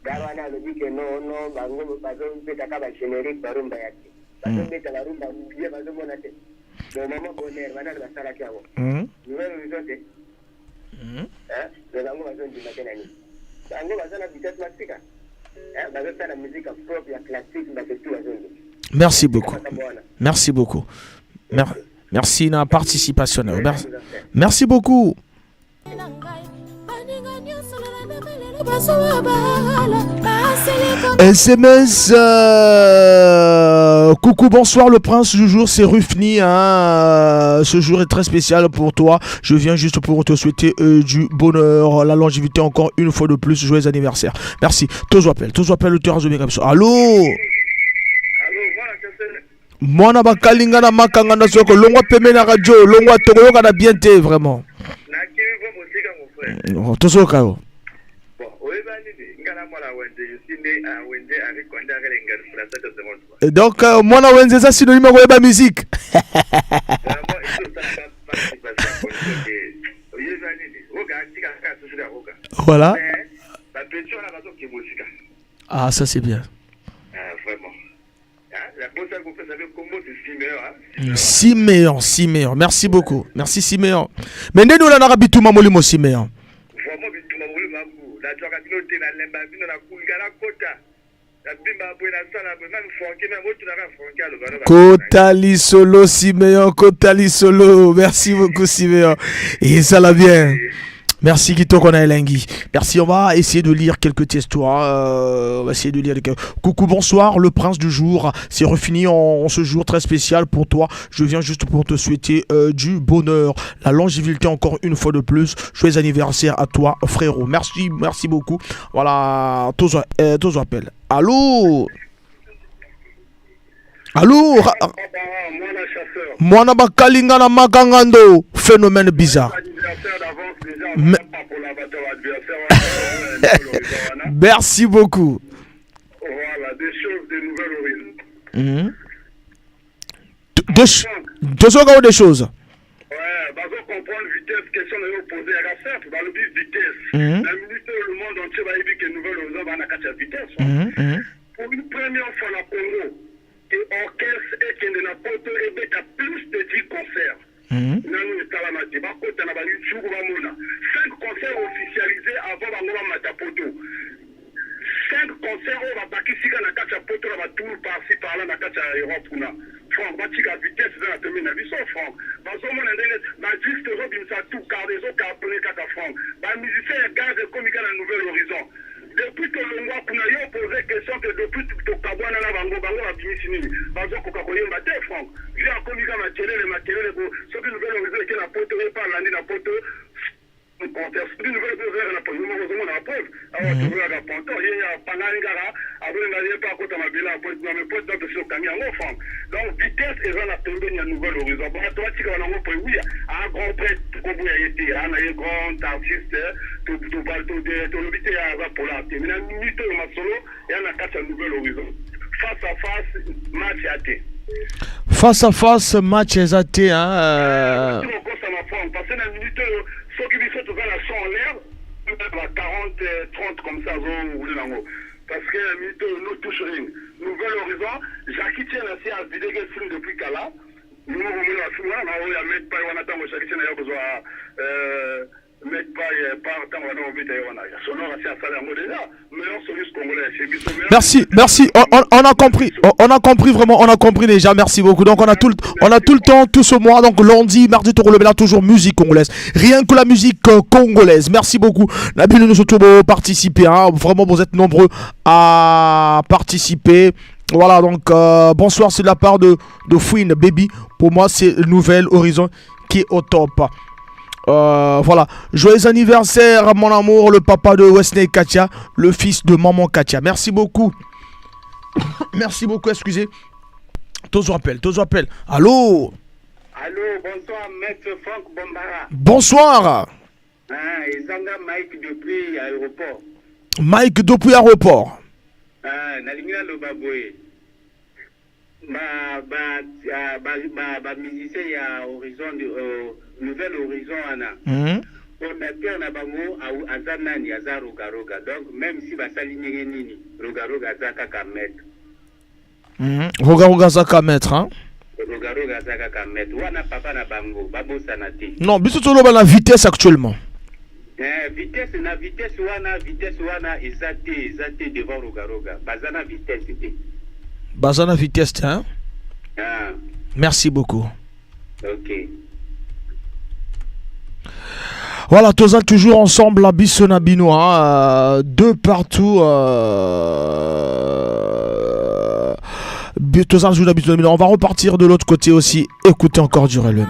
Gawana lobi que non bango bazo beta ka ba générique barumba yake bazo beta la rumba mbiye bazo monate do mama bonheur bana ba sala kyabo nouvelle horizonte do bango bazo ndima tena ni bango bazo na vitesse maxika bazo sala musique propre ya classique ba tout bazo ndi. Merci beaucoup. Merci beaucoup. Merci na participation. Merci beaucoup. SMS coucou, bonsoir le prince du jour, c'est Rufni, hein. Ce jour est très spécial pour toi. Je viens juste pour te souhaiter du bonheur, la longévité encore une fois de plus. Joyeux anniversaire. Merci. Tous appelle le terrain de Megapso. Allô. Mwana bakalinga na makanga na soko longwa peme na radio longwa tokoyoka na bien te vraiment. Tosoka yo. Donc mwana wenze ça synonyme ko ba musique. Voilà. Ah ça c'est bien. Siméon. Merci beaucoup. Merci Siméon. Mais nous la na Bitumba Molimo Siméon. Kotali solo Siméon, Kotali solo. Merci beaucoup Siméon. Et ça va bien. Merci Guito Konaelengi. Merci, on va essayer de lire quelques histoires. On va essayer de lire coucou, bonsoir, le prince du jour. C'est refini en ce jour très spécial pour toi. Je viens juste pour te souhaiter du bonheur, la longévité encore une fois de plus. Joyeux anniversaire à toi, frérot. Merci beaucoup. Voilà, tous appels. Allô? Allô? Mwana bakalinga na makangando. Phénomène bizarre. Merci beaucoup. Voilà, des choses, des nouvelles horizons. Des choses. Ouais, bah, vous comprendre vitesse, question de opposé à la simple, dans le but vitesse. La minute où le monde entier va dire que Nouvelle Horizon va à la vitesse. Pour une première fois, la Congo, et orchestre et qui n'a pas été plus de 10 concerts. Nous avons 5 concerts officialisés avant la Matapoto. 5 concerts où on va ici dans la Kacha Poto, on va tout par-ci par-là dans la Kacha Europe. Franck, on va tirer la vitesse dans la termine. Franck, parce que on a juste tout, car les autres cartonnés Kaka Franck. Les musiciens gardent comme dans la Nouvelle Horizon. Depuis que le mois qu'on a eu posé question que depuis que Kabwana la Bango a fini signé, parce que Coca-Cola m'a dit Franck, j'ai encore mis ma télé, ce qui Nouvelle Horizon est la pote, et pas l'année la pote. Un contexte d'une nouvelle preuve, la preuve, la preuve. Alors, tu veux la preuve, il y a Panangara, après, il n'y a pas à ma ville, mais peut-être dans le camion, Franck. Donc, vitesse est dans la tombée de la Nouvelle Horizon. Bon, toi, tu vas en avoir, oui, un grand prêtre, comme vous avez été, un grand artiste, tout le bité à pour la télé. Mais la minute de ma solo, il y a un catch à Nouvelle Horizon. Face à face, match à thé. Face à face, match à thé, hein. Parce que la minute, ceux qui visent tout la son en l'air, 40, 30 comme ça, parce que la minute, nous touche rien. Nouvel Horizon, Jackie tient assez à vider le film depuis Kala. Nous, on a fait là, on a mis pas, on attend, Jackie tient à besoin, mettre pas, tant on a envie d'ailleurs, on a sonore assez à salaire déjà, meilleur solution congolais, c'est Bissot. Merci, on a compris vraiment, on a compris déjà, merci beaucoup. Donc on a tout le temps, tout ce mois, donc lundi, mardi, Torolobela, toujours musique congolaise, rien que la musique congolaise. Merci beaucoup. Nabil, nous sommes participer, hein. Vraiment vous êtes nombreux à participer. Voilà, donc bonsoir, c'est de la part de Fouine Baby. Pour moi, c'est Nouvelle Horizon qui est au top. Voilà, joyeux anniversaire mon amour, le papa de Wesley Katia, le fils de maman Katia. Merci beaucoup. Merci beaucoup, excusez. Tous appellent. Allô, bonsoir, maître Franck Bombara. Bonsoir. Ezanga Mike depuis l'aéroport. Mike depuis l'aéroport. Nalingina Lobaboye. Musicien ya Horizon Nouvelle Horizon ana. Fondateur na bango aza nani aza Rogaroga. Donc même si basali nini Rogaroga aza kaka maître. Rogaroga aza kaka maître, hein. Rogaroga aza kaka maître. Wana papa na bango babosana te. Non, biso tolo ba la vitesse actuellement. Vitesse wana ezate devant Rogaroga. Bazana vitesse te. Bazana vitesse, hein. Merci beaucoup. Ok. Voilà, tous toujours ensemble à Bissona Binois, de partout. On va repartir de l'autre côté aussi. Écoutez encore du relevé.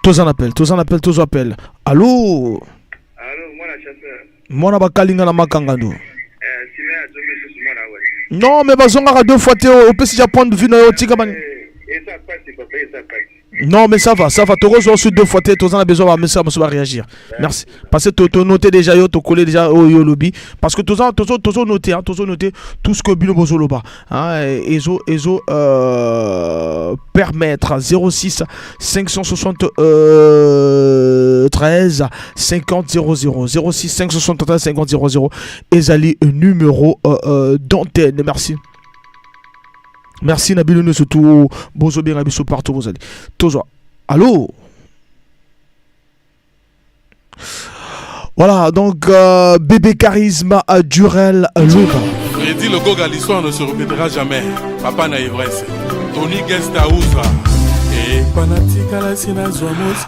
Tous en appel. Allô, moi na bakalinga na makangando. Non, mais bazonga deux fois au PC Japon de vino tika bani. Non, mais ça va. Toro ensuite deux fois tous en a besoin de réagir. Merci. Parce que tu noté déjà yo, tu collé déjà au lobby parce que tous noté tout ce que Bino Bozoloba hein ezo permettre 06 560 13 50 00 06 573 50 00 ezali numéro d'antenne. Merci Nabil, nous surtout bozo bien abisso partout vous allez. Toujours. Allô. Voilà donc bébé charisme à Durel Loba. J'ai dit le Goga, l'histoire ne se répétera jamais. Papa na ivresse. Tony Gestaouza.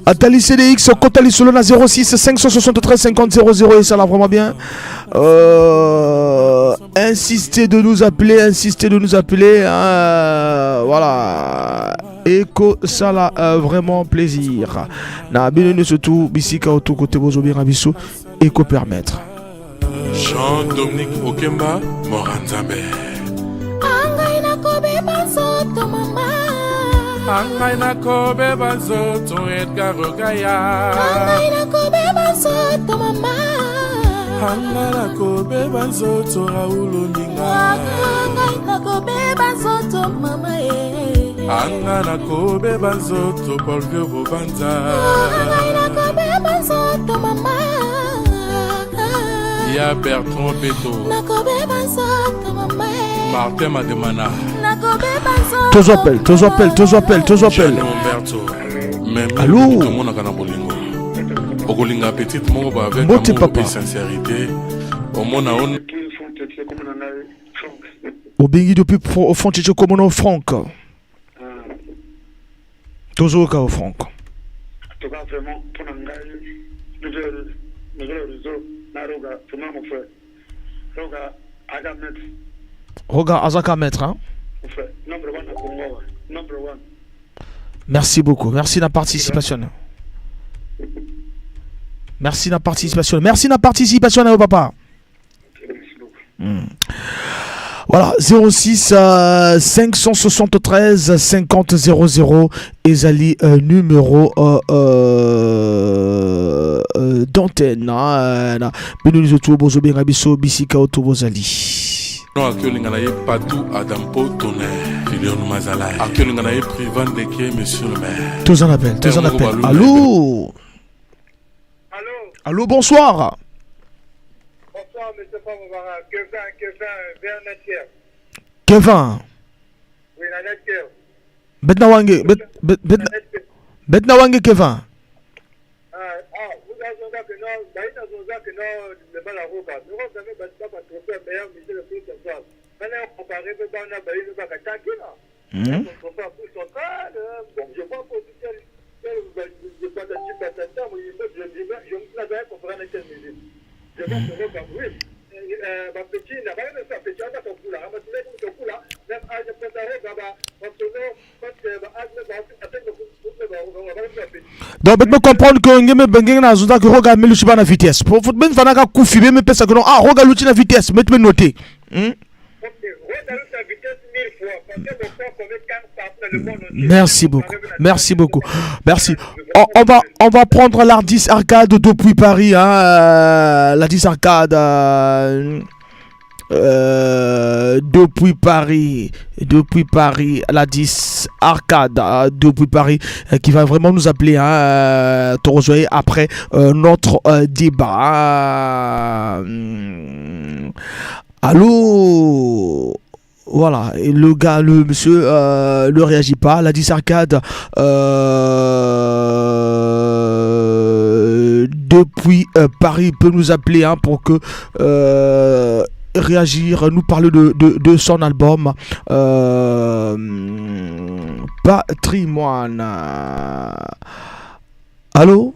Atali CDX, Kotali Solo na 06 573 50 00 et ça là vraiment bien. Insistez de nous appeler. Voilà. Eko ça là vraiment plaisir. Na bien surtout bisika auto côté bozo bien abisso Eko permettre. Jean Dominique Okemba Moranzambe. Angaina kobe basoto mama. Angai na kobe bazoto Edgar Rogaya. Angai na kobe bazoto mama. Angai na kobe bazoto Raoul Ondinga. Angai na kobe bazoto mama. Angai na kobe bazoto Paul Gebo Banza. Angai na kobe bazoto mama. Ya Bertrand Peto. Na kobe bazoto mama. Martin Mademana. Na kobe bazoto. Tous appels. Allô? Okolinga petite mo ba avec Mbote amour papa. et sincérité. Omona on Obengi depuis au fond de comme on Franck. Toujours au Franck. En tout cas, vraiment, pour nous réseau, Naroga, vraiment mon frère. Roga, Agamet, Roga Azaka maître hein. mon frère. Number one à Congo. Number one. Merci beaucoup. Merci de la participation. Merci de la participation au papa. Voilà 06 573 50 00 ezali numéro d'antenne na bino to bozo benga biso bisika to bozali. non akiolinga na ye Patou Adampo Tonnerre Filion Mazala akiolinga na ye Privan Deke monsieur le maire. Tous en appel. Allô? Allô, bonsoir. Bonsoir, monsieur Famobara. Kevin, vers Natière. Kevin. Oui, la Natière. Betna wange Kevin. Vous avez que non, le mal à Roga. Nous avons pas trouvé meilleur monsieur le plus de soir. Maintenant, on comparé avec Bana Baï, nous avons attaqué là. On ne peut pas plus central. Bon, je vois pas tout seul. Je pas d'acheter patata, mais je me l'avais comparé avec cette musique. Je vois que Roga, oui. Ma petite, n'a pas même ça, petite, on va ton coup là. On va te mettre ton coup là. Même âge de Roga, donc peut me comprendre que ngeme bengeng na zuda que Roga melu shiba na vitesse. Pour faut ben fana ka kufi be me pesa que non ah Roga luti na vitesse, mais tu me noter. Merci beaucoup. On va prendre l'Ardis Arcade depuis Paris hein, l'Ardis Arcade depuis Paris l'Ardis Arcade depuis Paris qui va vraiment nous appeler te rejoindre après notre débat. Allô? Voilà, et le gars, le monsieur ne réagit pas. La Arcade depuis Paris peut nous appeler pour que réagir, nous parler de son album Patrimoine. Allô?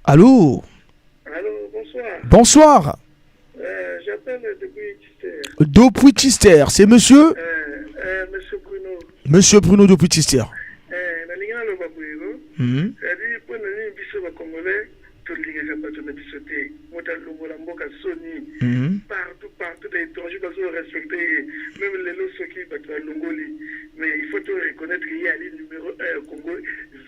Allô, bonsoir. J'appelle depuis Tister, c'est monsieur Monsieur Bruno depuis Tister. Partout les étrangers doivent respecter, même les lots qui battent la Longoli. Mais il faut reconnaître qu'il y a le numéro 1 au Congo,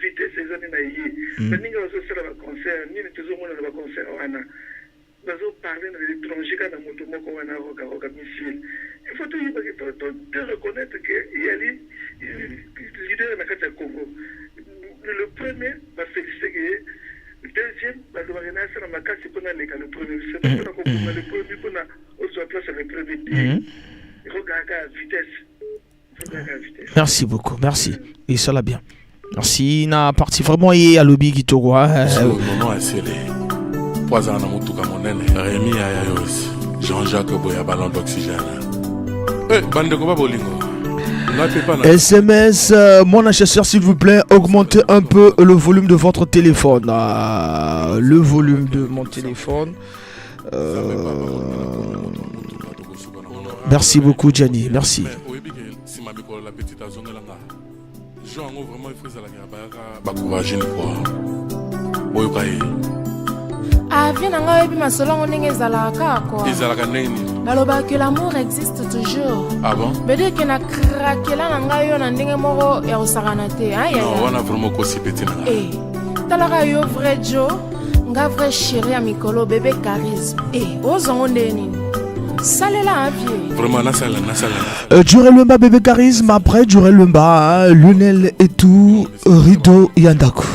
vitesse ces années naïe. Mais nous avons aussi le concert, nous avons le concert. Nous avons parlé de l'étranger quand nous avons Roga missile. Il faut reconnaître qu'il y a le leader de la Congo. Le premier va féliciter. Le deuxième, le premier, c'est le premier, le premier. Merci beaucoup, merci. Et ça l'a bien. Merci, na parti vraiment y a lobby qui togo. Maman a scellé. Poison à Moutuka Monene. Rémi Ayayos. Jean-Jacques Boya ballon d'oxygène. Bande de Koba Bolingo. SMS, mon achèteur s'il vous plaît, augmentez un peu le volume de votre téléphone. Le volume de mon téléphone. Merci beaucoup Gianni, merci. Avi nanga yebi masolo ndenge ezalaka kwa. Ezalaka nini? naloba que l'amour existe toujours. Ah bon? Bede que na krakela na ngai yo na ndenge moko ya osakana te. Non, on a vraiment kosi petit na. Eh, talaka yo vrai Joe, nga vrai chéri ya mikolo bébé charisme. Eh, ozongo ndeni. Salela un pied. Vraiment, nasala. Durel Lumba, bébé charisme. Après Durel Lumba, Lunel et tout, Rideau Yandaku.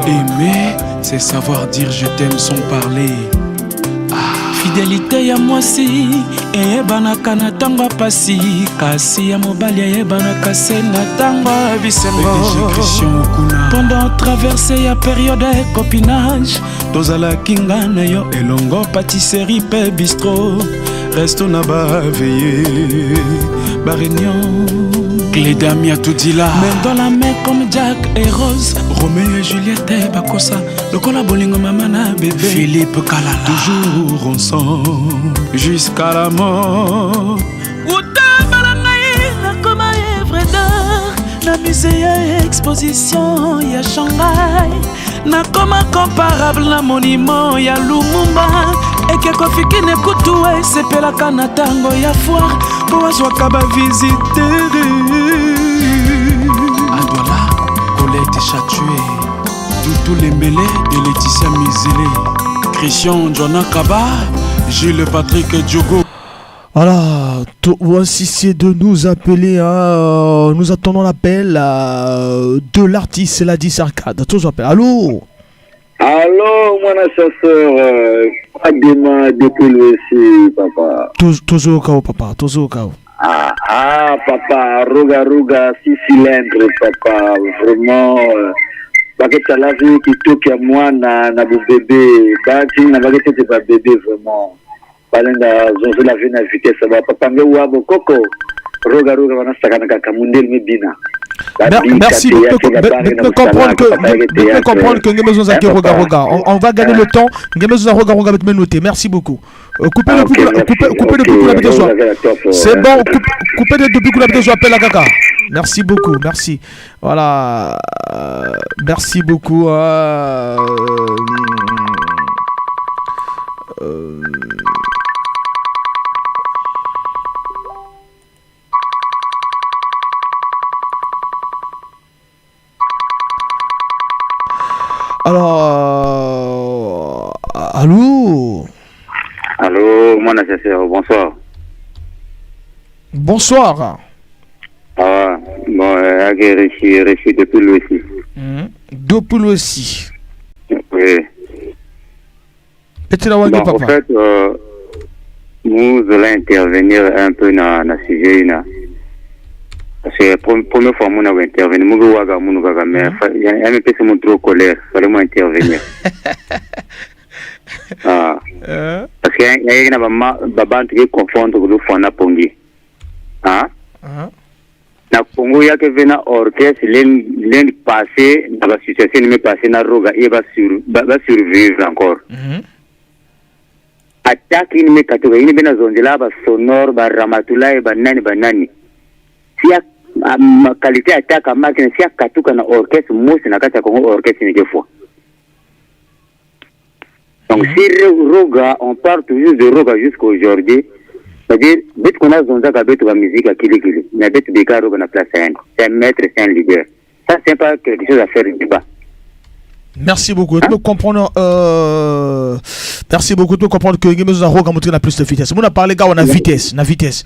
Aimer, c'est savoir dire je t'aime sans parler. Fidélité ya mwasi eyebana na tango pasi kasi ya mobali eyebana kase na tango bisengo. Pendant traversée ya période de copinage tozala kinga na yo elongo pâtisserie pe bistrot resto na ba veillé ba réunion. Clé d'ami a tout dit là. Mais dans la main comme Jack et Rose, Roméo et Juliette et Bakosa, le collabolingo mamana bébé Philippe Kalala, toujours ensemble jusqu'à la mort. Outa balangaï na koma evre d'art, na musée ya exposition ya Shanghai, na koma comparable na monument ya Lumumba. Eke kofiki ne kutu sepelaka na tango ya foire po azwaka ba visiteur. Adwala, Colette Chatué, Toutou Lembele et Laetitia Mizele, Christian John Kaba, Gilles Patrick Diogo. Voilà, voici c'est de nous appeler. Nous attendons l'appel de l'artiste Ladis Arcade. Tous appellent. Allô? Allô, mon chasseur, Adema depuis l'Ouest, papa. Tozo Kao, papa, Tozo Kao. Papa, Roga, 6 cylindres, papa, vraiment. Baguette à la vie qui toque à moi, na bébé, na baguette de bébé, vraiment. Palenda, zonzo la vie na vitesse, papa, me wabo koko. Roga, wana sakana kakamundel medina. Merci de comprendre que nous besoin de Roga. On va gagner le temps. Nous besoin de Roga avec mes notés. Merci beaucoup. Coupez le coup la bête de c'est bon. Coupez le coup la bête de appelle la caca. Merci beaucoup. Merci. Voilà. Merci beaucoup. Alors, allô? Allô, mon assesseur, bonsoir. Bonsoir. Ah, bon, reçu depuis l'Ouest. Depuis l'Ouest. Oui. Et tu l'as vu, papa? En fait, nous allons intervenir un peu dans le sujet. Parce que la première fois que nous avons intervenu, nous avons mais il y a un peu de trop colère, il fallait intervenir. Parce qu'il y a un baba qui confond le fond à Pongi. Na Pongo, il y a un orchestre, l'un passé, dans la situation, il est passé dans Roga, il va survivre encore. Attaque, il est catégorie, il est dans la zone de là, sonore, ramatula, et banani. Si ma qualité attaque à marque, si à Katuka na orchestre, moi c'est na kata Congo orchestre ni fois. Donc si Roga, on parle toujours de Roga jusqu'à aujourd'hui, c'est-à-dire dès qu'on a zonza ka betu la musique à Kili, na betu beka Roga na place 1. C'est un maître, c'est un leader. Ça c'est pas quelque chose à faire un débat. Merci beaucoup. Tu peux comprendre. Merci beaucoup. Tu peux comprendre que nous avons montré la plus de vitesse. On a parlé on a vitesse, na vitesse.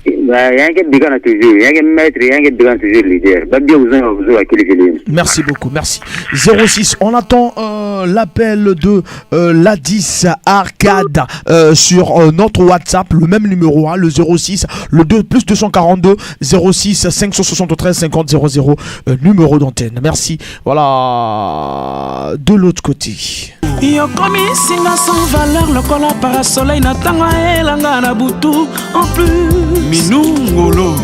Merci beaucoup, merci. 06, on attend l'appel de Ladis Arcade sur notre WhatsApp, le même numéro, le 06, le 2 plus 242 06 573 50 00, numéro d'antenne. Merci. Voilà, de l'autre côté. Yo komi singa sans valeur lokola parasoleil na tanga elanga na butu en plus minungolo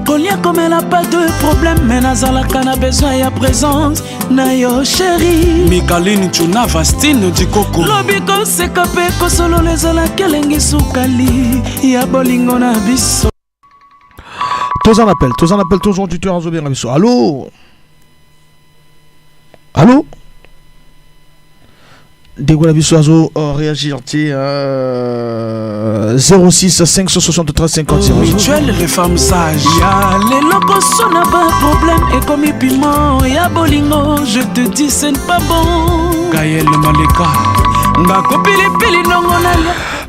kolia comme elle a pas de problème mais nazala kana besoin ya présence na yo chérie Mikaline Tuna Vastine Dikoko lobiko sekape ko solo lezola kelengi sukali ya bolingo na biso. Tous en appel tous en tuteur en zobé biso. Allô? Dégola Bissoiseau réagir 06 573 50 0. Mutuelle les femmes sages. Y'a les locaux sont n'a pas problème et comme il piment y'a bolingo je te dis ce n'est pas bon. Gaël Maleka.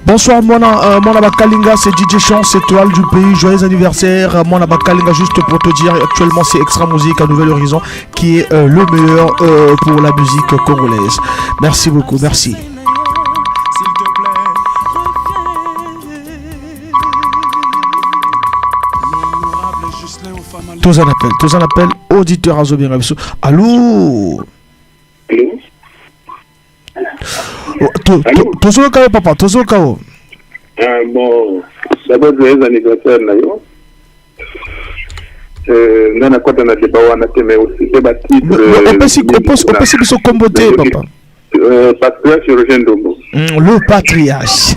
Bonsoir Mona Bakalinga, c'est DJ Chance, étoile du pays, joyeux anniversaire Mona Bakalinga, juste pour te dire, actuellement c'est Extra Musique à Nouvel Horizon qui est le meilleur pour la musique congolaise. Merci beaucoup, merci. Tous un appel, auditeur à Zobien Rabissou. Allô? Tozo kao papa, tozo kao. Bon, d'abord joyeux anniversaire nayo. Nana kota na débat wana mais aussi débat titre. On peut se comboter papa. Patriarche chirurgien Dombo. Le patriarche.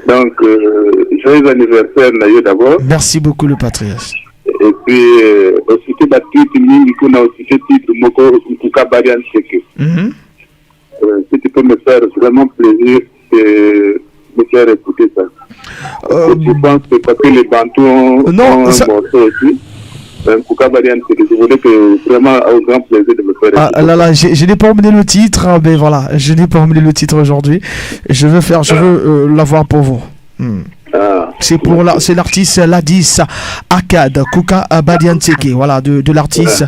Donc joyeux anniversaire nayo d'abord. Merci beaucoup le patriarche. Et puis aussi débat titre mingi kuna aussi titre moko kuka barian seke. Si tu peux me faire vraiment plaisir de me faire écouter ça. Je pense que parce que les Bantous ont un morceau aussi. Je voulais que vraiment au grand plaisir de me faire écouter. Ah là là, je n'ai pas emmené le titre, mais voilà, je n'ai pas emmené le titre aujourd'hui. Je veux l'avoir pour vous. C'est pour c'est l'artiste Ladis Arcade Kuka Badianteke, voilà de l'artiste.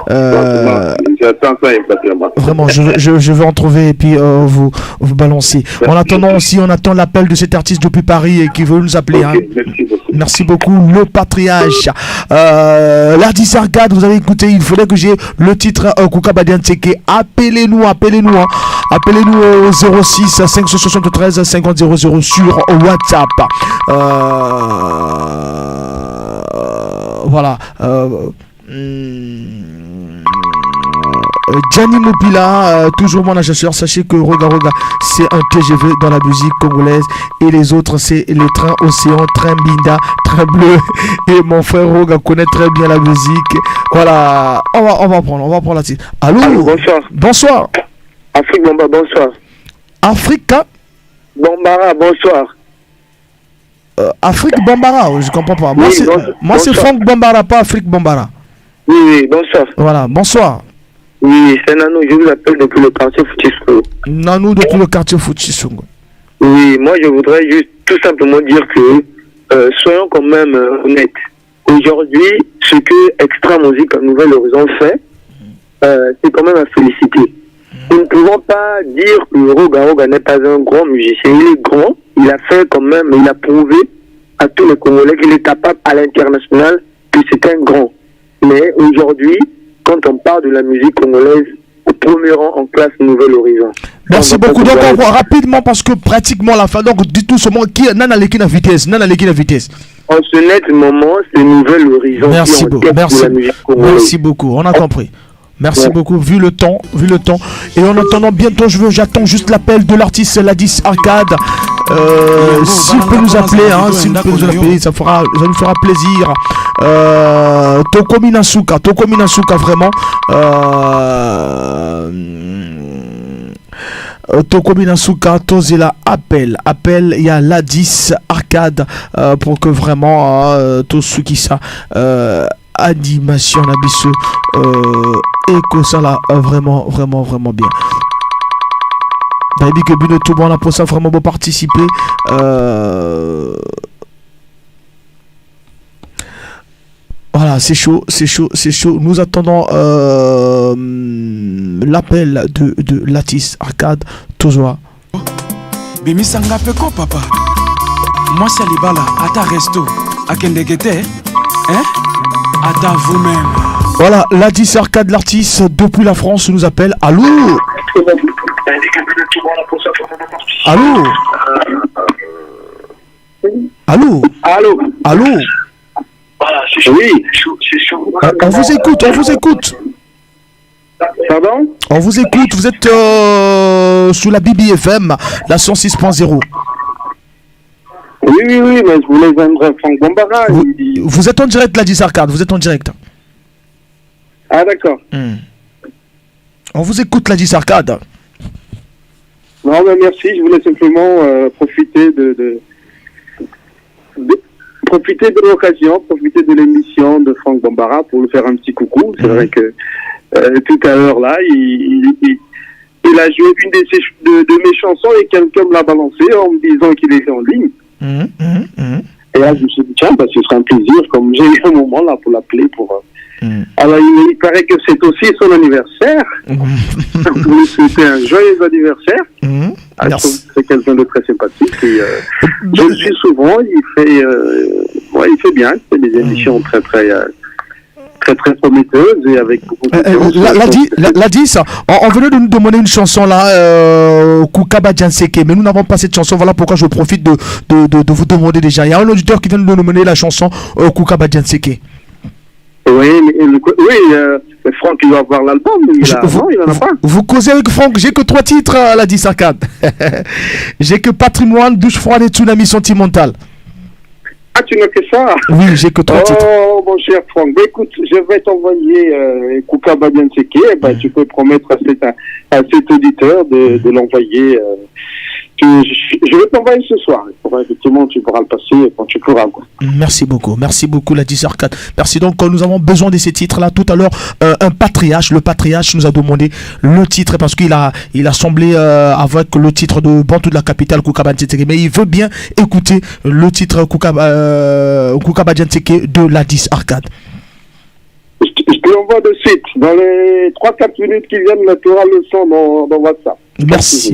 J'attends ça impatiemment. Vraiment, je veux en trouver et puis vous balancer. En attendant aussi, on attend l'appel de cet artiste depuis Paris et qui veut nous appeler. Okay, merci beaucoup, le patriarche. Ladis Arcade, vous avez écouté, il faudrait que j'ai le titre Kuka Badianteke. Appelez-nous. Appelez-nous au 06 573 50 00 sur WhatsApp. Voilà. Gianni Mopila, toujours mon agisseur. Sachez que Roga c'est un TGV dans la musique congolaise et les autres c'est les trains Océan, train Binda, train bleu. Et mon frère Roga connaît très bien la musique. Voilà, on va prendre la titre. Allô, bonsoir. Bonsoir. Afrique Bombara, bonsoir. Africa Bombara, bonsoir. Afrique Bombara, je comprends pas. Moi, c'est Franck Bombara, pas Afrique Bombara. Oui, bonsoir. Voilà, bonsoir. Oui, c'est Nanou, je vous appelle depuis le quartier Foutisongo. Nanou, depuis le quartier Foutisongo. Oui, moi je voudrais juste tout simplement dire que soyons quand même honnêtes. Aujourd'hui, ce que Extra Musique à Nouvel Horizon fait, c'est quand même à féliciter. Nous ne pouvons pas dire que Roga n'est pas un grand musicien. Il est grand, il a fait quand même, il a prouvé à tous les Congolais qu'il est capable à l'international que c'est un grand. Mais aujourd'hui, quand on parle de la musique congolaise, au premier rang en classe Nouvel Horizon. Merci beaucoup. Donc on voit rapidement parce que pratiquement la fin. Donc dites tout seulement qui n'a la vitesse. En ce net moment, c'est Nouvel Horizon. Merci beaucoup. Merci beaucoup. On a compris. Merci beaucoup, vu le temps. Et en attendant, bientôt, j'attends juste l'appel de l'artiste Ladis Arcade. S'il peut nous appeler, ça nous fera plaisir. Tokomi Nasuka, vraiment. Tokomi Nasuka, Tozela, appel, il y a Ladis Arcade pour que vraiment tout ce qui ça. Animation Nabisso et ça là vraiment bien. Baby que Bino tout bon là pour ça vraiment beau participer. Voilà, c'est chaud. Nous attendons l'appel de Ladis Arcade Tozoa. Bimisanga peko papa. Moi c'est Libala à ta resto à Kendegete. Hein? À vous-même. Voilà, Ladis Arcade, l'artiste depuis la France nous appelle. Allô? Oui. On vous écoute. Pardon? On vous écoute, vous êtes sous la BBFM, la 106.0. Oui, mais je voulais vendre Franck Bombara. Vous êtes en direct, Ladis Arcade, vous êtes en direct. Ah, d'accord. On vous écoute, Ladis Arcade. Non, mais merci. Je voulais simplement profiter profiter de l'occasion, profiter de l'émission de Franck Bambara pour lui faire un petit coucou. C'est vrai que tout à l'heure là, il a joué une de mes chansons et quelqu'un me l'a balancé en me disant qu'il était en ligne. Et là, je me suis dit, tiens, ce serait un plaisir, comme j'ai eu un moment là pour l'appeler pour... Alors, il paraît que c'est aussi son anniversaire. Pour lui souhaiter un joyeux anniversaire. Je trouve que c'est quelqu'un de très sympathique. Et, je le suis souvent, il fait bien. Il fait des émissions très prometteuses et avec beaucoup de... Ladis, on venait de nous demander une chanson là, Koukaba Djanseke, mais nous n'avons pas cette chanson. Voilà pourquoi je profite de vous demander déjà. Il y a un auditeur qui vient de nous demander la chanson Koukaba Djanseke. Oui, Franck, il doit avoir l'album, il en a pas. Vous causez avec Franck, j'ai que 3 titres, Ladis Arcade. J'ai que Patrimoine, Douche froide et Tsunami sentimental. Ah, tu n'as que ça? Oui, j'ai que 3 titres. Oh, mon cher Franck, écoute, je vais t'envoyer Koukaba Djanseke, tu peux promettre à cet auditeur de l'envoyer. Je vais t'envoyer ce soir. Effectivement, tu pourras le passer quand tu pourras. Merci beaucoup, Ladis Arcade. Merci. Donc, nous avons besoin de ces titres-là. Tout à l'heure, le patriarche nous a demandé le titre parce qu'il a semblé avec le titre de Bantou de la capitale, Koukaba Djanseke. Mais il veut bien écouter le titre Koukaba Djanseke de Ladis Arcade. Je te l'envoie de suite. Dans les 3-4 minutes qui viennent, tu auras le son dans WhatsApp.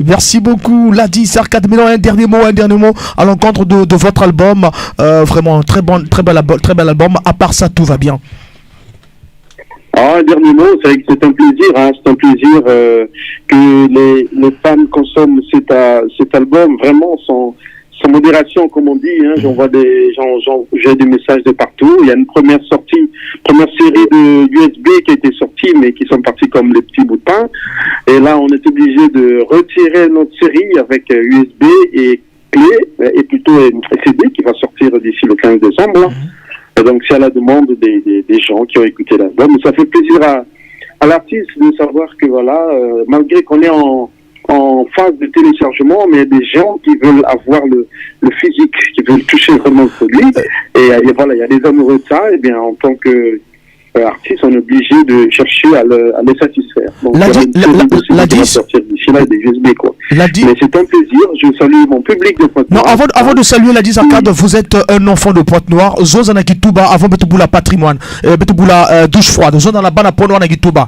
Merci beaucoup, Ladis Arcade. Mais non, un dernier mot à l'encontre de votre album. Vraiment, très bel album. À part ça, tout va bien. Un dernier mot, c'est vrai que c'est un plaisir. C'est un plaisir que les fans consomment cet album vraiment sans modération, comme on dit. J'envoie j'ai des messages de partout. Il y a une première série de USB qui a été sortie, mais qui sont partis comme les petits bouts de pain. Et là, on est obligé de retirer notre série avec USB et clé, et plutôt CD qui va sortir d'ici le 15 décembre. Et donc, c'est à la demande des gens qui ont écouté l'album. Ça fait plaisir à l'artiste de savoir que voilà, malgré qu'on est en phase de téléchargement, mais il y a des gens qui veulent avoir le physique, qui veulent toucher vraiment le produit. Et voilà, il y a des amoureux de ça. Et bien, en tant que artiste, on est obligé de chercher à les satisfaire. Donc, d'ici là, des USB, quoi. Mais c'est un plaisir. Je salue mon public de Pointe-Noire. Non, avant de saluer Ladis Arcade, vous êtes un enfant de Pointe-Noire. Zozana Gitouba, avant Betouboula Patrimoine, Betouboula Douche froide. Zozana Bana Pono na Gitouba.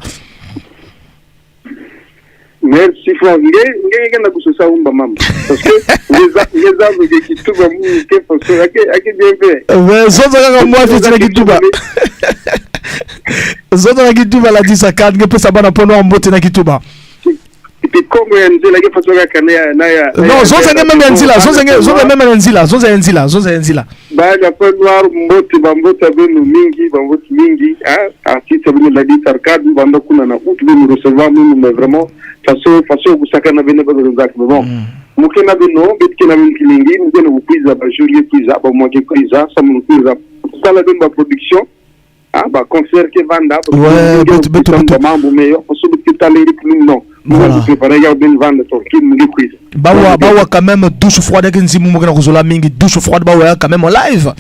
Merci Franck. Parce que les âmes de Kitouba, Zozana Gitouba Ladis Arcade, ne peut savoir Pono en botte na Gitouba. Non, Zozana même Enzila, Zozana même Enzila. Baada kwa noir mbote bambota benu mingi artiste benu Ladis Arcade banda kuna na utu benu recevoir nous mais vraiment façon kusakana bene ba zak bon mukena beno betkena min kilingi ngene kupiza ba julie piza ba moke piza samu piza sala benu ba production ba concert ke vanda betu mambo meilleur parce que tu as les rythmes non voilà préparer ya ben vanda to kin mu quiz bawa quand même douche froide avec nzimu mo gena kuzola mingi douche froide bawa quand même en live.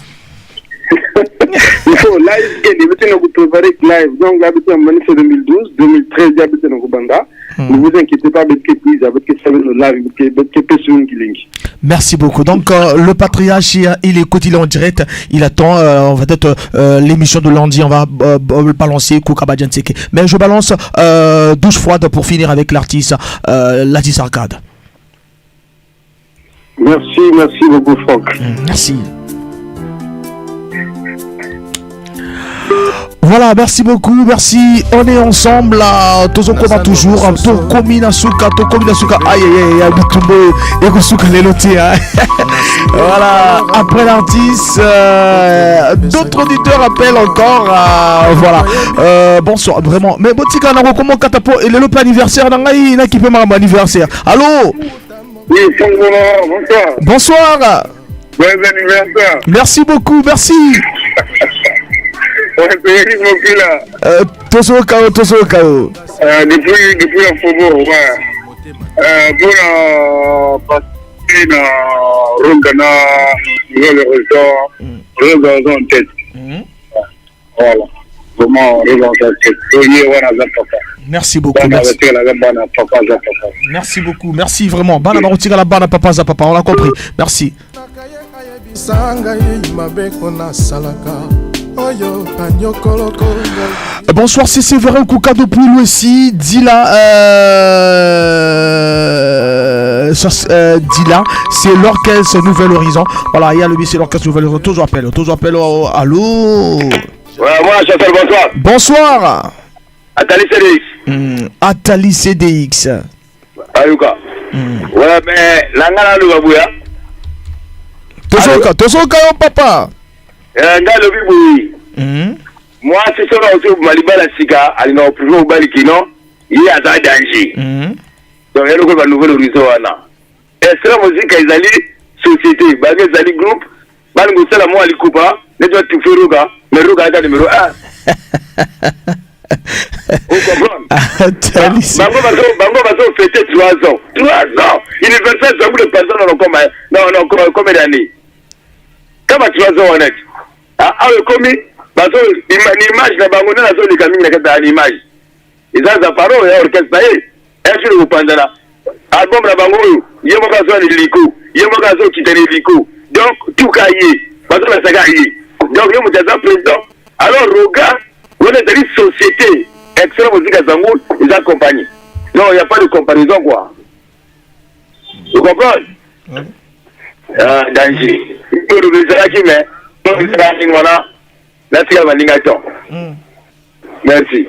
Il faut live et les nous préparer live donc là depuis en 2012 2013 j'habite dans Kubanda. Ne vous inquiétez pas avec quiz avec que ça le live avec personne qui link. Merci beaucoup. Donc le patriarche il écoute, il est en direct, il attend on va peut-être l'émission de lundi, on va balancer Koukaba Djanseke. Mais je balance douche froide pour finir avec l'artiste Ladis Arcade. Merci beaucoup Franck. Merci. Voilà, merci beaucoup, merci. On est ensemble là, Tozoko va toujours. Tokomina suka, aïe aïe aïe, Butumbo, Ekosuka Leloti. Voilà, après l'artiste, d'autres auditeurs appellent encore. Voilà, bonsoir, vraiment. Mais Botika n'a comment Katapo et le anniversaire, n'a n'a qui peut mon anniversaire. Allô? Oui, bonsoir. Bonsoir. Bon anniversaire. Merci beaucoup, merci. C'est Eric Mokila. Toso Kao. Depuis la Faubourg, ouais. Bon, parce que Rungana, nouvelle raison en tête. Voilà. Vraiment, raison en tête. Merci beaucoup. Merci beaucoup. Merci vraiment. Bana Marotika la bana papa za papa. On l'a compris. Merci. Bonsoir, c'est Séverin Koukado Poulou ici. Dila, Dila, c'est l'orchestre Nouvel Horizon. Voilà, il y a le c'est l'orchestre Nouvel Horizon. Toujours appel. Allô. Ouais, moi, chauffeur, bonsoir. Bonsoir. Atali CDX. Atali CDX. Ayuka. Ouais, mais l'angala Lugabouya. Tosoka, papa. Nga lobi boui. Moi, c'est ça aussi Malibala Sika, alina au privé au Balikino, il y a un danger. Donc, il y a le Nouvel Horizon. Est-ce que la musique est allée société, bagage allée groupe, Bango Salamo Alikupa, ne doit tout faire Ruga, mais Ruga est numéro 1. Vous comprenez? Bango va fêter 3 ans. 3 ans. Universel, ça vous le passez dans combien d'années? Comment 3 ans honnête? Ah, comme l'image de Bango, on a besoin de caminer dans l'image. Ils ont sa parole, et orchestre, est-ce que vous pensez là? Album de Bango, il y a un besoin de l'hélico, il y a un besoin de quitter l'hélico. Donc, tout cahier, parce que ça cahier. Donc, il y a un président. Alors, Roga, on est dans une société, excellente musique à Zangoul, ils accompagnent. Non, il n'y a pas de comparaison, quoi. Vous comprenez? Danger. Il faut le dire qui met. Merci.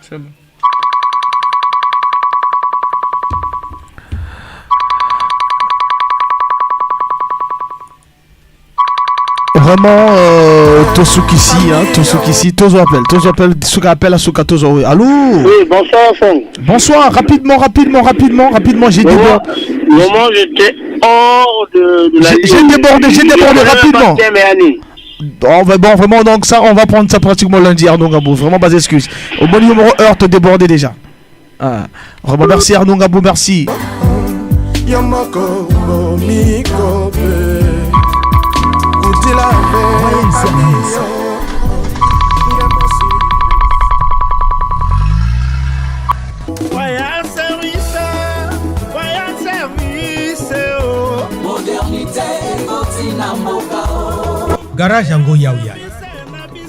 C'est bon. Vraiment, Tosukisi, Tozo appelle, Souka appelle à Souka Tozo. Allô? Oui, bonsoir, Fong. Bonsoir, rapidement, j'ai débordé. Moment, j'étais hors de la ligne. J'ai débordé rapidement. Bon, vraiment, donc ça, on va prendre ça pratiquement lundi, Arnaud Gabou. Vraiment, pas d'excuses. Au bon numéro heure, te débordé déjà. Vraiment, merci Arnaud Gabou, merci. Royal service, modernité, Garage Ango Yaouya.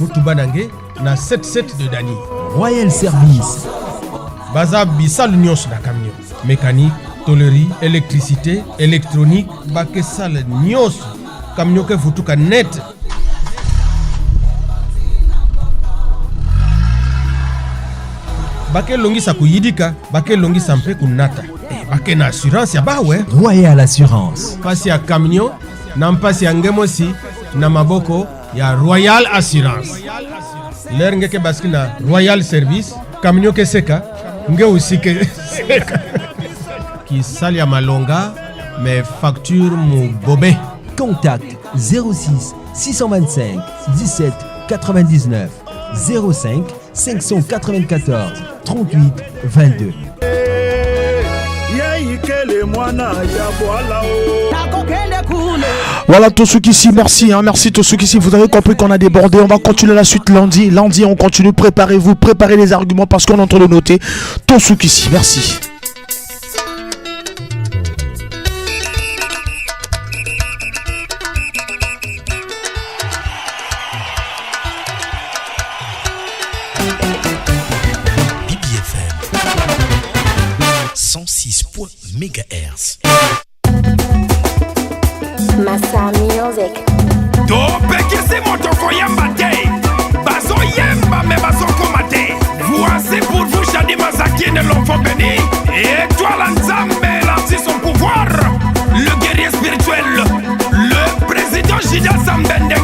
Mutubanange na 77 de Dani. Royal Service. Baza Bissal Nyos na camion. Mécanique, tôlerie, électricité, électronique, Bakesal Nyos. Camion que vous tout net. Bake longi sa kuyidika, bake longi sampe kunata. Bake na assurance ya bawe. Royal Assurance. Pasi ya camion, na mpasi ya ngemosi, na maboko ya Royal Assurance. Ler ngeke baski na Royal Service, camion ke seka, nge usike seka. Ki sali ya malonga, mais facture mu bobe. Contact 06 625 17 99 05 594 38 22. Voilà Tosukisi, merci, merci Tosukisi. Vous avez compris qu'on a débordé. On va continuer la suite lundi. Lundi, on continue. Préparez-vous, préparez les arguments parce qu'on est en train de noter. Tosukisi, merci. BBFM 106 MHz. Massa Music. Topekisi motoko yamba te. Bazo yemba me bazo komate. Voici pour vous Shadi Mazaki de l'enfant béni. Et toi l'ensemble lance son pouvoir. Le guerrier spirituel. Le président Jida Sambende